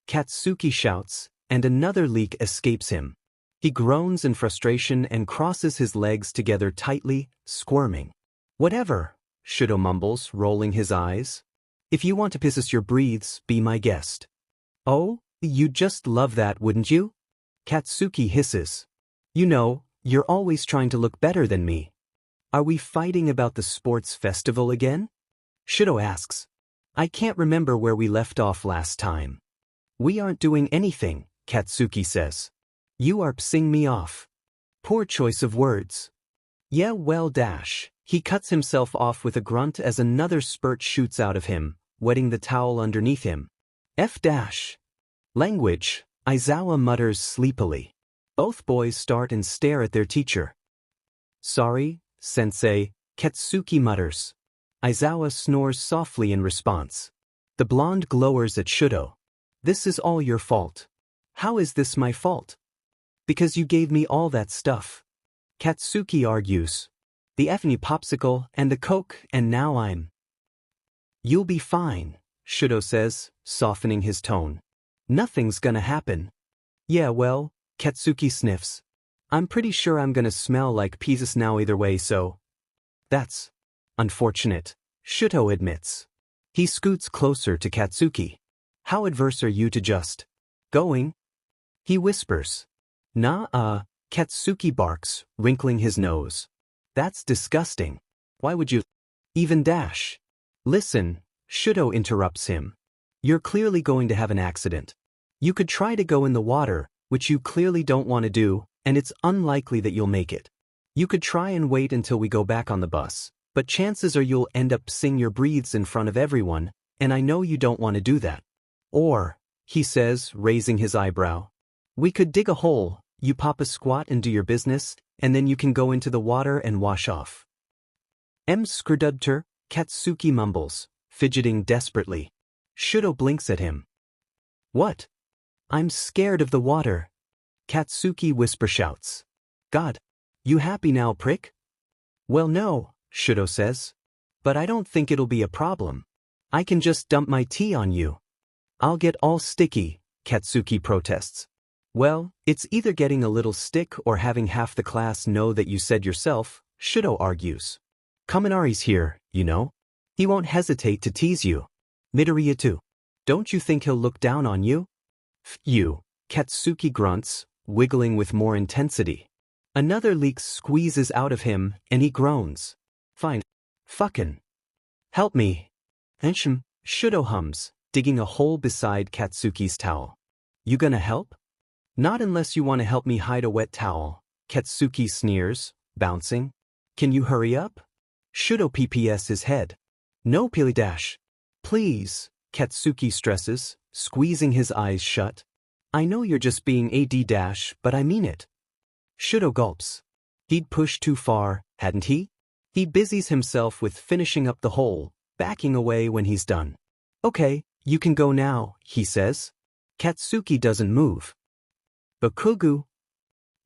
Katsuki shouts, and another leak escapes him. He groans in frustration and crosses his legs together tightly, squirming. Whatever, Shudo mumbles, rolling his eyes. If you want to piss us your breathes, be my guest. Oh, you'd just love that, wouldn't you? Katsuki hisses. You know, you're always trying to look better than me. Are we fighting about the sports festival again? Shudo asks. I can't remember where we left off last time. We aren't doing anything, Katsuki says. You are pissing me off. Poor choice of words. Yeah, well dash. He cuts himself off with a grunt as another spurt shoots out of him, wetting the towel underneath him. F dash. Language, Aizawa mutters sleepily. Both boys start and stare at their teacher. Sorry, sensei, Katsuki mutters. Aizawa snores softly in response. The blonde glowers at Shudo. This is all your fault. How is this my fault? Because you gave me all that stuff. Katsuki argues. The effing popsicle and the Coke, and now I'm. You'll be fine, Shudo says, softening his tone. Nothing's gonna happen. Yeah, well, Katsuki sniffs. I'm pretty sure I'm gonna smell like pieces now either way, so. That's unfortunate, Shudo admits. He scoots closer to Katsuki. How adverse are you to just going? He whispers. Nah, Katsuki barks, wrinkling his nose. That's disgusting. Why would you even dash? Listen, Shudo interrupts him. You're clearly going to have an accident. You could try to go in the water, which you clearly don't want to do, and it's unlikely that you'll make it. You could try and wait until we go back on the bus, but chances are you'll end up pissing your breathes in front of everyone, and I know you don't want to do that. Or, he says, raising his eyebrow, we could dig a hole, you pop a squat and do your business, and then you can go into the water and wash off. Skrdudter, Katsuki mumbles, fidgeting desperately. Shudo blinks at him. What? I'm scared of the water. Katsuki whisper shouts. God, you happy now, prick? Well no, Shudo says. But I don't think it'll be a problem. I can just dump my tea on you. I'll get all sticky, Katsuki protests. Well, it's either getting a little stick or having half the class know that you said yourself, Shudo argues. Kaminari's here, you know. He won't hesitate to tease you. Midoriya too. Don't you think he'll look down on you? You, Katsuki grunts, wiggling with more intensity. Another leak squeezes out of him, and he groans. Fine. Fuckin'. Help me. Enshm, Shudo hums, digging a hole beside Katsuki's towel. You gonna help? Not unless you want to help me hide a wet towel, Katsuki sneers, bouncing. Can you hurry up? Shudo pps his head. No, Pili dash. Please, Katsuki stresses, squeezing his eyes shut. I know you're just being AD dash, but I mean it. Shudo gulps. He'd pushed too far, hadn't he? He busies himself with finishing up the hole, backing away when he's done. Okay, you can go now, he says. Katsuki doesn't move. Bakugou.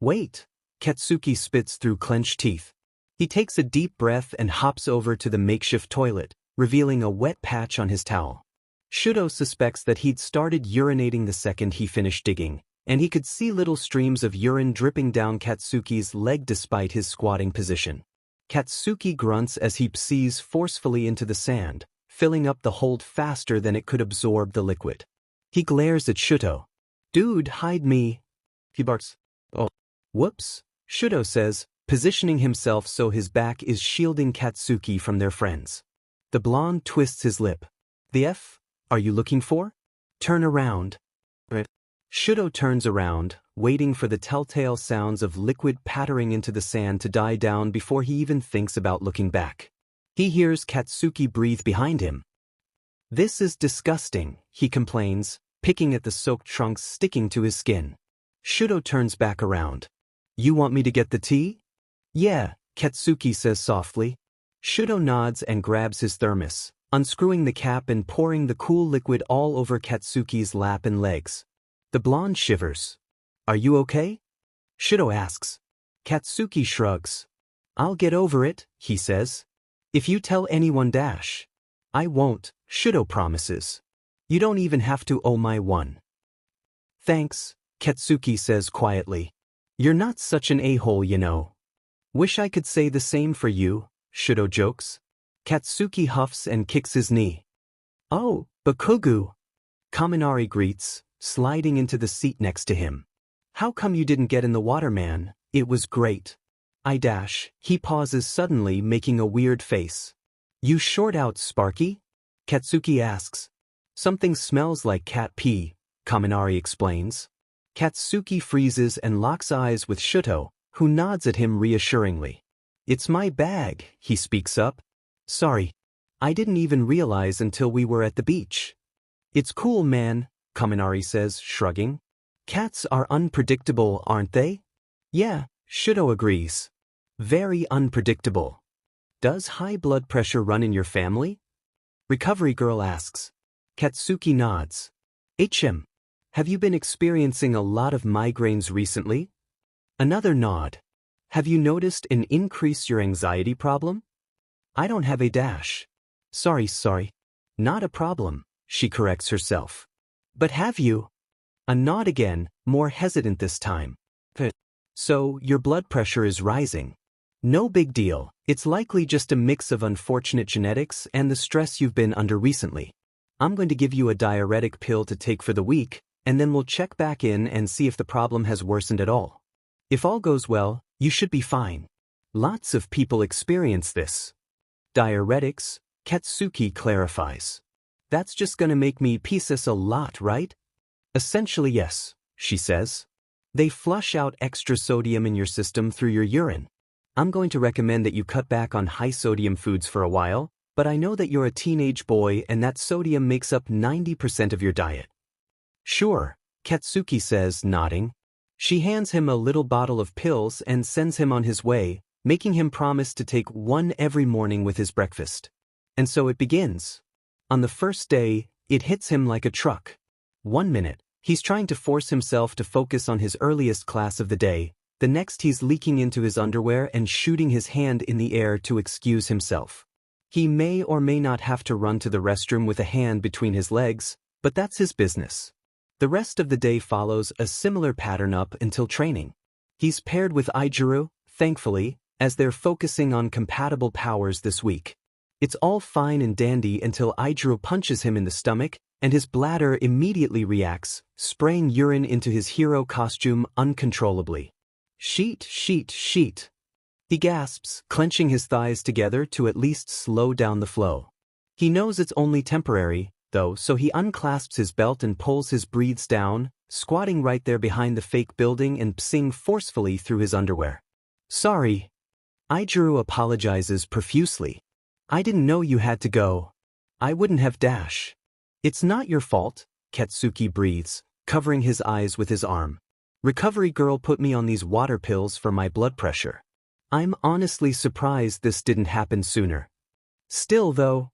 Wait, Katsuki spits through clenched teeth. He takes a deep breath and hops over to the makeshift toilet, revealing a wet patch on his towel. Shudo suspects that he'd started urinating the second he finished digging, and he could see little streams of urine dripping down Katsuki's leg despite his squatting position. Katsuki grunts as he psees forcefully into the sand, filling up the hole faster than it could absorb the liquid. He glares at Shudo. Dude, hide me. He barks. Oh. Whoops, Shudo says, positioning himself so his back is shielding Katsuki from their friends. The blonde twists his lip. The F are you looking for? Turn around. Shudo turns around, waiting for the telltale sounds of liquid pattering into the sand to die down before he even thinks about looking back. He hears Katsuki breathe behind him. This is disgusting, he complains, picking at the soaked trunks sticking to his skin. Shudo turns back around. You want me to get the tea? Yeah, Katsuki says softly. Shudo nods and grabs his thermos, unscrewing the cap and pouring the cool liquid all over Katsuki's lap and legs. The blonde shivers. Are you okay? Shudo asks. Katsuki shrugs. I'll get over it, he says. If you tell anyone dash. I won't, Shudo promises. You don't even have to owe my one. Thanks, Katsuki says quietly. You're not such an a-hole, you know. Wish I could say the same for you, Shudo jokes. Katsuki huffs and kicks his knee. Oh, Bakugou. Kaminari greets, sliding into the seat next to him. How come you didn't get in the water, man? It was great. I dash. He pauses suddenly, making a weird face. You short out, Sparky? Katsuki asks. Something smells like cat pee, Kaminari explains. Katsuki freezes and locks eyes with Shudo, who nods at him reassuringly. It's my bag, he speaks up. Sorry. I didn't even realize until we were at the beach. It's cool, man, Kaminari says, shrugging. Cats are unpredictable, aren't they? Yeah, Shudo agrees. Very unpredictable. Does high blood pressure run in your family? Recovery girl asks. Katsuki nods. HM. Have you been experiencing a lot of migraines recently? Another nod. Have you noticed an increase your anxiety problem? I don't have a dash. Sorry. Not a problem, she corrects herself. But have you? A nod again, more hesitant this time. So, your blood pressure is rising. No big deal, it's likely just a mix of unfortunate genetics and the stress you've been under recently. I'm going to give you a diuretic pill to take for the week, and then we'll check back in and see if the problem has worsened at all. If all goes well, you should be fine. Lots of people experience this. Diuretics, Katsuki clarifies. That's just gonna make me pee a lot, right? Essentially yes, she says. They flush out extra sodium in your system through your urine. I'm going to recommend that you cut back on high-sodium foods for a while, but I know that you're a teenage boy and that sodium makes up 90% of your diet. Sure, Katsuki says, nodding. She hands him a little bottle of pills and sends him on his way, making him promise to take one every morning with his breakfast. And so it begins. On the first day, it hits him like a truck. 1 minute, he's trying to force himself to focus on his earliest class of the day. The next he's leaking into his underwear and shooting his hand in the air to excuse himself. He may or may not have to run to the restroom with a hand between his legs, but that's his business. The rest of the day follows a similar pattern up until training. He's paired with Aijuru, thankfully, as they're focusing on compatible powers this week. It's all fine and dandy until Aijuru punches him in the stomach, and his bladder immediately reacts, spraying urine into his hero costume uncontrollably. Sheet. He gasps, clenching his thighs together to at least slow down the flow. He knows it's only temporary, though, so he unclasps his belt and pulls his breathes down, squatting right there behind the fake building and psing forcefully through his underwear. Sorry. Aijuru apologizes profusely. I didn't know you had to go. I wouldn't have dash. It's not your fault, Katsuki breathes, covering his eyes with his arm. Recovery girl put me on these water pills for my blood pressure. I'm honestly surprised this didn't happen sooner. Still though,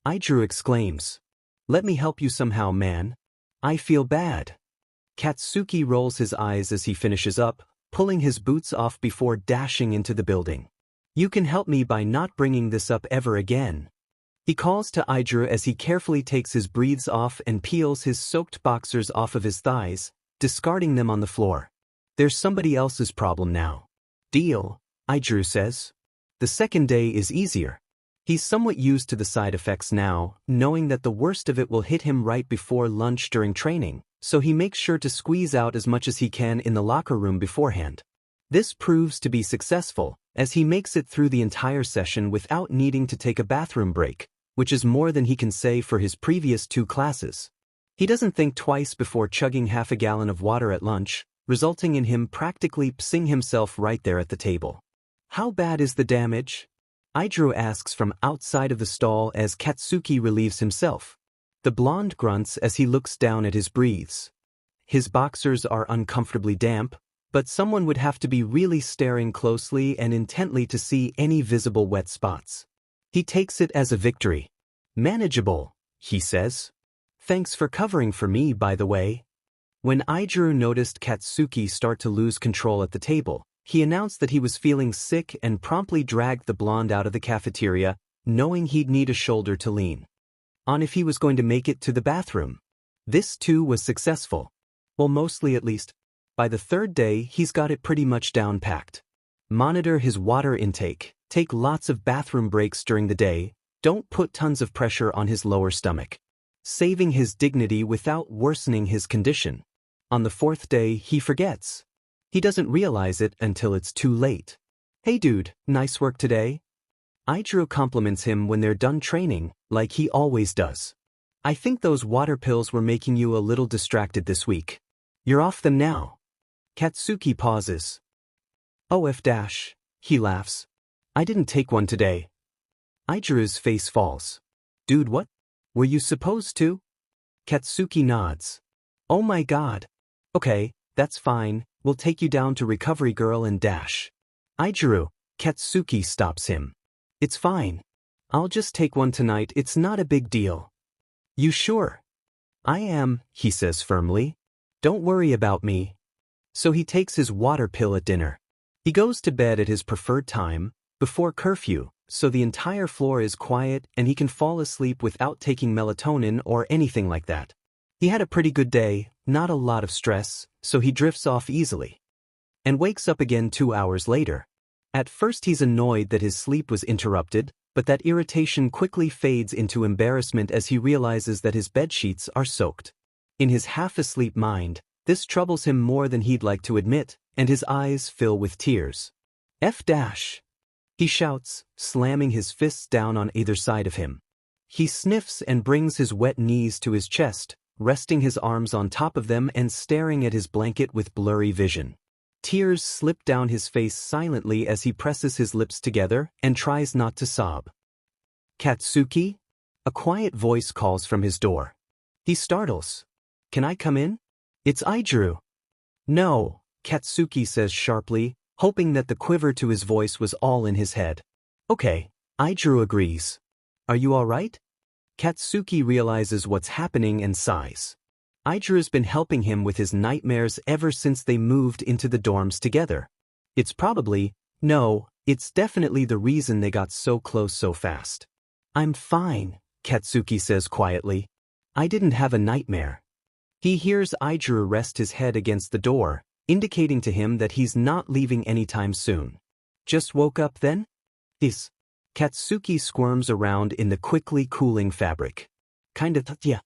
Aijuru exclaims. Let me help you somehow, man. I feel bad. Katsuki rolls his eyes as he finishes up, pulling his boots off before dashing into the building. You can help me by not bringing this up ever again. He calls to Aijuru as he carefully takes his breathes off and peels his soaked boxers off of his thighs, discarding them on the floor. There's somebody else's problem now. Deal, Aijuru says. The second day is easier. He's somewhat used to the side effects now, knowing that the worst of it will hit him right before lunch during training, so he makes sure to squeeze out as much as he can in the locker room beforehand. This proves to be successful, as he makes it through the entire session without needing to take a bathroom break, which is more than he can say for his previous 2 classes. He doesn't think twice before chugging half a gallon of water at lunch, resulting in him practically pissing himself right there at the table. How bad is the damage? Aijiro asks from outside of the stall as Katsuki relieves himself. The blonde grunts as he looks down at his breathes. His boxers are uncomfortably damp, but someone would have to be really staring closely and intently to see any visible wet spots. He takes it as a victory. Manageable, he says. Thanks for covering for me, by the way. When Aijiro noticed Katsuki start to lose control at the table, he announced that he was feeling sick and promptly dragged the blonde out of the cafeteria, knowing he'd need a shoulder to lean on if he was going to make it to the bathroom. This too was successful. Well, mostly at least. By the 3rd day, he's got it pretty much down-packed. Monitor his water intake, take lots of bathroom breaks during the day, don't put tons of pressure on his lower stomach. Saving his dignity without worsening his condition. On the 4th day, he forgets. He doesn't realize it until it's too late. Hey dude, nice work today. Aijiro compliments him when they're done training, like he always does. I think those water pills were making you a little distracted this week. You're off them now. Katsuki pauses. Oh f-, he laughs. I didn't take one today. Aijiro's face falls. Dude, what? Were you supposed to? Katsuki nods. Oh my god. Okay, that's fine, we'll take you down to Recovery Girl and dash. Aijiro, Katsuki stops him. It's fine. I'll just take one tonight, it's not a big deal. You sure? I am, he says firmly. Don't worry about me. So he takes his water pill at dinner. He goes to bed at his preferred time, before curfew, so the entire floor is quiet and he can fall asleep without taking melatonin or anything like that. He had a pretty good day, not a lot of stress, so he drifts off easily. And wakes up again 2 hours later. At first he's annoyed that his sleep was interrupted, but that irritation quickly fades into embarrassment as he realizes that his bedsheets are soaked. In his half-asleep mind, this troubles him more than he'd like to admit, and his eyes fill with tears. F-, he shouts, slamming his fists down on either side of him. He sniffs and brings his wet knees to his chest, resting his arms on top of them and staring at his blanket with blurry vision. Tears slip down his face silently as he presses his lips together and tries not to sob. Katsuki? A quiet voice calls from his door. He startles. Can I come in? It's Aijiro. No, Katsuki says sharply, hoping that the quiver to his voice was all in his head. Okay, Aijiro agrees. Are you all right? Katsuki realizes what's happening and sighs. Aijiro's been helping him with his nightmares ever since they moved into the dorms together. It's definitely the reason they got so close so fast. I'm fine, Katsuki says quietly. I didn't have a nightmare. He hears Aijiro rest his head against the door, indicating to him that he's not leaving anytime soon. Just woke up then? Is. Katsuki squirms around in the quickly cooling fabric. Kinda yeah.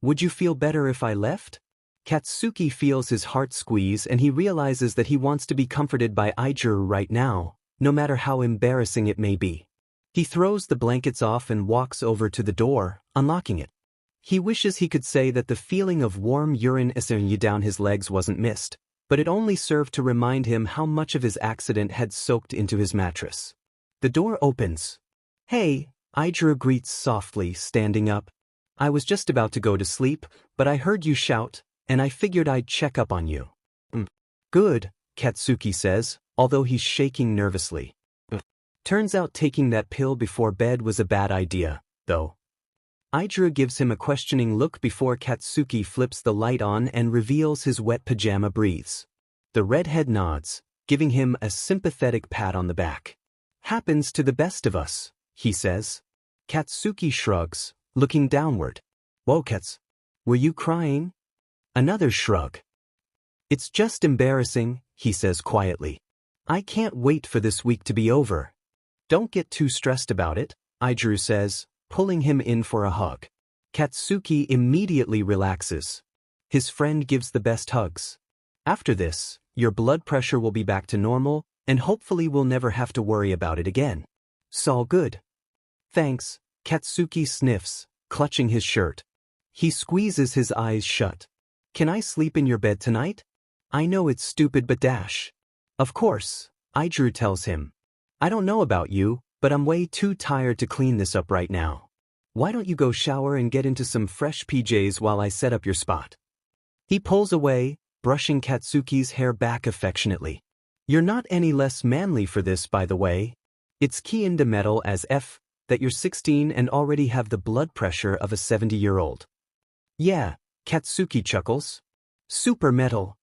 Would you feel better if I left? Katsuki feels his heart squeeze and he realizes that he wants to be comforted by Aijiro right now, no matter how embarrassing it may be. He throws the blankets off and walks over to the door, unlocking it. He wishes he could say that the feeling of warm urine escaping down his legs wasn't missed, but it only served to remind him how much of his accident had soaked into his mattress. The door opens. Hey, Aijiro greets softly, standing up. I was just about to go to sleep, but I heard you shout, and I figured I'd check up on you. Good, Katsuki says, although he's shaking nervously. Turns out taking that pill before bed was a bad idea, though. Aijiro gives him a questioning look before Katsuki flips the light on and reveals his wet pajama breathes. The redhead nods, giving him a sympathetic pat on the back. Happens to the best of us, he says. Katsuki shrugs, looking downward. Whoa, Kats. Were you crying? Another shrug. It's just embarrassing, he says quietly. I can't wait for this week to be over. Don't get too stressed about it, Aijiro says, pulling him in for a hug. Katsuki immediately relaxes. His friend gives the best hugs. After this, your blood pressure will be back to normal, and hopefully we'll never have to worry about it again. "'S good. Thanks," Katsuki sniffs, clutching his shirt. He squeezes his eyes shut. "Can I sleep in your bed tonight?" "I know it's stupid but dash." "Of course," Idru tells him. "I don't know about you, but I'm way too tired to clean this up right now. Why don't you go shower and get into some fresh PJs while I set up your spot?" He pulls away, brushing Katsuki's hair back affectionately. "You're not any less manly for this, by the way. It's key into metal as F that you're 16 and already have the blood pressure of a 70-year-old. "Yeah," Katsuki chuckles. "Super metal."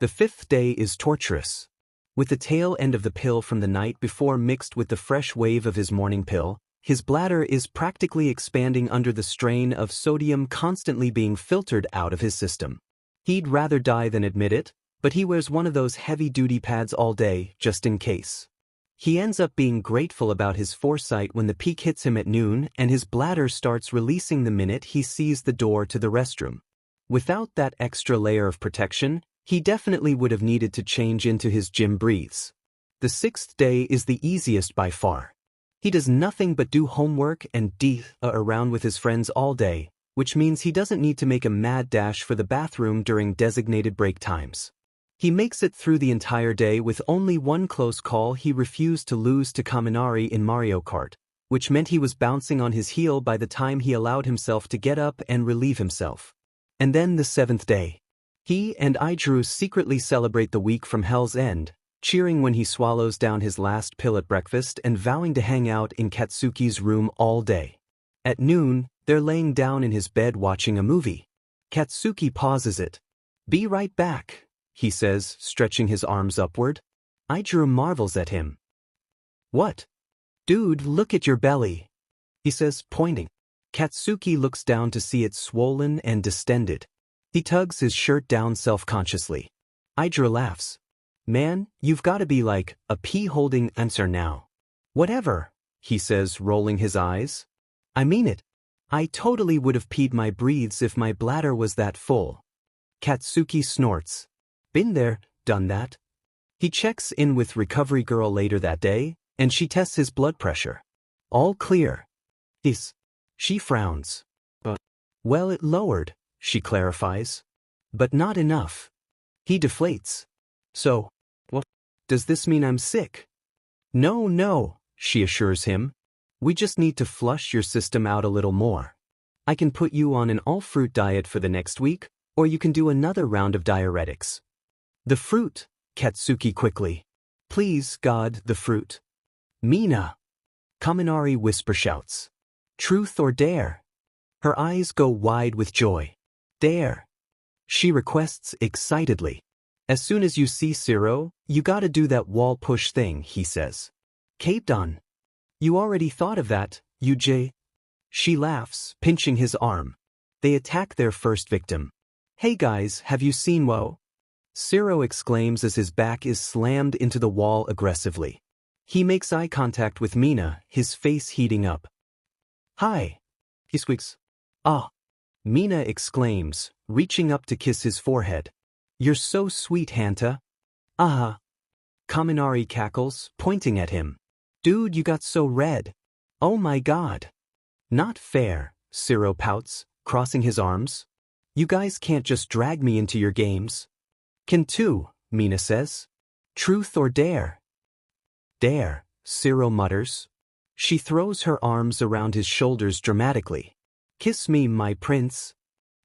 The 5th day is torturous. With the tail end of the pill from the night before mixed with the fresh wave of his morning pill, his bladder is practically expanding under the strain of sodium constantly being filtered out of his system. He'd rather die than admit it, but he wears one of those heavy-duty pads all day, just in case. He ends up being grateful about his foresight when the peak hits him at noon and his bladder starts releasing the minute he sees the door to the restroom. Without that extra layer of protection, he definitely would have needed to change into his gym breathes. The 6th day is the easiest by far. He does nothing but do homework and around with his friends all day, which means he doesn't need to make a mad dash for the bathroom during designated break times. He makes it through the entire day with only one close call he refused to lose to Kaminari in Mario Kart, which meant he was bouncing on his heel by the time he allowed himself to get up and relieve himself. And then the 7th day. He and Idru secretly celebrate the week from Hell's End, cheering when he swallows down his last pill at breakfast and vowing to hang out in Katsuki's room all day. At noon, they're laying down in his bed watching a movie. Katsuki pauses it. "Be right back," he says, stretching his arms upward. Idru marvels at him. "What?" "Dude, look at your belly," he says, pointing. Katsuki looks down to see it swollen and distended. He tugs his shirt down self-consciously. Idru laughs. "Man, you've got to be like a pee-holding answer now." "Whatever," he says, rolling his eyes. "I mean it. I totally would have peed my breathes if my bladder was that full." Katsuki snorts. "Been there, done that." He checks in with Recovery Girl later that day, and she tests his blood pressure. "All clear." She frowns. "Well, it lowered," she clarifies. "But not enough." He deflates. "So, what? Does this mean I'm sick?" No, she assures him. "We just need to flush your system out a little more. I can put you on an all-fruit diet for the next week, or you can do another round of diuretics." "The fruit," Katsuki quickly. "Please, God, the fruit." "Mina!" Kaminari whisper shouts. "Truth or dare?" Her eyes go wide with joy. "Dare," she requests excitedly. "As soon as you see Zero, you gotta do that wall push thing," he says. "Caped on." "You already thought of that, UJ." She laughs, pinching his arm. They attack their first victim. "Hey guys, have you seen Wo?" Zero exclaims as his back is slammed into the wall aggressively. He makes eye contact with Mina, his face heating up. "Hi," he squeaks. "Ah," Mina exclaims, reaching up to kiss his forehead. "You're so sweet, Hanta." "Ah." Kaminari cackles, pointing at him. "Dude, you got so red." "Oh my god." "Not fair," Zero pouts, crossing his arms. "You guys can't just drag me into your games." "Can too," Mina says. "Truth or dare?" "Dare," Zero mutters. She throws her arms around his shoulders dramatically. "Kiss me, my prince."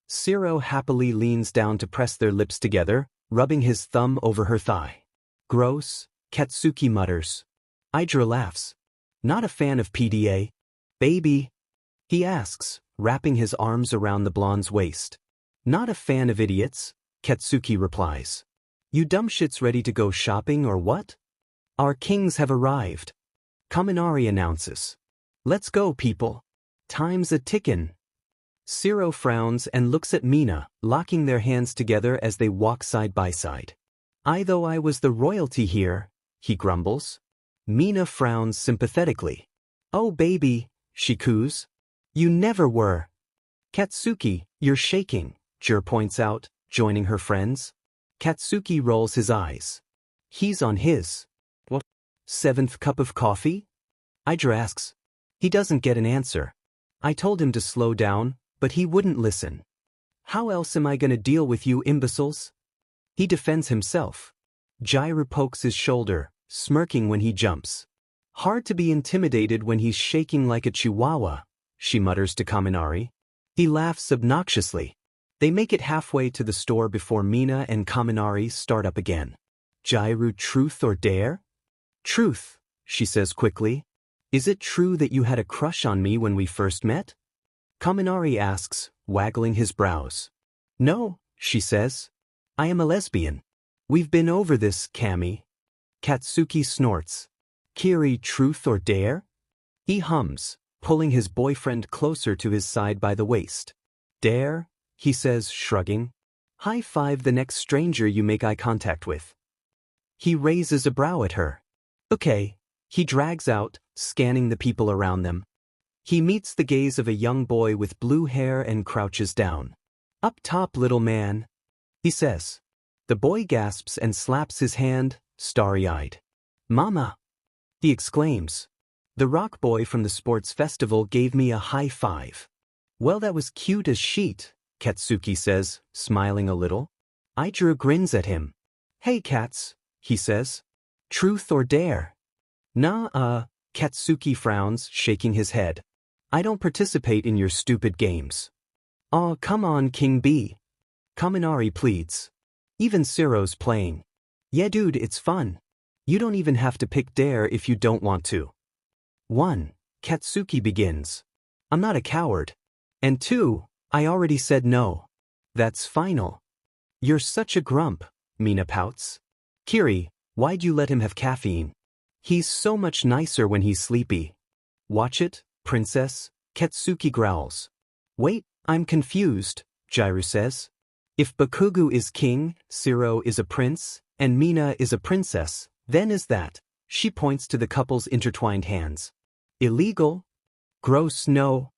Zero happily leans down to press their lips together, rubbing his thumb over her thigh. "Gross," Katsuki mutters. Idra laughs. "Not a fan of PDA. Baby?" he asks, wrapping his arms around the blonde's waist. "Not a fan of idiots," Katsuki replies. "You dumb shits ready to go shopping or what?" "Our kings have arrived," Kaminari announces. "Let's go, people. Time's a tickin'." Zero frowns and looks at Mina, locking their hands together as they walk side by side. Though I was the royalty here," he grumbles. Mina frowns sympathetically. "Oh baby," she coos. "You never were." "Katsuki, you're shaking," Jur points out, joining her friends. Katsuki rolls his eyes. He's on his, what, 7th cup of coffee? Aijiro asks. He doesn't get an answer. I told him to slow down, but he wouldn't listen. How else am I gonna deal with you imbeciles? He defends himself. Jiraiya pokes his shoulder, smirking when he jumps. Hard to be intimidated when he's shaking like a chihuahua, she mutters to Kaminari. He laughs obnoxiously. They make it halfway to the store before Mina and Kaminari start up again. Jiraiya, truth or dare? Truth, she says quickly. Is it true that you had a crush on me when we first met? Kaminari asks, waggling his brows. No, she says. I am a lesbian. We've been over this, Kami. Katsuki snorts. Kiri, truth or dare? He hums, pulling his boyfriend closer to his side by the waist. Dare, he says, shrugging. High five the next stranger you make eye contact with. He raises a brow at her. Okay, he drags out, scanning the people around them. He meets the gaze of a young boy with blue hair and crouches down. Up top, little man, he says. The boy gasps and slaps his hand, starry-eyed. Mama, he exclaims. The rock boy from the sports festival gave me a high five. Well, that was cute as sheet, Katsuki says, smiling a little. Aijiro grins at him. Hey, Kats, he says. Truth or dare? Nah, Katsuki frowns, shaking his head. I don't participate in your stupid games. Aw, come on, King B. Kaminari pleads. Even Ciro's playing. Yeah, dude, it's fun. You don't even have to pick dare if you don't want to. 1. Katsuki begins. I'm not a coward. And 2. I already said no. That's final. You're such a grump, Mina pouts. Kiri, why'd you let him have caffeine? He's so much nicer when he's sleepy. Watch it, princess, Katsuki growls. Wait, I'm confused, Jiraiya says. If Bakugou is king, Ciro is a prince, and Mina is a princess, then is that? She points to the couple's intertwined hands. Illegal? Gross, no.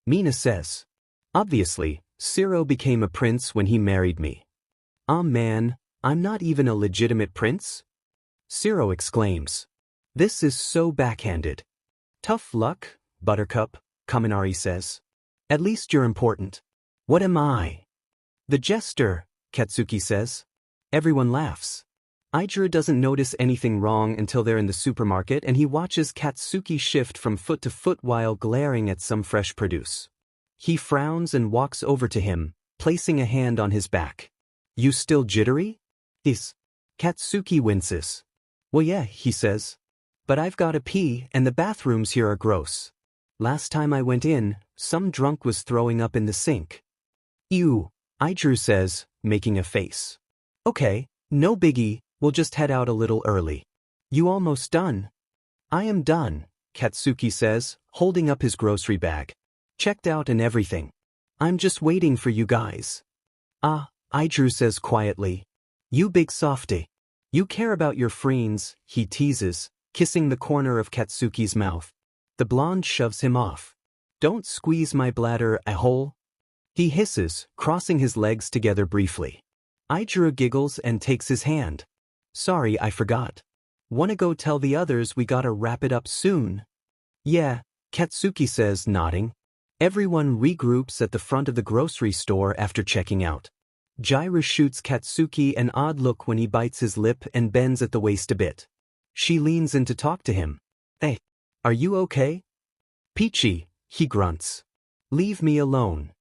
Mina says. Obviously, Ciro became a prince when he married me. Man, I'm not even a legitimate prince? Ciro exclaims. This is so backhanded. Tough luck, Buttercup, Kaminari says. At least you're important. What am I? The jester, Katsuki says. Everyone laughs. Aijiro doesn't notice anything wrong until they're in the supermarket and he watches Katsuki shift from foot to foot while glaring at some fresh produce. He frowns and walks over to him, placing a hand on his back. You still jittery? Yes. Katsuki winces. Well, yeah, he says. But I've got to pee and the bathrooms here are gross. Last time I went in, some drunk was throwing up in the sink. Ew, Aijiro says, making a face. Okay, no biggie, we'll just head out a little early. You almost done? I am done, Katsuki says, holding up his grocery bag. Checked out and everything. I'm just waiting for you guys. Aijiro says quietly. You big softy. You care about your friends, he teases, kissing the corner of Katsuki's mouth. The blonde shoves him off. Don't squeeze my bladder a hole. He hisses, crossing his legs together briefly. Aijiro giggles and takes his hand. Sorry, I forgot. Wanna go tell the others we gotta wrap it up soon? Yeah, Katsuki says, nodding. Everyone regroups at the front of the grocery store after checking out. Jiraiya shoots Katsuki an odd look when he bites his lip and bends at the waist a bit. She leans in to talk to him. Hey, are you okay? Peachy, he grunts. Leave me alone.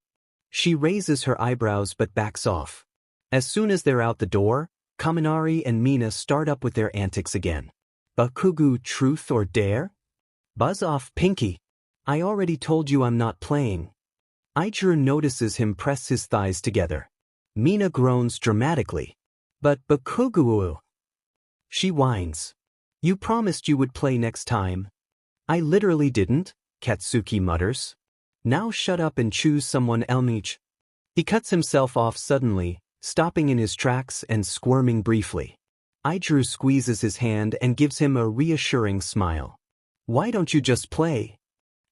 She raises her eyebrows but backs off. As soon as they're out the door, Kaminari and Mina start up with their antics again. Bakugou, truth or dare? Buzz off, Pinky. I already told you I'm not playing. Aijiro notices him press his thighs together. Mina groans dramatically. But Bakugou. She whines. You promised you would play next time. I literally didn't, Katsuki mutters. Now shut up and choose someone else. He cuts himself off suddenly, stopping in his tracks and squirming briefly. Aijiro squeezes his hand and gives him a reassuring smile. Why don't you just play?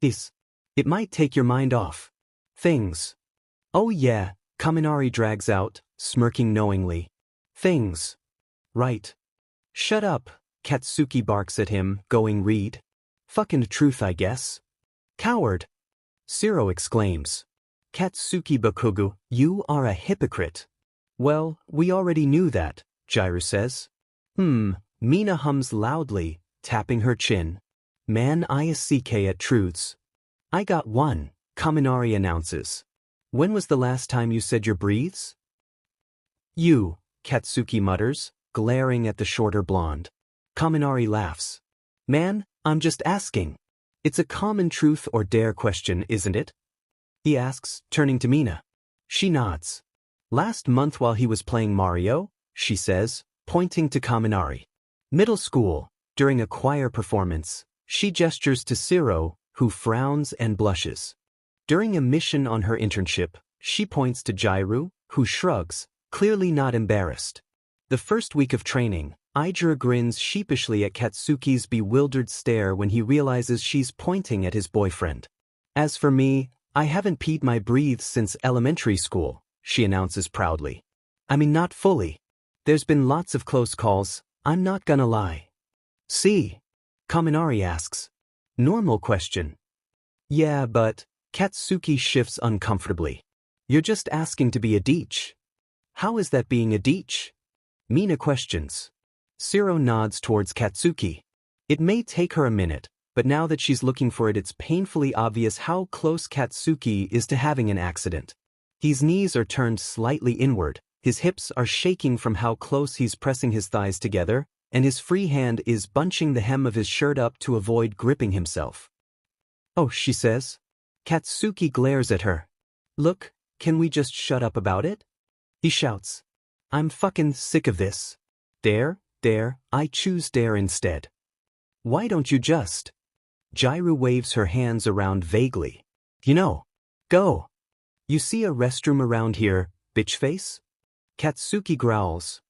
This. It might take your mind off things. Oh yeah, Kaminari drags out, smirking knowingly. Things. Right. Shut up, Katsuki barks at him, going read. Fucking truth, I guess. Coward. Shiro exclaims. Katsuki Bakugou, you are a hypocrite. Well, we already knew that, Jiru says. Mina hums loudly, tapping her chin. Man ISCK at truths. I got one, Kaminari announces. When was the last time you said your breathes? You, Katsuki mutters, glaring at the shorter blonde. Kaminari laughs. Man, I'm just asking. It's a common truth or dare question, isn't it? He asks, turning to Mina. She nods. Last month while he was playing Mario, she says, pointing to Kaminari. Middle school, during a choir performance, she gestures to Shiro, who frowns and blushes. During a mission on her internship, she points to Jiru, who shrugs, clearly not embarrassed. The first week of training, Ijiro grins sheepishly at Katsuki's bewildered stare when he realizes she's pointing at his boyfriend. As for me, I haven't peed my breathes since elementary school, she announces proudly. I mean, not fully. There's been lots of close calls, I'm not gonna lie. See? Kaminari asks. Normal question. Yeah, but, Katsuki shifts uncomfortably. You're just asking to be a deech. How is that being a deech? Mina questions. Shiro nods towards Katsuki. It may take her a minute, but now that she's looking for it, it's painfully obvious how close Katsuki is to having an accident. His knees are turned slightly inward, his hips are shaking from how close he's pressing his thighs together, and his free hand is bunching the hem of his shirt up to avoid gripping himself. Oh, she says. Katsuki glares at her. Look, can we just shut up about it? He shouts. I'm fucking sick of this. Dare, I choose dare instead. Why don't you just? Jiru waves her hands around vaguely. You know. Go. You see a restroom around here, bitch face? Katsuki growls.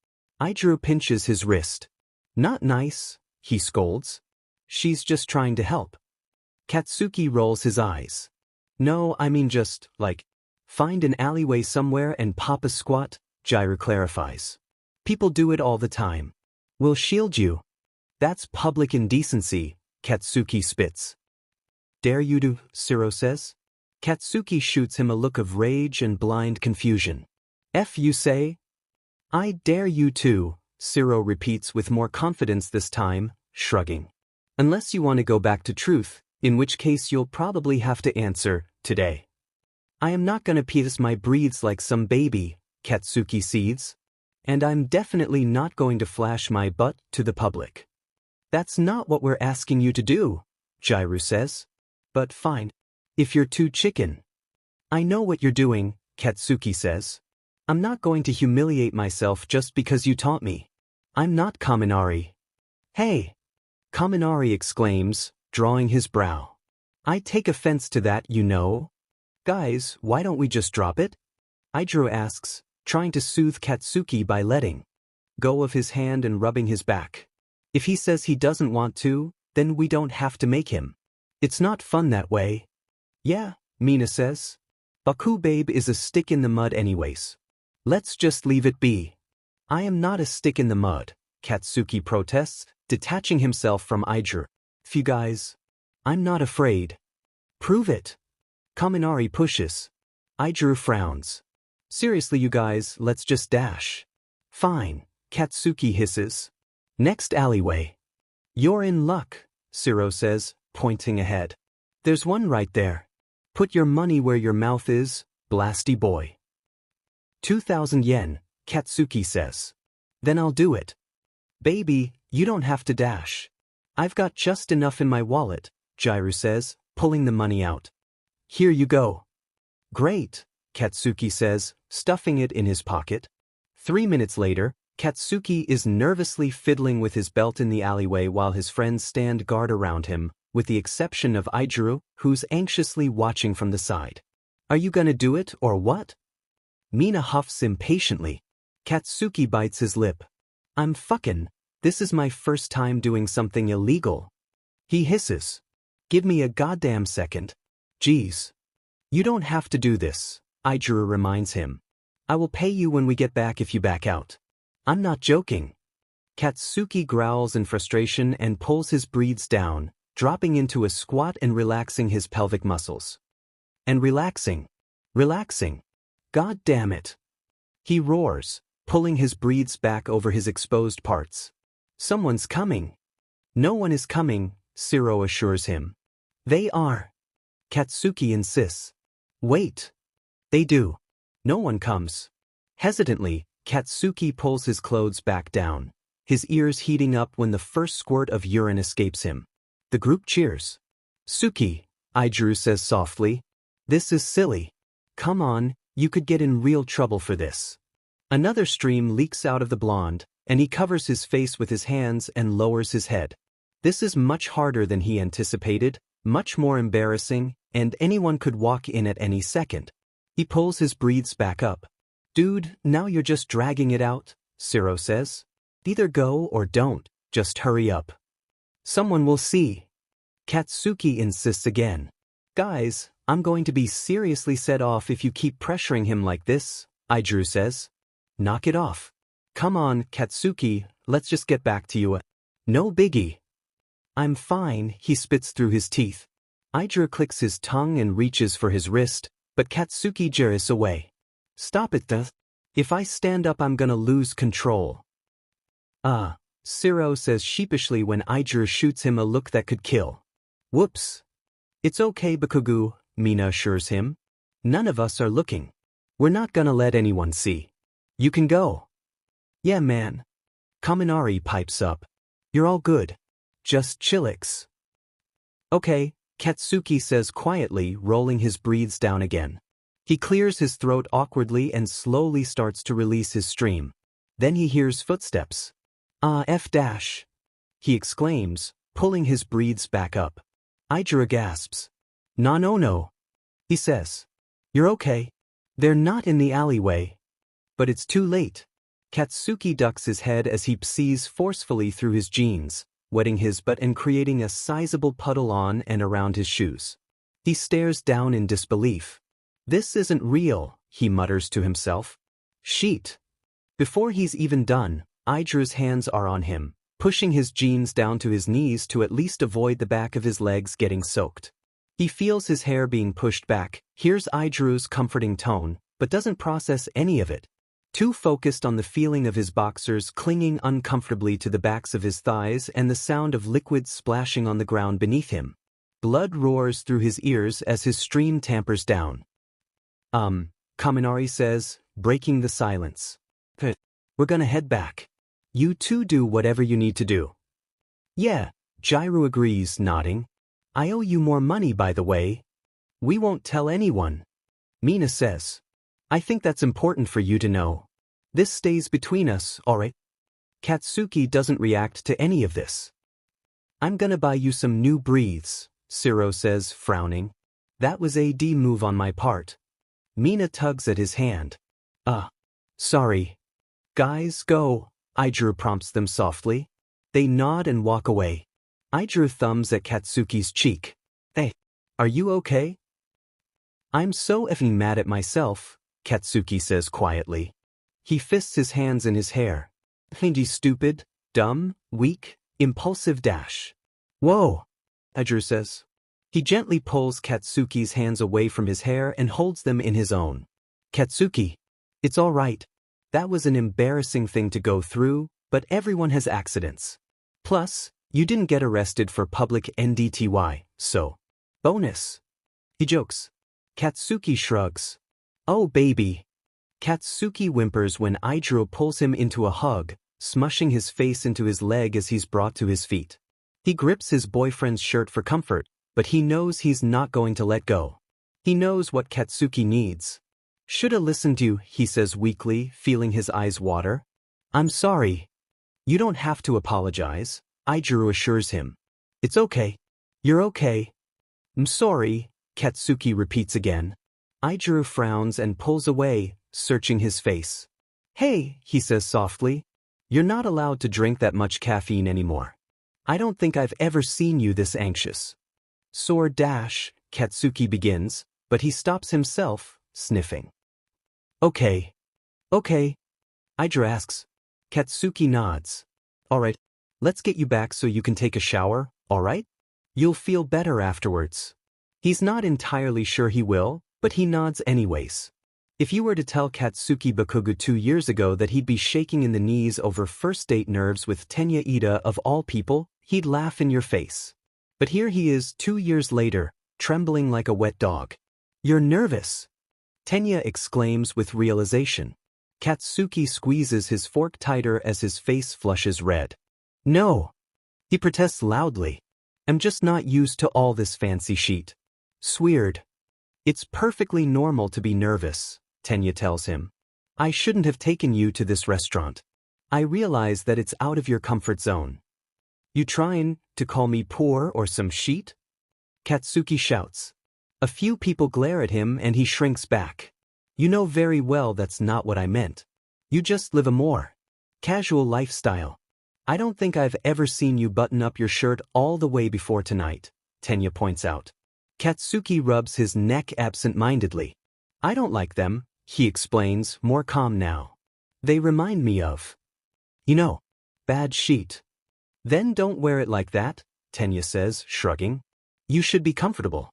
Ijiro pinches his wrist. Not nice, he scolds. She's just trying to help. Katsuki rolls his eyes. No, I mean just, like, find an alleyway somewhere and pop a squat, Jiru clarifies. People do it all the time. We'll shield you. That's public indecency, Katsuki spits. Dare you to, Shiro says. Katsuki shoots him a look of rage and blind confusion. F you say? I dare you to, Shiro repeats with more confidence this time, shrugging. Unless you want to go back to truth, in which case you'll probably have to answer, today. I am not gonna piss my breathes like some baby, Katsuki seethes. And I'm definitely not going to flash my butt to the public. That's not what we're asking you to do, Jiru says. But fine. If you're too chicken. I know what you're doing, Katsuki says. I'm not going to humiliate myself just because you taught me. I'm not Kaminari. Hey! Kaminari exclaims, drawing his brow. I take offense to that, you know. Guys, why don't we just drop it? Ijiro asks, trying to soothe Katsuki by letting go of his hand and rubbing his back. If he says he doesn't want to, then we don't have to make him. It's not fun that way. Yeah, Mina says. Bakugou babe is a stick in the mud anyways. Let's just leave it be. I am not a stick in the mud, Katsuki protests, detaching himself from Ijiro. Phew guys. I'm not afraid. Prove it. Kaminari pushes. Ijiro frowns. Seriously you guys, let's just dash. Fine, Katsuki hisses. Next alleyway. You're in luck, Shiro says, pointing ahead. There's one right there. Put your money where your mouth is, blasty boy. 2,000 yen, Katsuki says. Then I'll do it. Baby, you don't have to dash. I've got just enough in my wallet, Jiru says, pulling the money out. Here you go. Great, Katsuki says, stuffing it in his pocket. 3 minutes later, Katsuki is nervously fiddling with his belt in the alleyway while his friends stand guard around him, with the exception of Ijiro, who's anxiously watching from the side. Are you gonna do it or what? Mina huffs impatiently. Katsuki bites his lip. I'm fucking. This is my first time doing something illegal. He hisses. Give me a goddamn second. Geez. You don't have to do this, Ijiro reminds him. I will pay you when we get back if you back out. I'm not joking. Katsuki growls in frustration and pulls his breathes down, dropping into a squat and relaxing his pelvic muscles. And relaxing. Relaxing. God damn it. He roars, pulling his breathes back over his exposed parts. Someone's coming. No one is coming, Shiro assures him. They are. Katsuki insists. Wait. They do. No one comes. Hesitantly, Katsuki pulls his clothes back down, his ears heating up when the first squirt of urine escapes him. The group cheers. Suki, Aijuru says softly. This is silly. Come on, you could get in real trouble for this. Another stream leaks out of the blonde, and he covers his face with his hands and lowers his head. This is much harder than he anticipated, much more embarrassing, and anyone could walk in at any second. He pulls his breathes back up. Dude, now you're just dragging it out, Shiro says. Either go or don't, just hurry up. Someone will see. Katsuki insists again. Guys, I'm going to be seriously set off if you keep pressuring him like this, Aijuru says. Knock it off. Come on, Katsuki, let's just get back to you. No biggie. I'm fine, he spits through his teeth. Aijuru clicks his tongue and reaches for his wrist, but Katsuki jerks away. Stop it, duh. If I stand up I'm gonna lose control. Shiro says sheepishly when Aijuru shoots him a look that could kill. Whoops. It's okay, Bakugou, Mina assures him. None of us are looking. We're not gonna let anyone see. You can go. Yeah, man. Kaminari pipes up. You're all good. Just chillax. Okay, Katsuki says quietly, rolling his breathes down again. He clears his throat awkwardly and slowly starts to release his stream. Then he hears footsteps. F-dash. He exclaims, pulling his breathes back up. Aijuru gasps. No. He says. You're okay. They're not in the alleyway. But it's too late. Katsuki ducks his head as he psees forcefully through his jeans, wetting his butt and creating a sizable puddle on and around his shoes. He stares down in disbelief. This isn't real, he mutters to himself. Sheet. Before he's even done, Aijuru's hands are on him, pushing his jeans down to his knees to at least avoid the back of his legs getting soaked. He feels his hair being pushed back, hears Aijuru's comforting tone, but doesn't process any of it. Too focused on the feeling of his boxers clinging uncomfortably to the backs of his thighs and the sound of liquid splashing on the ground beneath him. Blood roars through his ears as his stream tampers down. Kaminari says, breaking the silence. We're gonna head back. You two do whatever you need to do. Yeah, Jairu agrees, nodding. I owe you more money, by the way. We won't tell anyone. Mina says. I think that's important for you to know. This stays between us, alright? Katsuki doesn't react to any of this. I'm gonna buy you some new breathes, Shiro says, frowning. That was a D move on my part. Mina tugs at his hand. Sorry. Guys, go, Aijuru prompts them softly. They nod and walk away. Aijuru thumbs at Katsuki's cheek. Hey, are you okay? I'm so effing mad at myself, Katsuki says quietly. He fists his hands in his hair. Ain't stupid, dumb, weak, impulsive dash. Whoa, Aijuru says. He gently pulls Katsuki's hands away from his hair and holds them in his own. Katsuki, it's all right. That was an embarrassing thing to go through, but everyone has accidents. Plus, you didn't get arrested for public NDTY, so. Bonus. He jokes. Katsuki shrugs. Oh baby. Katsuki whimpers when Aijuru pulls him into a hug, smushing his face into his leg as he's brought to his feet. He grips his boyfriend's shirt for comfort, but he knows he's not going to let go. He knows what Katsuki needs. Shoulda listened to you, he says weakly, feeling his eyes water. I'm sorry. You don't have to apologize, Aijuru assures him. It's okay. You're okay. I'm sorry, Katsuki repeats again. Aijuru frowns and pulls away, searching his face. Hey, he says softly. You're not allowed to drink that much caffeine anymore. I don't think I've ever seen you this anxious. Sword dash, Katsuki begins, but he stops himself, sniffing. Okay. Aijuru asks. Katsuki nods. Alright, let's get you back so you can take a shower, alright? You'll feel better afterwards. He's not entirely sure he will, but he nods anyways. If you were to tell Katsuki Bakugou 2 years ago that he'd be shaking in the knees over first date nerves with Tenya Ida of all people, he'd laugh in your face. But here he is 2 years later, trembling like a wet dog. You're nervous, Tenya exclaims with realization. Katsuki squeezes his fork tighter as his face flushes red. No, he protests loudly. I'm just not used to all this fancy shit. Sweird. It's perfectly normal to be nervous, Tenya tells him. I shouldn't have taken you to this restaurant. I realize that it's out of your comfort zone. You trying to call me poor or some shit? Katsuki shouts. A few people glare at him and he shrinks back. You know very well that's not what I meant. You just live a more casual lifestyle. I don't think I've ever seen you button up your shirt all the way before tonight, Tenya points out. Katsuki rubs his neck absent-mindedly. I don't like them, he explains, more calm now. They remind me of, bad sheet. Then don't wear it like that, Tenya says, shrugging. You should be comfortable.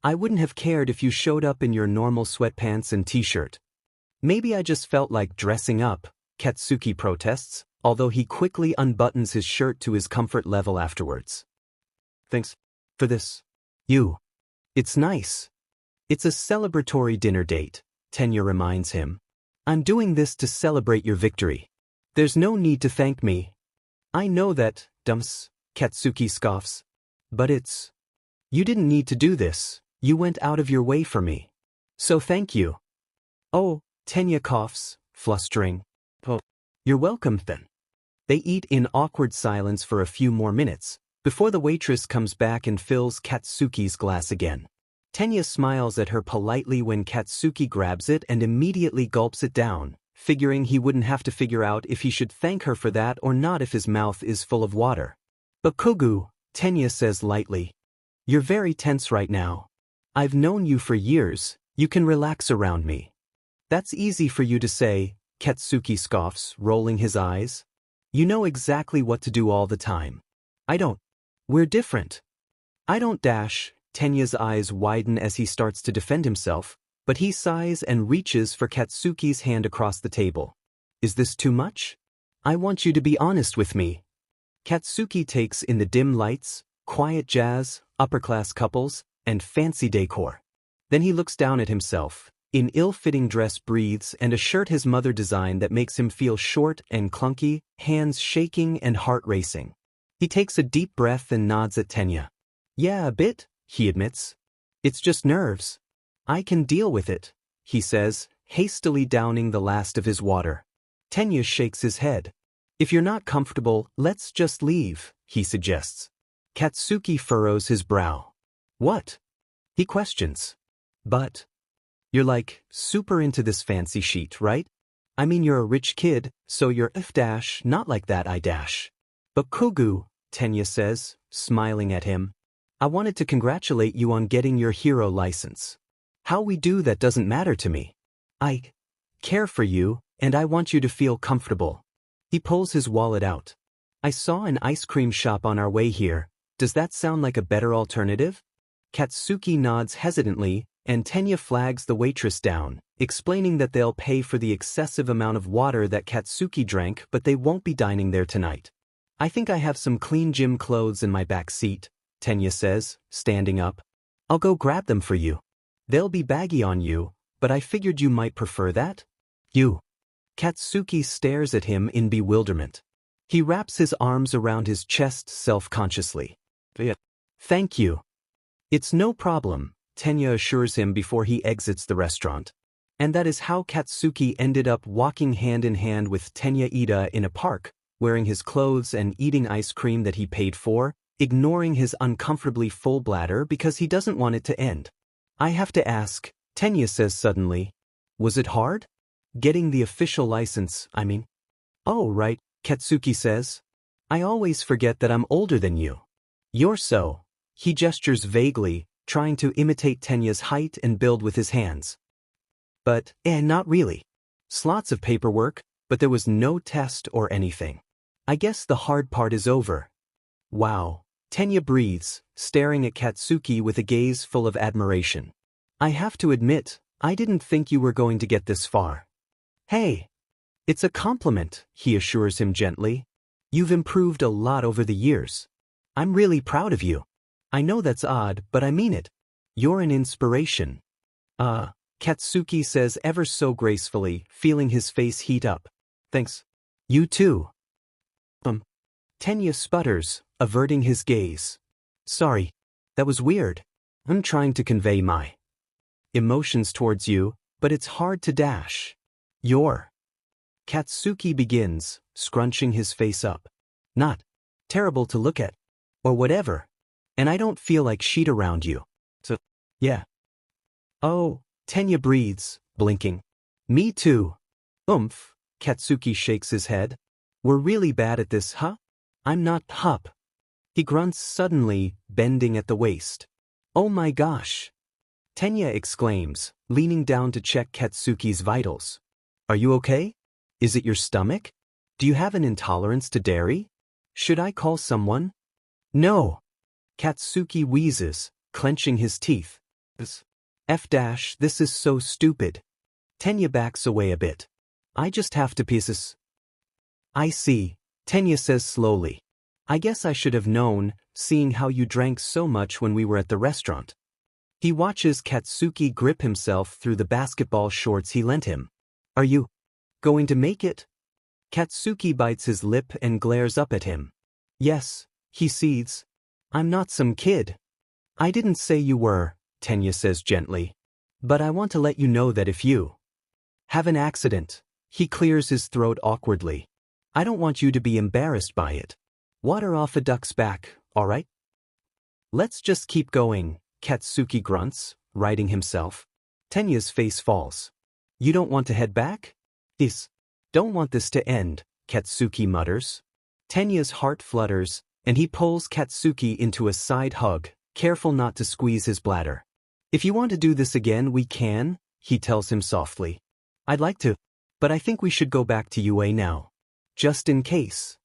I wouldn't have cared if you showed up in your normal sweatpants and t-shirt. Maybe I just felt like dressing up, Katsuki protests, although he quickly unbuttons his shirt to his comfort level afterwards. Thanks for this. It's nice. It's a celebratory dinner date, Tenya reminds him. I'm doing this to celebrate your victory. There's no need to thank me. I know that, dumps, Katsuki scoffs. But you didn't need to do this. You went out of your way for me. So thank you. Oh, Tenya coughs, flustering. Oh, you're welcome then. They eat in awkward silence for a few more minutes, before the waitress comes back and fills Katsuki's glass again. Tenya smiles at her politely when Katsuki grabs it and immediately gulps it down, figuring he wouldn't have to figure out if he should thank her for that or not if his mouth is full of water. Bakugou, Tenya says lightly. You're very tense right now. I've known you for years, you can relax around me. That's easy for you to say, Katsuki scoffs, rolling his eyes. You know exactly what to do all the time. I don't. We're different. I don't dash. Tenya's eyes widen as he starts to defend himself, but he sighs and reaches for Katsuki's hand across the table. Is this too much? I want you to be honest with me. Katsuki takes in the dim lights, quiet jazz, upper-class couples, and fancy decor. Then he looks down at himself, in ill-fitting dress breathes and a shirt his mother designed that makes him feel short and clunky, hands shaking and heart racing. He takes a deep breath and nods at Tenya. Yeah, a bit, he admits. It's just nerves. I can deal with it, he says, hastily downing the last of his water. Tenya shakes his head. If you're not comfortable, let's just leave, he suggests. Katsuki furrows his brow. What? He questions. But you're like super into this fancy shit, right? I mean you're a rich kid, so you're not like that I dash. Bakugou, Tenya says, smiling at him. I wanted to congratulate you on getting your hero license. How we do that doesn't matter to me. I care for you, and I want you to feel comfortable. He pulls his wallet out. I saw an ice cream shop on our way here. Does that sound like a better alternative? Katsuki nods hesitantly, and Tenya flags the waitress down, explaining that they'll pay for the excessive amount of water that Katsuki drank but they won't be dining there tonight. I think I have some clean gym clothes in my back seat, Tenya says, standing up. I'll go grab them for you. They'll be baggy on you, but I figured you might prefer that. You. Katsuki stares at him in bewilderment. He wraps his arms around his chest self-consciously. Thank you. It's no problem, Tenya assures him before he exits the restaurant. And that is how Katsuki ended up walking hand in hand with Tenya Ida in a park, wearing his clothes and eating ice cream that he paid for, ignoring his uncomfortably full bladder because he doesn't want it to end. I have to ask, Tenya says suddenly. Was it hard? Getting the official license, I mean. Oh, right, Katsuki says. I always forget that I'm older than you. You're so. He gestures vaguely, trying to imitate Tenya's height and build with his hands. But, not really. Slots of paperwork, but there was no test or anything. I guess the hard part is over. Wow, Tenya breathes, staring at Katsuki with a gaze full of admiration. I have to admit, I didn't think you were going to get this far. Hey. It's a compliment, he assures him gently. You've improved a lot over the years. I'm really proud of you. I know that's odd, but I mean it. You're an inspiration. Katsuki says ever so gracefully, feeling his face heat up. Thanks. You too. Tenya sputters, averting his gaze. Sorry. That was weird. I'm trying to convey my emotions towards you, but it's hard to dash. Katsuki begins, scrunching his face up. Not terrible to look at. Or whatever. And I don't feel like shit around you. So, yeah. Oh, Tenya breathes, blinking. Me too. Katsuki shakes his head. We're really bad at this, huh? I'm not, hup. He grunts suddenly, bending at the waist. Oh my gosh. Tenya exclaims, leaning down to check Katsuki's vitals. Are you okay? Is it your stomach? Do you have an intolerance to dairy? Should I call someone? No. Katsuki wheezes, clenching his teeth. This is so stupid. Tenya backs away a bit. I just have to pieces. I see, Tenya says slowly. I guess I should have known, seeing how you drank so much when we were at the restaurant. He watches Katsuki grip himself through the basketball shorts he lent him. Are you going to make it? Katsuki bites his lip and glares up at him. Yes, he seethes. I'm not some kid. I didn't say you were, Tenya says gently. But I want to let you know that if you have an accident, he clears his throat awkwardly. I don't want you to be embarrassed by it. Water off a duck's back, alright? Let's just keep going, Katsuki grunts, righting himself. Tenya's face falls. You don't want to head back? Don't want this to end, Katsuki mutters. Tenya's heart flutters, and he pulls Katsuki into a side hug, careful not to squeeze his bladder. If you want to do this again, we can, he tells him softly. I'd like to, but I think we should go back to UA now. Just in case.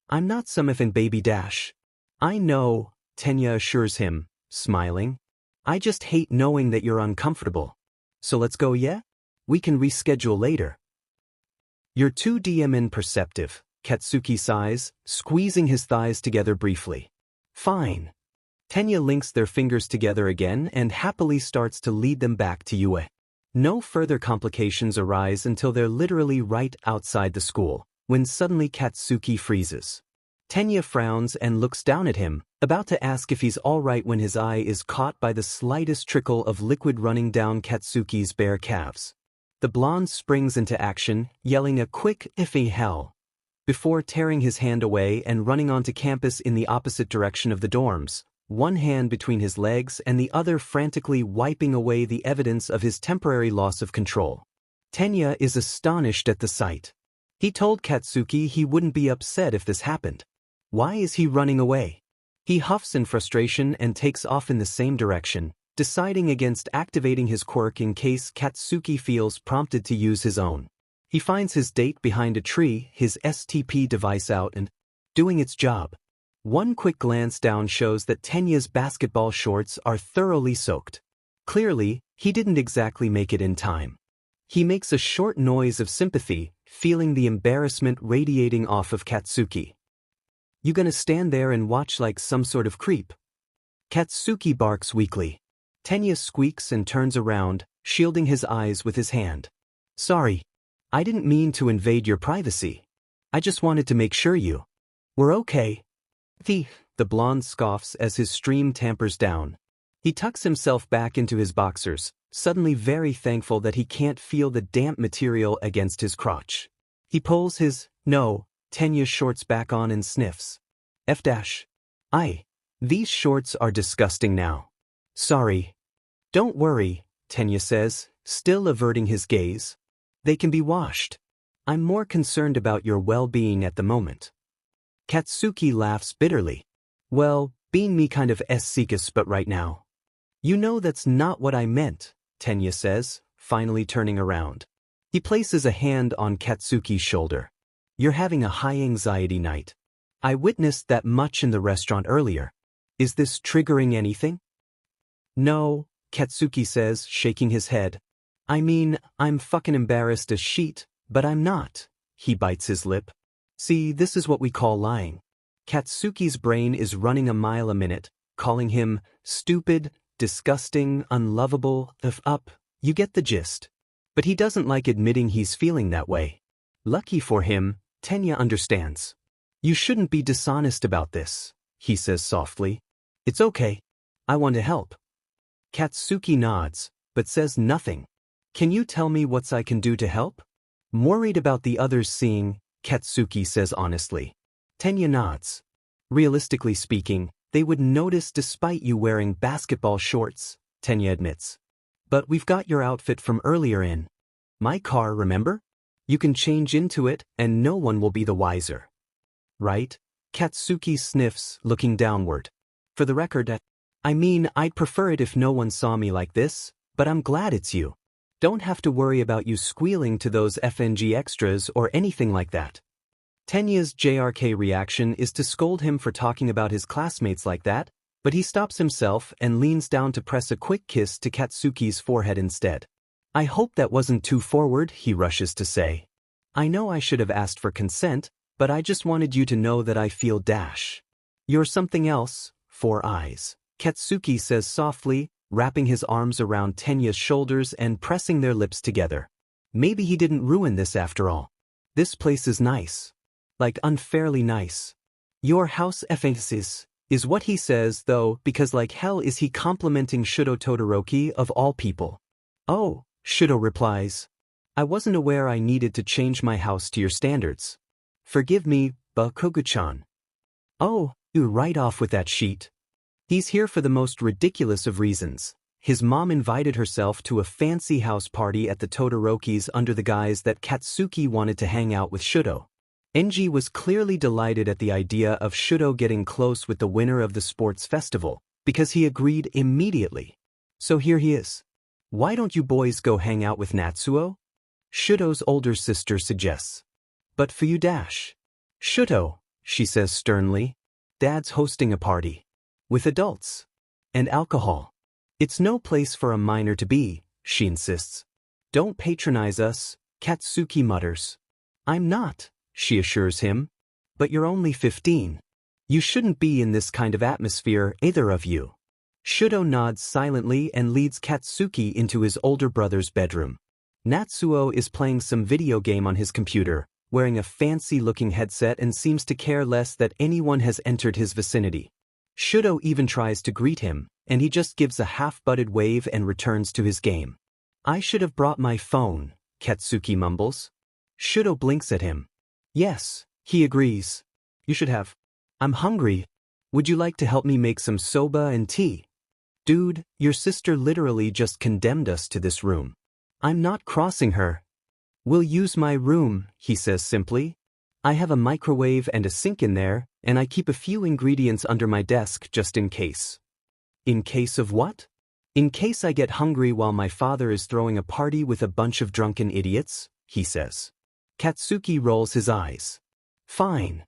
I'm not some effing baby dash. I know, Tenya assures him, smiling. I just hate knowing that you're uncomfortable. So let's go, yeah? We can reschedule later. You're too imperceptive, Katsuki sighs, squeezing his thighs together briefly. Fine. Tenya links their fingers together again and happily starts to lead them back to UA. No further complications arise until they're literally right outside the school, when suddenly Katsuki freezes. Tenya frowns and looks down at him, about to ask if he's all right when his eye is caught by the slightest trickle of liquid running down Katsuki's bare calves. The blonde springs into action, yelling a quick "iffy hell," before tearing his hand away and running onto campus in the opposite direction of the dorms, one hand between his legs and the other frantically wiping away the evidence of his temporary loss of control. Tenya is astonished at the sight. He told Katsuki he wouldn't be upset if this happened. Why is he running away? He huffs in frustration and takes off in the same direction, deciding against activating his quirk in case Katsuki feels prompted to use his own. He finds his date behind a tree, his STP device out and doing its job. One quick glance down shows that Tenya's basketball shorts are thoroughly soaked. Clearly, he didn't exactly make it in time. He makes a short noise of sympathy, feeling the embarrassment radiating off of Katsuki. You gonna stand there and watch like some sort of creep? Katsuki barks weakly. Tenya squeaks and turns around, shielding his eyes with his hand. Sorry. I didn't mean to invade your privacy. I just wanted to make sure you were okay. The blonde scoffs as his stream tampers down. He tucks himself back into his boxers, suddenly very thankful that he can't feel the damp material against his crotch. He pulls his, Tenya's shorts back on and sniffs. These shorts are disgusting now. Sorry. Don't worry, Tenya says, still averting his gaze. They can be washed. I'm more concerned about your well-being at the moment. Katsuki laughs bitterly. Well, being me kind of s-seekus but right now. You know that's not what I meant, Tenya says, finally turning around. He places a hand on Katsuki's shoulder. You're having a high-anxiety night. I witnessed that much in the restaurant earlier. Is this triggering anything? No, Katsuki says, shaking his head. I mean, I'm fucking embarrassed as shit, but I'm not. He bites his lip. See, this is what we call lying. Katsuki's brain is running a mile a minute, calling him stupid, disgusting, unlovable, you get the gist. But he doesn't like admitting he's feeling that way. Lucky for him, Tenya understands. You shouldn't be dishonest about this, he says softly. It's okay. I want to help. Katsuki nods, but says nothing. Can you tell me what I can do to help? Worried about the others seeing, Katsuki says honestly. Tenya nods. Realistically speaking, they would notice despite you wearing basketball shorts, Tenya admits. But we've got your outfit from earlier in my car, remember? You can change into it and no one will be the wiser. Right? Katsuki sniffs, looking downward. For the record, I mean, I'd prefer it if no one saw me like this, but I'm glad it's you. Don't have to worry about you squealing to those FNG extras or anything like that. Tenya's JRK reaction is to scold him for talking about his classmates like that, but he stops himself and leans down to press a quick kiss to Katsuki's forehead instead. I hope that wasn't too forward, he rushes to say. I know I should have asked for consent, but I just wanted you to know that I feel dash. You're something else, 4 eyes. Katsuki says softly, wrapping his arms around Tenya's shoulders and pressing their lips together. Maybe he didn't ruin this after all. This place is nice. Like unfairly nice. Your house FNCs, is what he says though, because like hell is he complimenting Shudo Todoroki of all people. Oh, Shudo replies. I wasn't aware I needed to change my house to your standards. Forgive me, Bakugou-chan. Oh, you right off with that sheet. He's here for the most ridiculous of reasons. His mom invited herself to a fancy house party at the Todorokis under the guise that Katsuki wanted to hang out with Shudo. Enji was clearly delighted at the idea of Shudo getting close with the winner of the sports festival, because he agreed immediately. So here he is. Why don't you boys go hang out with Natsuo? Shudo's older sister suggests. But for you dash. Shudo, she says sternly. Dad's hosting a party. With adults. And alcohol. It's no place for a minor to be, she insists. Don't patronize us, Katsuki mutters. I'm not, she assures him. But you're only 15. You shouldn't be in this kind of atmosphere, either of you. Shudo nods silently and leads Katsuki into his older brother's bedroom. Natsuo is playing some video game on his computer, wearing a fancy-looking headset and seems to care less that anyone has entered his vicinity. Shudo even tries to greet him, and he just gives a half-butted wave and returns to his game. I should have brought my phone, Katsuki mumbles. Shudo blinks at him. Yes, he agrees. You should have. I'm hungry. Would you like to help me make some soba and tea? Dude, your sister literally just condemned us to this room. I'm not crossing her. We'll use my room, he says simply. I have a microwave and a sink in there, and I keep a few ingredients under my desk just in case. In case of what? In case I get hungry while my father is throwing a party with a bunch of drunken idiots, he says. Katsuki rolls his eyes. Fine.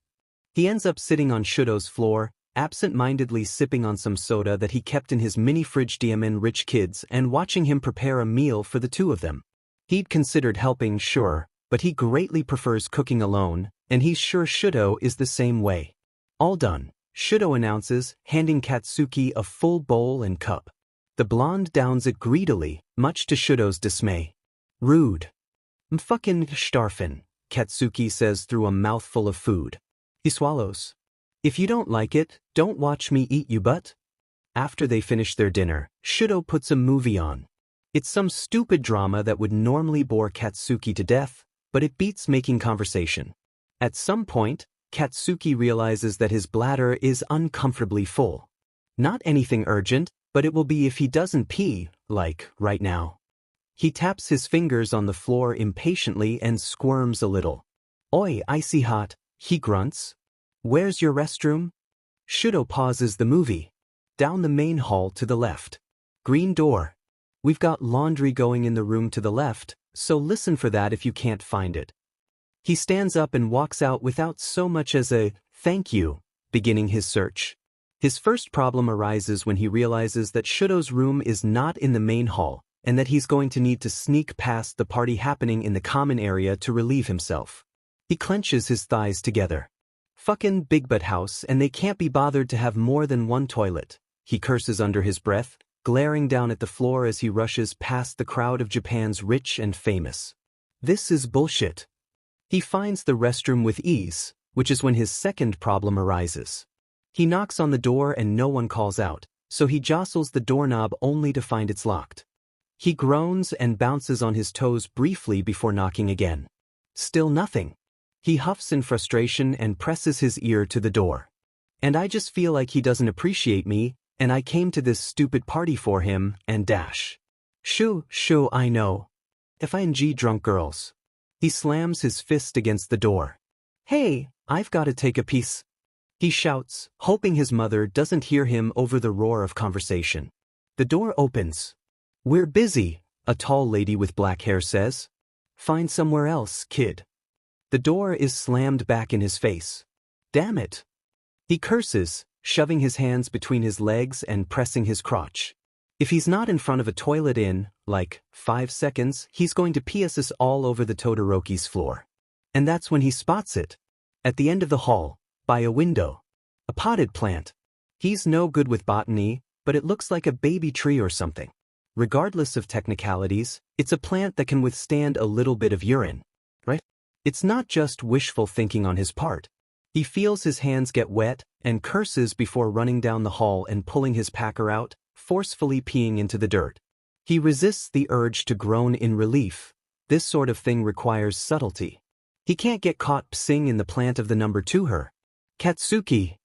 He ends up sitting on Shudo's floor, absent-mindedly sipping on some soda that he kept in his mini-fridge DMN Rich Kids and watching him prepare a meal for the two of them. He'd considered helping, sure, but he greatly prefers cooking alone, and he's sure Shudo is the same way. All done, Shudo announces, handing Katsuki a full bowl and cup. The blonde downs it greedily, much to Shudo's dismay. Rude. M'fucking starfin', Katsuki says through a mouthful of food. He swallows. If you don't like it, don't watch me eat you butt. After they finish their dinner, Shudo puts a movie on. It's some stupid drama that would normally bore Katsuki to death, but it beats making conversation. At some point, Katsuki realizes that his bladder is uncomfortably full. Not anything urgent, but it will be if he doesn't pee, like, right now. He taps his fingers on the floor impatiently and squirms a little. Oi, icy hot, he grunts. Where's your restroom? Shudo pauses the movie. Down the main hall to the left. Green door. We've got laundry going in the room to the left, so listen for that if you can't find it. He stands up and walks out without so much as a thank you, beginning his search. His first problem arises when he realizes that Shudo's room is not in the main hall, and that he's going to need to sneak past the party happening in the common area to relieve himself. He clenches his thighs together. Fucking big butt house, and they can't be bothered to have more than one toilet, he curses under his breath, glaring down at the floor as he rushes past the crowd of Japan's rich and famous. This is bullshit. He finds the restroom with ease, which is when his second problem arises. He knocks on the door and no one calls out, so he jostles the doorknob only to find it's locked. He groans and bounces on his toes briefly before knocking again. Still nothing. He huffs in frustration and presses his ear to the door. And I just feel like he doesn't appreciate me, and I came to this stupid party for him, and dash. Shoo, I know. F-I-N-G drunk girls. He slams his fist against the door. Hey, I've got to take a piece. He shouts, hoping his mother doesn't hear him over the roar of conversation. The door opens. We're busy, a tall lady with black hair says. Find somewhere else, kid. The door is slammed back in his face. Damn it. He curses, shoving his hands between his legs and pressing his crotch. If he's not in front of a toilet in, like, 5 seconds, he's going to piss us all over the Todoroki's floor. And that's when he spots it. At the end of the hall, by a window. A potted plant. He's no good with botany, but it looks like a baby tree or something. Regardless of technicalities, it's a plant that can withstand a little bit of urine. Right? It's not just wishful thinking on his part. He feels his hands get wet and curses before running down the hall and pulling his packer out, forcefully peeing into the dirt. He resists the urge to groan in relief. This sort of thing requires subtlety. He can't get caught pissing in the plant of the number 2 her. Katsuki.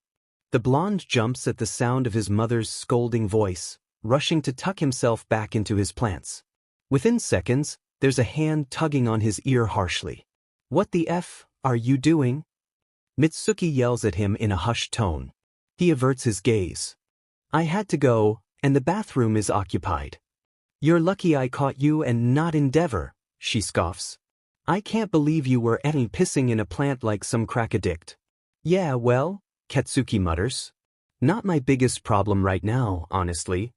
The blonde jumps at the sound of his mother's scolding voice, rushing to tuck himself back into his plants. Within seconds, there's a hand tugging on his ear harshly. What the F are you doing? Mitsuki yells at him in a hushed tone. He averts his gaze. I had to go, and the bathroom is occupied. You're lucky I caught you and not Endeavor, she scoffs. I can't believe you were pissing in a plant like some crack addict. Yeah, well, Katsuki mutters. Not my biggest problem right now, honestly.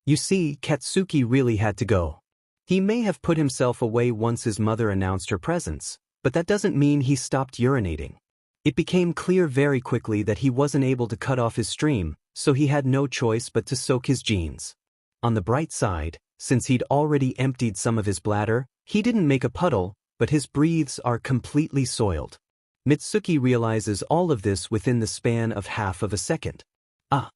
You see, Katsuki really had to go. He may have put himself away once his mother announced her presence, but that doesn't mean he stopped urinating. It became clear very quickly that he wasn't able to cut off his stream, so he had no choice but to soak his jeans. On the bright side, since he'd already emptied some of his bladder, he didn't make a puddle, but his breathes are completely soiled. Mitsuki realizes all of this within the span of half of a second. Ah!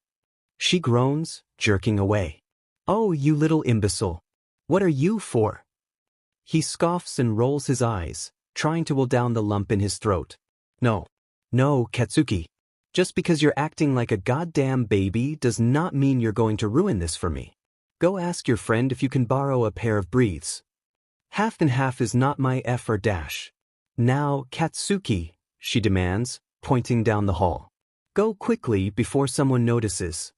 She groans, jerking away. Oh, you little imbecile. What are you for? He scoffs and rolls his eyes, trying to will down the lump in his throat. No, Katsuki. Just because you're acting like a goddamn baby does not mean you're going to ruin this for me. Go ask your friend if you can borrow a pair of breathes. Half and half is not my F or dash. Now, Katsuki, she demands, pointing down the hall. Go quickly before someone notices.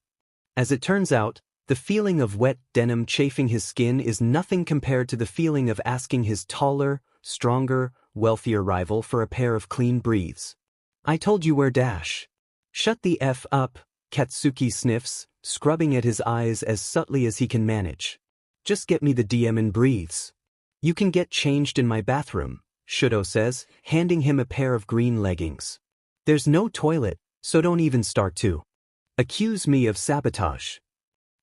As it turns out, the feeling of wet denim chafing his skin is nothing compared to the feeling of asking his taller, stronger, wealthier rival for a pair of clean breathes. I told you where dash. Shut the F up, Katsuki sniffs, scrubbing at his eyes as subtly as he can manage. Just get me the DM and breathes. You can get changed in my bathroom, Shudo says, handing him a pair of green leggings. There's no toilet, so don't even start to accuse me of sabotage.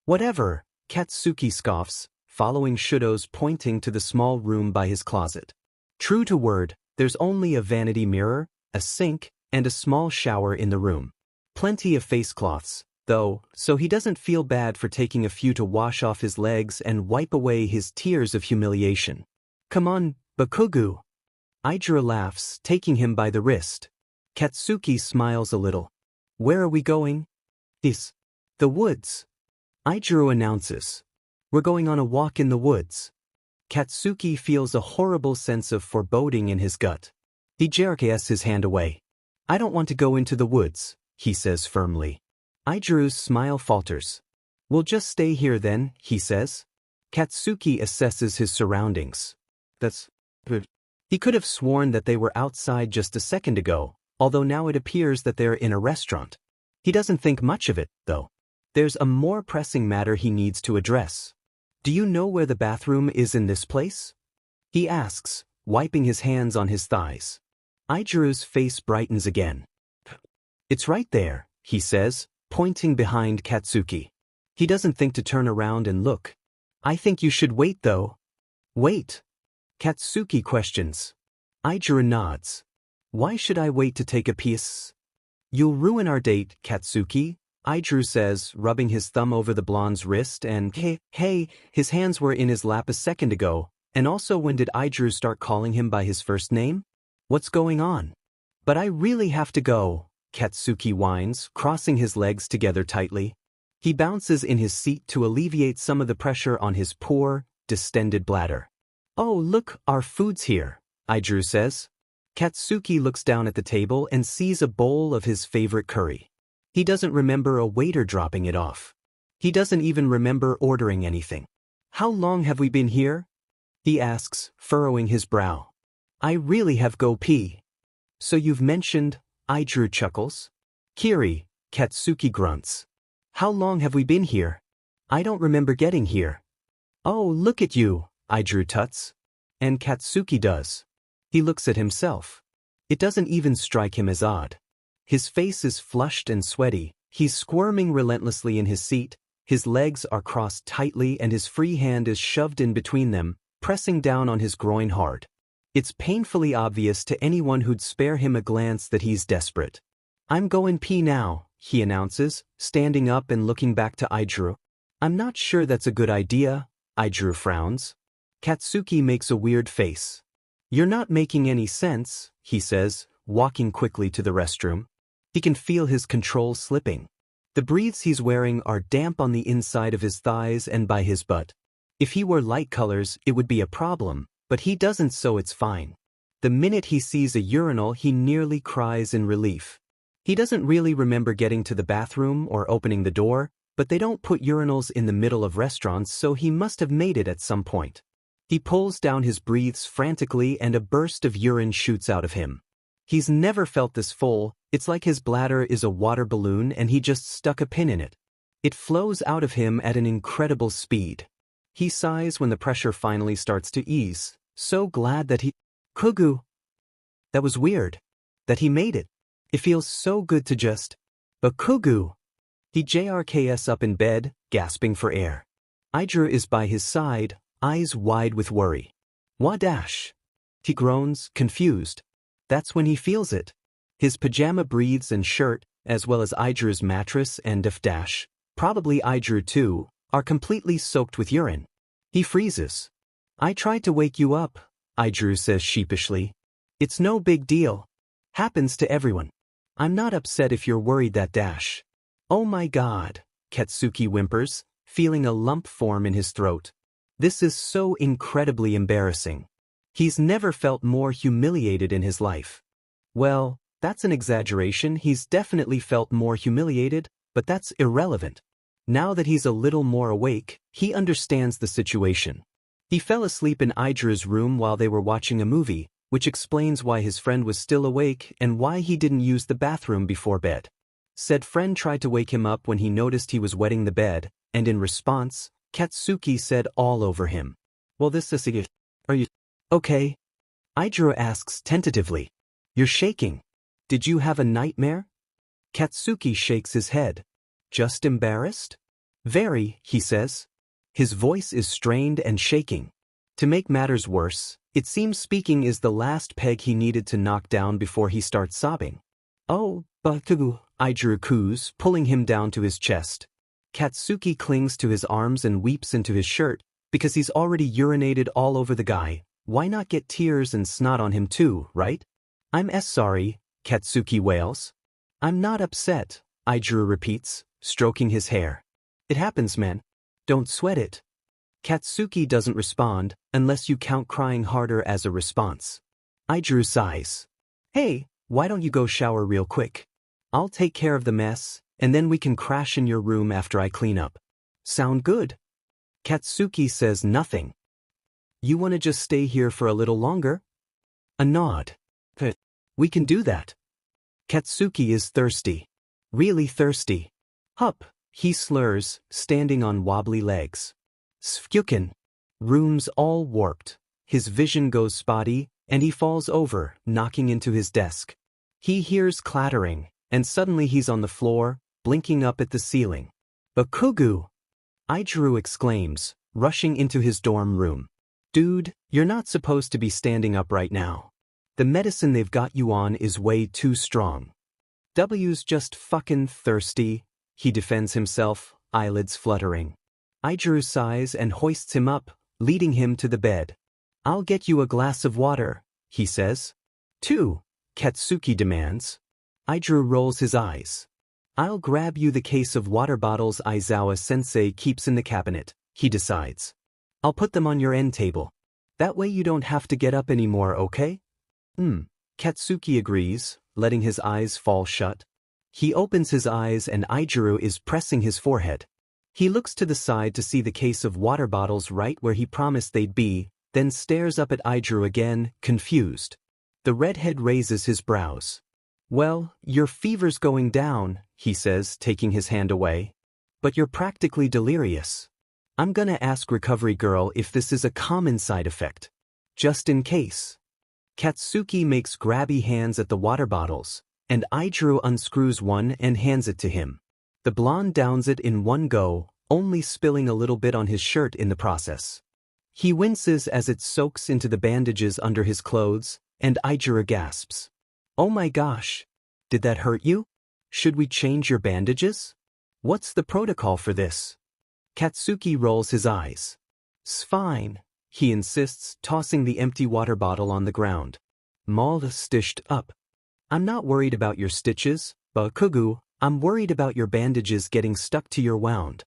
Whatever, Katsuki scoffs, following Shudo's pointing to the small room by his closet. True to word, there's only a vanity mirror, a sink, and a small shower in the room. Plenty of face cloths, though, so he doesn't feel bad for taking a few to wash off his legs and wipe away his tears of humiliation. Come on, Bakugou. Aijiro laughs, taking him by the wrist. Katsuki smiles a little. Where are we going? The woods. Aijiro announces. We're going on a walk in the woods. Katsuki feels a horrible sense of foreboding in his gut. He jerks his hand away. I don't want to go into the woods, he says firmly. Aijiro's smile falters. We'll just stay here then, he says. Katsuki assesses his surroundings. That's good. He could have sworn that they were outside just a second ago, although now it appears that they're in a restaurant. He doesn't think much of it, though. There's a more pressing matter he needs to address. Do you know where the bathroom is in this place? He asks, wiping his hands on his thighs. Aijiru's face brightens again. It's right there, he says, pointing behind Katsuki. He doesn't think to turn around and look. I think you should wait though. Wait? Katsuki questions. Aijiru nods. Why should I wait to take a piece? You'll ruin our date, Katsuki, Aijiru says, rubbing his thumb over the blonde's wrist and hey, his hands were in his lap a second ago, and also when did Aijiru start calling him by his first name? What's going on? But I really have to go, Katsuki whines, crossing his legs together tightly. He bounces in his seat to alleviate some of the pressure on his poor, distended bladder. Oh look, our food's here, Aijiru says. Katsuki looks down at the table and sees a bowl of his favorite curry. He doesn't remember a waiter dropping it off. He doesn't even remember ordering anything. How long have we been here? He asks, furrowing his brow. I really have go pee. So you've mentioned, Aijiru chuckles. Kiri, Katsuki grunts. How long have we been here? I don't remember getting here. Oh, look at you, Aijiru tuts. And Katsuki does. He looks at himself. It doesn't even strike him as odd. His face is flushed and sweaty, he's squirming relentlessly in his seat, his legs are crossed tightly and his free hand is shoved in between them, pressing down on his groin hard. It's painfully obvious to anyone who'd spare him a glance that he's desperate. I'm goin' pee now, he announces, standing up and looking back to Aijiru. I'm not sure that's a good idea, Aijiru frowns. Katsuki makes a weird face. You're not making any sense, he says, walking quickly to the restroom. He can feel his control slipping. The briefs he's wearing are damp on the inside of his thighs and by his butt. If he wore light colors, it would be a problem, but he doesn't, so it's fine. The minute he sees a urinal, he nearly cries in relief. He doesn't really remember getting to the bathroom or opening the door, but they don't put urinals in the middle of restaurants, so he must have made it at some point. He pulls down his briefs frantically and a burst of urine shoots out of him. He's never felt this full, it's like his bladder is a water balloon and he just stuck a pin in it. It flows out of him at an incredible speed. He sighs when the pressure finally starts to ease, so glad that he... Bakugou! That was weird. That he made it. It feels so good to just... Bakugou! He JRKS up in bed, gasping for air. Aijiru is by his side, eyes wide with worry. Wadash! He groans, confused. That's when he feels it. His pajama breathes and shirt, as well as Aijiru's mattress and dash, probably Aijiru too, are completely soaked with urine. He freezes. I tried to wake you up, Aijiru says sheepishly. It's no big deal. Happens to everyone. I'm not upset if you're worried that dash. Oh my god, Katsuki whimpers, feeling a lump form in his throat. This is so incredibly embarrassing. He's never felt more humiliated in his life. Well, that's an exaggeration. He's definitely felt more humiliated, but that's irrelevant. Now that he's a little more awake, he understands the situation. He fell asleep in Aijiru's room while they were watching a movie, which explains why his friend was still awake and why he didn't use the bathroom before bed. Said friend tried to wake him up when he noticed he was wetting the bed, and in response, Katsuki said all over him. Well, this is it. Are you okay? Aijiru asks tentatively. You're shaking. Did you have a nightmare? Katsuki shakes his head. Just embarrassed? Very, he says. His voice is strained and shaking. To make matters worse, it seems speaking is the last peg he needed to knock down before he starts sobbing. Oh, Bakugou, Aijiru coos, pulling him down to his chest. Katsuki clings to his arms and weeps into his shirt, because he's already urinated all over the guy. Why not get tears and snot on him too, right? I'm sorry, Katsuki wails. I'm not upset, Aijiru repeats, stroking his hair. It happens, man. Don't sweat it. Katsuki doesn't respond, unless you count crying harder as a response. Aijiru sighs. Hey, why don't you go shower real quick? I'll take care of the mess, and then we can crash in your room after I clean up. Sound good? Katsuki says nothing. You wanna just stay here for a little longer? A nod. We can do that. Katsuki is thirsty. Really thirsty. Hup, he slurs, standing on wobbly legs. Sfkyukin. Room's all warped. His vision goes spotty, and he falls over, knocking into his desk. He hears clattering, and suddenly he's on the floor, blinking up at the ceiling. Bakugou! Aijuru exclaims, rushing into his dorm room. Dude, you're not supposed to be standing up right now. The medicine they've got you on is way too strong. W's just fucking thirsty, he defends himself, eyelids fluttering. Aijuru sighs and hoists him up, leading him to the bed. I'll get you a glass of water, he says. 2, Katsuki demands. Aijuru rolls his eyes. I'll grab you the case of water bottles Aizawa-sensei keeps in the cabinet, he decides. I'll put them on your end table. That way you don't have to get up anymore, okay? Katsuki agrees, letting his eyes fall shut. He opens his eyes and Aijuru is pressing his forehead. He looks to the side to see the case of water bottles right where he promised they'd be, then stares up at Aijuru again, confused. The redhead raises his brows. Well, your fever's going down, he says, taking his hand away. But you're practically delirious. I'm gonna ask Recovery Girl if this is a common side effect. Just in case. Katsuki makes grabby hands at the water bottles, and Aijuru unscrews one and hands it to him. The blonde downs it in one go, only spilling a little bit on his shirt in the process. He winces as it soaks into the bandages under his clothes, and Aijuru gasps. Oh my gosh! Did that hurt you? Should we change your bandages? What's the protocol for this? Katsuki rolls his eyes. S'fine, he insists, tossing the empty water bottle on the ground. Maul stitched up. I'm not worried about your stitches, Bakugou, I'm worried about your bandages getting stuck to your wound.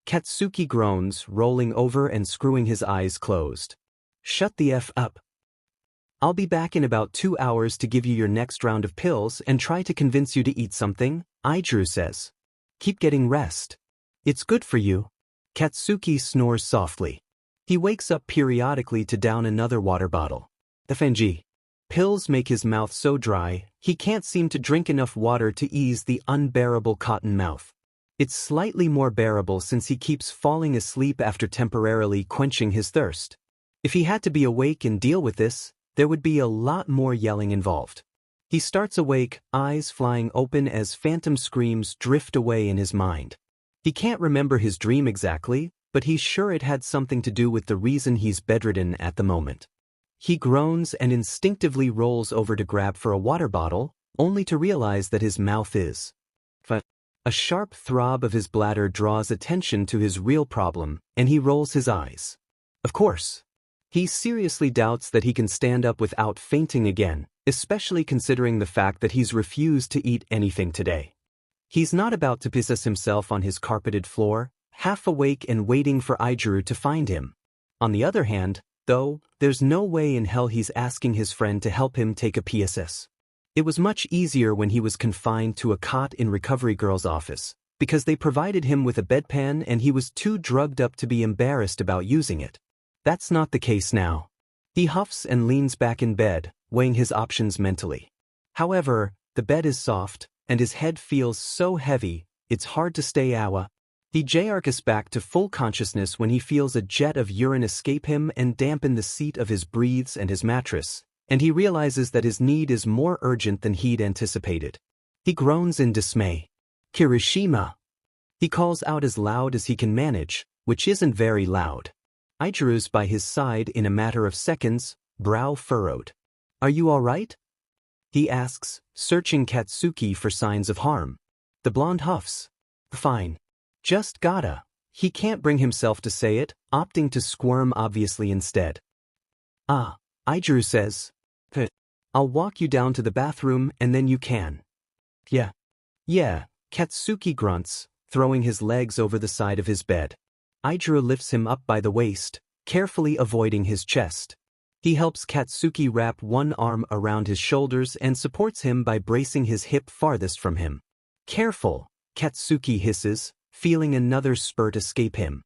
Katsuki groans, rolling over and screwing his eyes closed. Shut the F up. I'll be back in about 2 hours to give you your next round of pills and try to convince you to eat something, Aijuru says. Keep getting rest. It's good for you. Katsuki snores softly. He wakes up periodically to down another water bottle. FNG. Pills make his mouth so dry, he can't seem to drink enough water to ease the unbearable cotton mouth. It's slightly more bearable since he keeps falling asleep after temporarily quenching his thirst. If he had to be awake and deal with this, there would be a lot more yelling involved. He starts awake, eyes flying open as phantom screams drift away in his mind. He can't remember his dream exactly, but he's sure it had something to do with the reason he's bedridden at the moment. He groans and instinctively rolls over to grab for a water bottle, only to realize that his mouth is. A sharp throb of his bladder draws attention to his real problem, and he rolls his eyes. Of course. He seriously doubts that he can stand up without fainting again, especially considering the fact that he's refused to eat anything today. He's not about to piss himself on his carpeted floor, half awake and waiting for Aijuru to find him. On the other hand, though, there's no way in hell he's asking his friend to help him take a PSS. It was much easier when he was confined to a cot in Recovery Girl's office, because they provided him with a bedpan and he was too drugged up to be embarrassed about using it. That's not the case now. He huffs and leans back in bed, weighing his options mentally. However, the bed is soft, and his head feels so heavy, it's hard to stay awa. He jerks back to full consciousness when he feels a jet of urine escape him and dampen the seat of his breathes and his mattress, and he realizes that his need is more urgent than he'd anticipated. He groans in dismay. Kirishima! He calls out as loud as he can manage, which isn't very loud. Aijuru's by his side in a matter of seconds, brow furrowed. Are you all right? He asks, searching Katsuki for signs of harm. The blonde huffs. Fine. Just gotta. He can't bring himself to say it, opting to squirm obviously instead. Ah, Aijuru says. I'll walk you down to the bathroom and then you can. Yeah, Katsuki grunts, throwing his legs over the side of his bed. Aijuru lifts him up by the waist, carefully avoiding his chest. He helps Katsuki wrap one arm around his shoulders and supports him by bracing his hip farthest from him. Careful, Katsuki hisses, feeling another spurt escape him.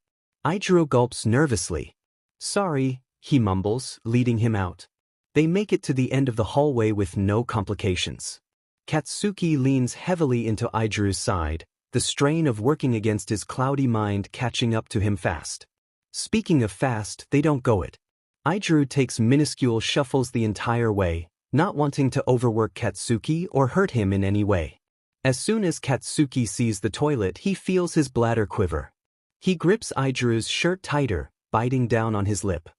Aijuru gulps nervously. Sorry, he mumbles, leading him out. They make it to the end of the hallway with no complications. Katsuki leans heavily into Aijiru's side, the strain of working against his cloudy mind catching up to him fast. Speaking of fast, they don't go it. Aijiru takes minuscule shuffles the entire way, not wanting to overwork Katsuki or hurt him in any way. As soon as Katsuki sees the toilet, he feels his bladder quiver. He grips Aijiru's shirt tighter, biting down on his lip.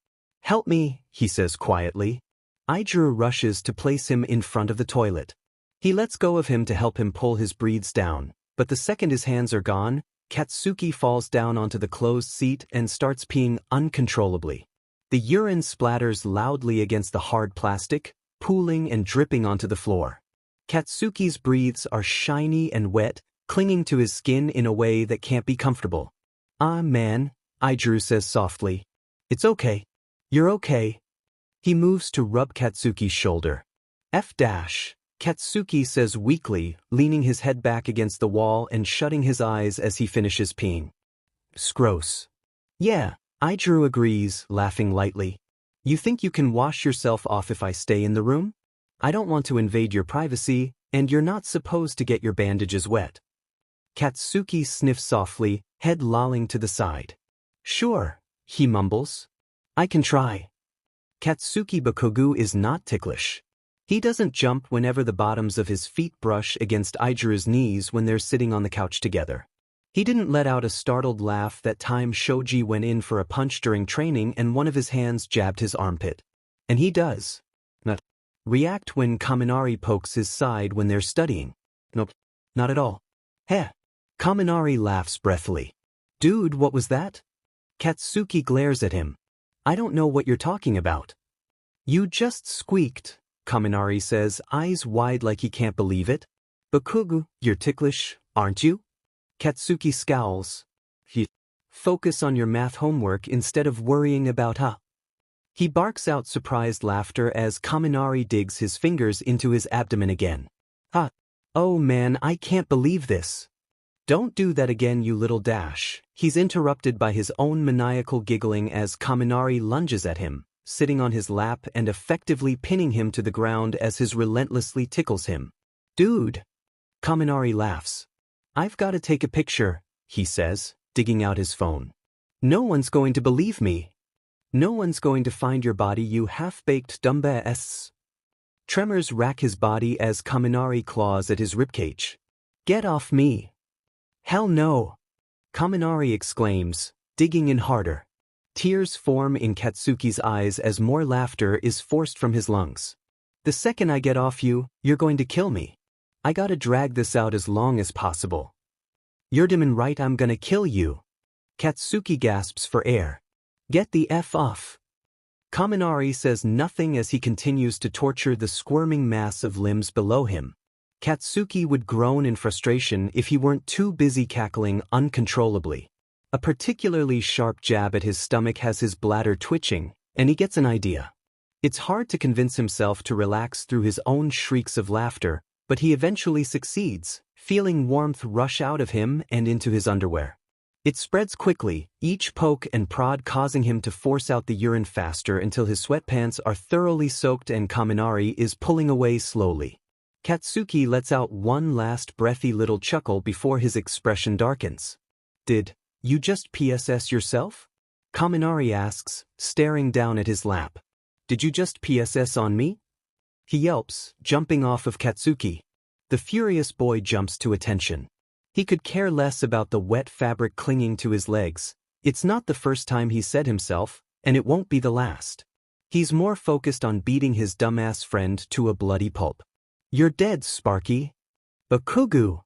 "Help me," he says quietly. Aijiru rushes to place him in front of the toilet. He lets go of him to help him pull his breathes down, but the second his hands are gone, Katsuki falls down onto the closed seat and starts peeing uncontrollably. The urine splatters loudly against the hard plastic, pooling and dripping onto the floor. Katsuki's breathes are shiny and wet, clinging to his skin in a way that can't be comfortable. "Ah, man," Aijiru says softly. "It's okay. You're okay." He moves to rub Katsuki's shoulder. Katsuki says weakly, leaning his head back against the wall and shutting his eyes as he finishes peeing. "Gross." "Yeah," Aijiru agrees, laughing lightly. "You think you can wash yourself off if I stay in the room? I don't want to invade your privacy, and you're not supposed to get your bandages wet." Katsuki sniffs softly, head lolling to the side. "Sure," he mumbles. "I can try." Katsuki Bakugou is not ticklish. He doesn't jump whenever the bottoms of his feet brush against Aijiru's knees when they're sitting on the couch together. He didn't let out a startled laugh that time Shoji went in for a punch during training and one of his hands jabbed his armpit. And he does not react when Kaminari pokes his side when they're studying. Nope, not at all. Heh. Kaminari laughs breathily. "Dude, what was that?" Katsuki glares at him. "I don't know what you're talking about." "You just squeaked," Kaminari says, eyes wide like he can't believe it. "Bakugou, you're ticklish, aren't you?" Katsuki scowls. Focus on your math homework instead of worrying about He barks out surprised laughter as Kaminari digs his fingers into his abdomen again. "Oh man, I can't believe this." "Don't do that again, you little dash." He's interrupted by his own maniacal giggling as Kaminari lunges at him, sitting on his lap and effectively pinning him to the ground as his relentlessly tickles him. "Dude." Kaminari laughs. "I've got to take a picture," he says, digging out his phone. "No one's going to believe me. No one's going to find your body, you half-baked dumbass." Tremors rack his body as Kaminari claws at his ribcage. "Get off me." "Hell no." Kaminari exclaims, digging in harder. Tears form in Katsuki's eyes as more laughter is forced from his lungs. "The second I get off you, you're going to kill me. I gotta drag this out as long as possible." "You're damn right, I'm gonna kill you." Katsuki gasps for air. "Get the F off." Kaminari says nothing as he continues to torture the squirming mass of limbs below him. Katsuki would groan in frustration if he weren't too busy cackling uncontrollably. A particularly sharp jab at his stomach has his bladder twitching, and he gets an idea. It's hard to convince himself to relax through his own shrieks of laughter, but he eventually succeeds, feeling warmth rush out of him and into his underwear. It spreads quickly, each poke and prod causing him to force out the urine faster until his sweatpants are thoroughly soaked and Kaminari is pulling away slowly. Katsuki lets out one last breathy little chuckle before his expression darkens. "Did you just PSS yourself?" Kaminari asks, staring down at his lap. "Did you just PSS on me?" He yelps, jumping off of Katsuki. The furious boy jumps to attention. He could care less about the wet fabric clinging to his legs. It's not the first time he said himself, and it won't be the last. He's more focused on beating his dumbass friend to a bloody pulp. "You're dead, Sparky." "Bakugou."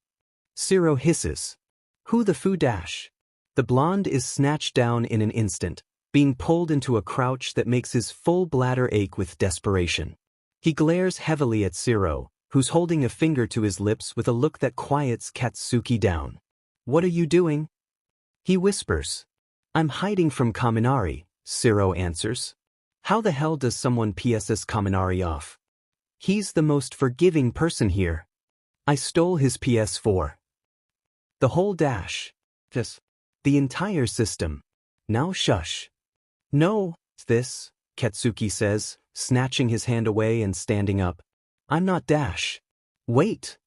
Zero hisses. "Who the foo dash?" The blonde is snatched down in an instant, being pulled into a crouch that makes his full bladder ache with desperation. He glares heavily at Zero, who's holding a finger to his lips with a look that quiets Katsuki down. "What are you doing?" He whispers. "I'm hiding from Kaminari," Zero answers. How the hell does someone PSS Kaminari off? He's the most forgiving person here. I stole his PS4. The whole dash. The entire system. Now shush. No, this. Katsuki says, snatching his hand away and standing up. I'm not Dash. Wait!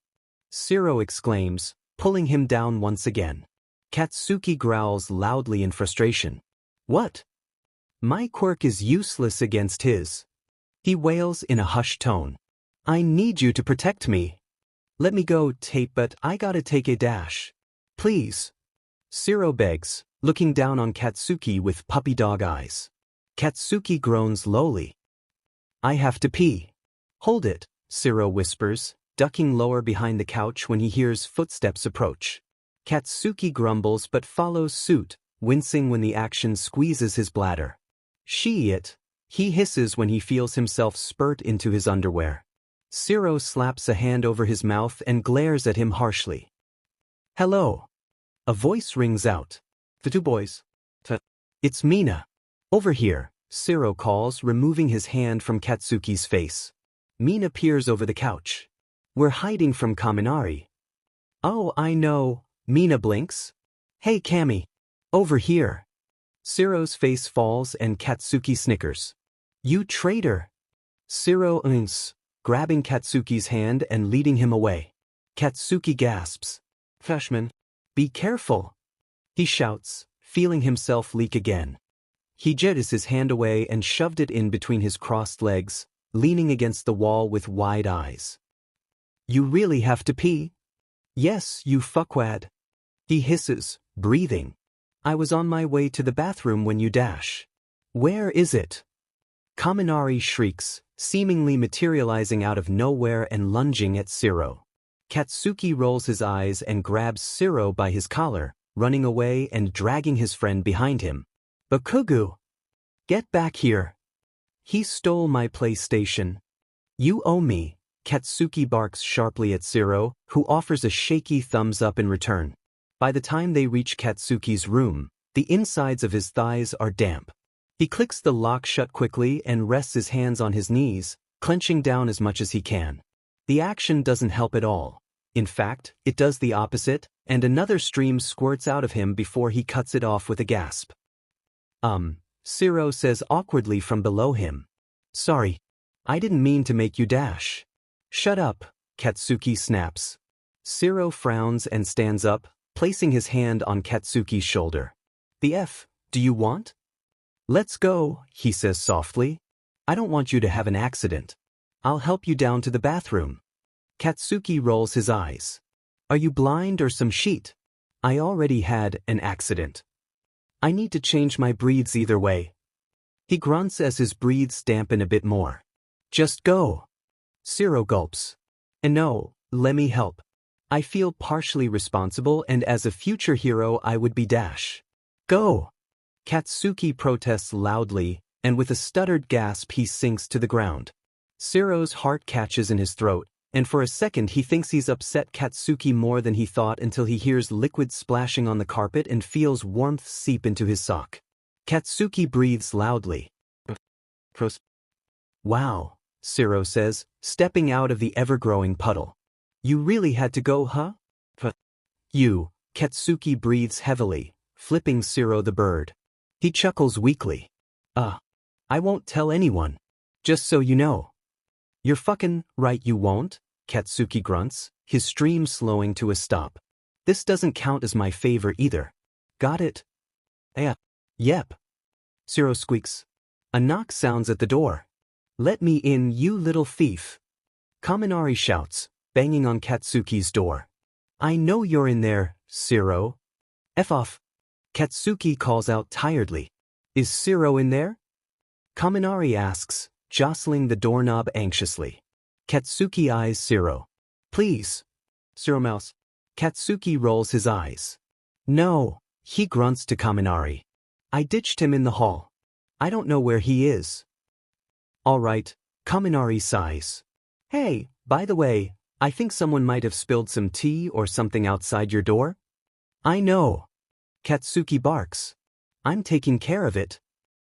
Shiro exclaims, pulling him down once again. Katsuki growls loudly in frustration. What? My quirk is useless against his. He wails in a hushed tone. I need you to protect me. Let me go, Tape, but I gotta take a dash. Please. Shiro begs, looking down on Katsuki with puppy dog eyes. Katsuki groans lowly. I have to pee. Hold it, Shiro whispers, ducking lower behind the couch when he hears footsteps approach. Katsuki grumbles but follows suit, wincing when the action squeezes his bladder. Shit, he hisses when he feels himself spurt into his underwear. Shiro slaps a hand over his mouth and glares at him harshly. Hello. A voice rings out. The two boys. It's Mina. Over here, Shiro calls, removing his hand from Katsuki's face. Mina peers over the couch. We're hiding from Kaminari. Oh, I know, Mina blinks. Hey Kami. Over here. Shiro's face falls and Katsuki snickers. You traitor. Shiro grabbing Katsuki's hand and leading him away. Katsuki gasps. Freshman. Be careful. He shouts, feeling himself leak again. He jetted his hand away and shoved it in between his crossed legs, leaning against the wall with wide eyes. You really have to pee? Yes, you fuckwad. He hisses, breathing. I was on my way to the bathroom when you dash. Where is it? Kaminari shrieks, seemingly materializing out of nowhere and lunging at Shiro. Katsuki rolls his eyes and grabs Shiro by his collar, running away and dragging his friend behind him. Bakugou! Get back here! He stole my PlayStation. You owe me, Katsuki barks sharply at Shiro, who offers a shaky thumbs up in return. By the time they reach Katsuki's room, the insides of his thighs are damp. He clicks the lock shut quickly and rests his hands on his knees, clenching down as much as he can. The action doesn't help at all. In fact, it does the opposite, and another stream squirts out of him before he cuts it off with a gasp. Shiro says awkwardly from below him. Sorry. I didn't mean to make you dash. Shut up, Katsuki snaps. Shiro frowns and stands up, placing his hand on Katsuki's shoulder. The F, do you want? Let's go, he says softly. I don't want you to have an accident. I'll help you down to the bathroom. Katsuki rolls his eyes. Are you blind or some shit? I already had an accident. I need to change my breathes either way. He grunts as his breathes dampen a bit more. Just go. Shiro gulps. And no, let me help. I feel partially responsible, and as a future hero I would be Dash. Go. Katsuki protests loudly, and with a stuttered gasp he sinks to the ground. Shiro's heart catches in his throat, and for a second he thinks he's upset Katsuki more than he thought until he hears liquid splashing on the carpet and feels warmth seep into his sock. Katsuki breathes loudly. Wow, Shiro says, stepping out of the ever-growing puddle. You really had to go, huh? You, Katsuki breathes heavily, flipping Shiro the bird. He chuckles weakly. I won't tell anyone. Just so you know. You're fucking right you won't, Katsuki grunts, his stream slowing to a stop. This doesn't count as my favor either. Got it? Yep. Shiro squeaks. A knock sounds at the door. Let me in, you little thief. Kaminari shouts, banging on Katsuki's door. I know you're in there, Shiro. F off. Katsuki calls out tiredly. Is Shiro in there? Kaminari asks, jostling the doorknob anxiously. Katsuki eyes Shiro. Please. Shiro mouths. Katsuki rolls his eyes. No, he grunts to Kaminari. I ditched him in the hall. I don't know where he is. All right, Kaminari sighs. Hey, by the way, I think someone might have spilled some tea or something outside your door. I know. Katsuki barks. I'm taking care of it.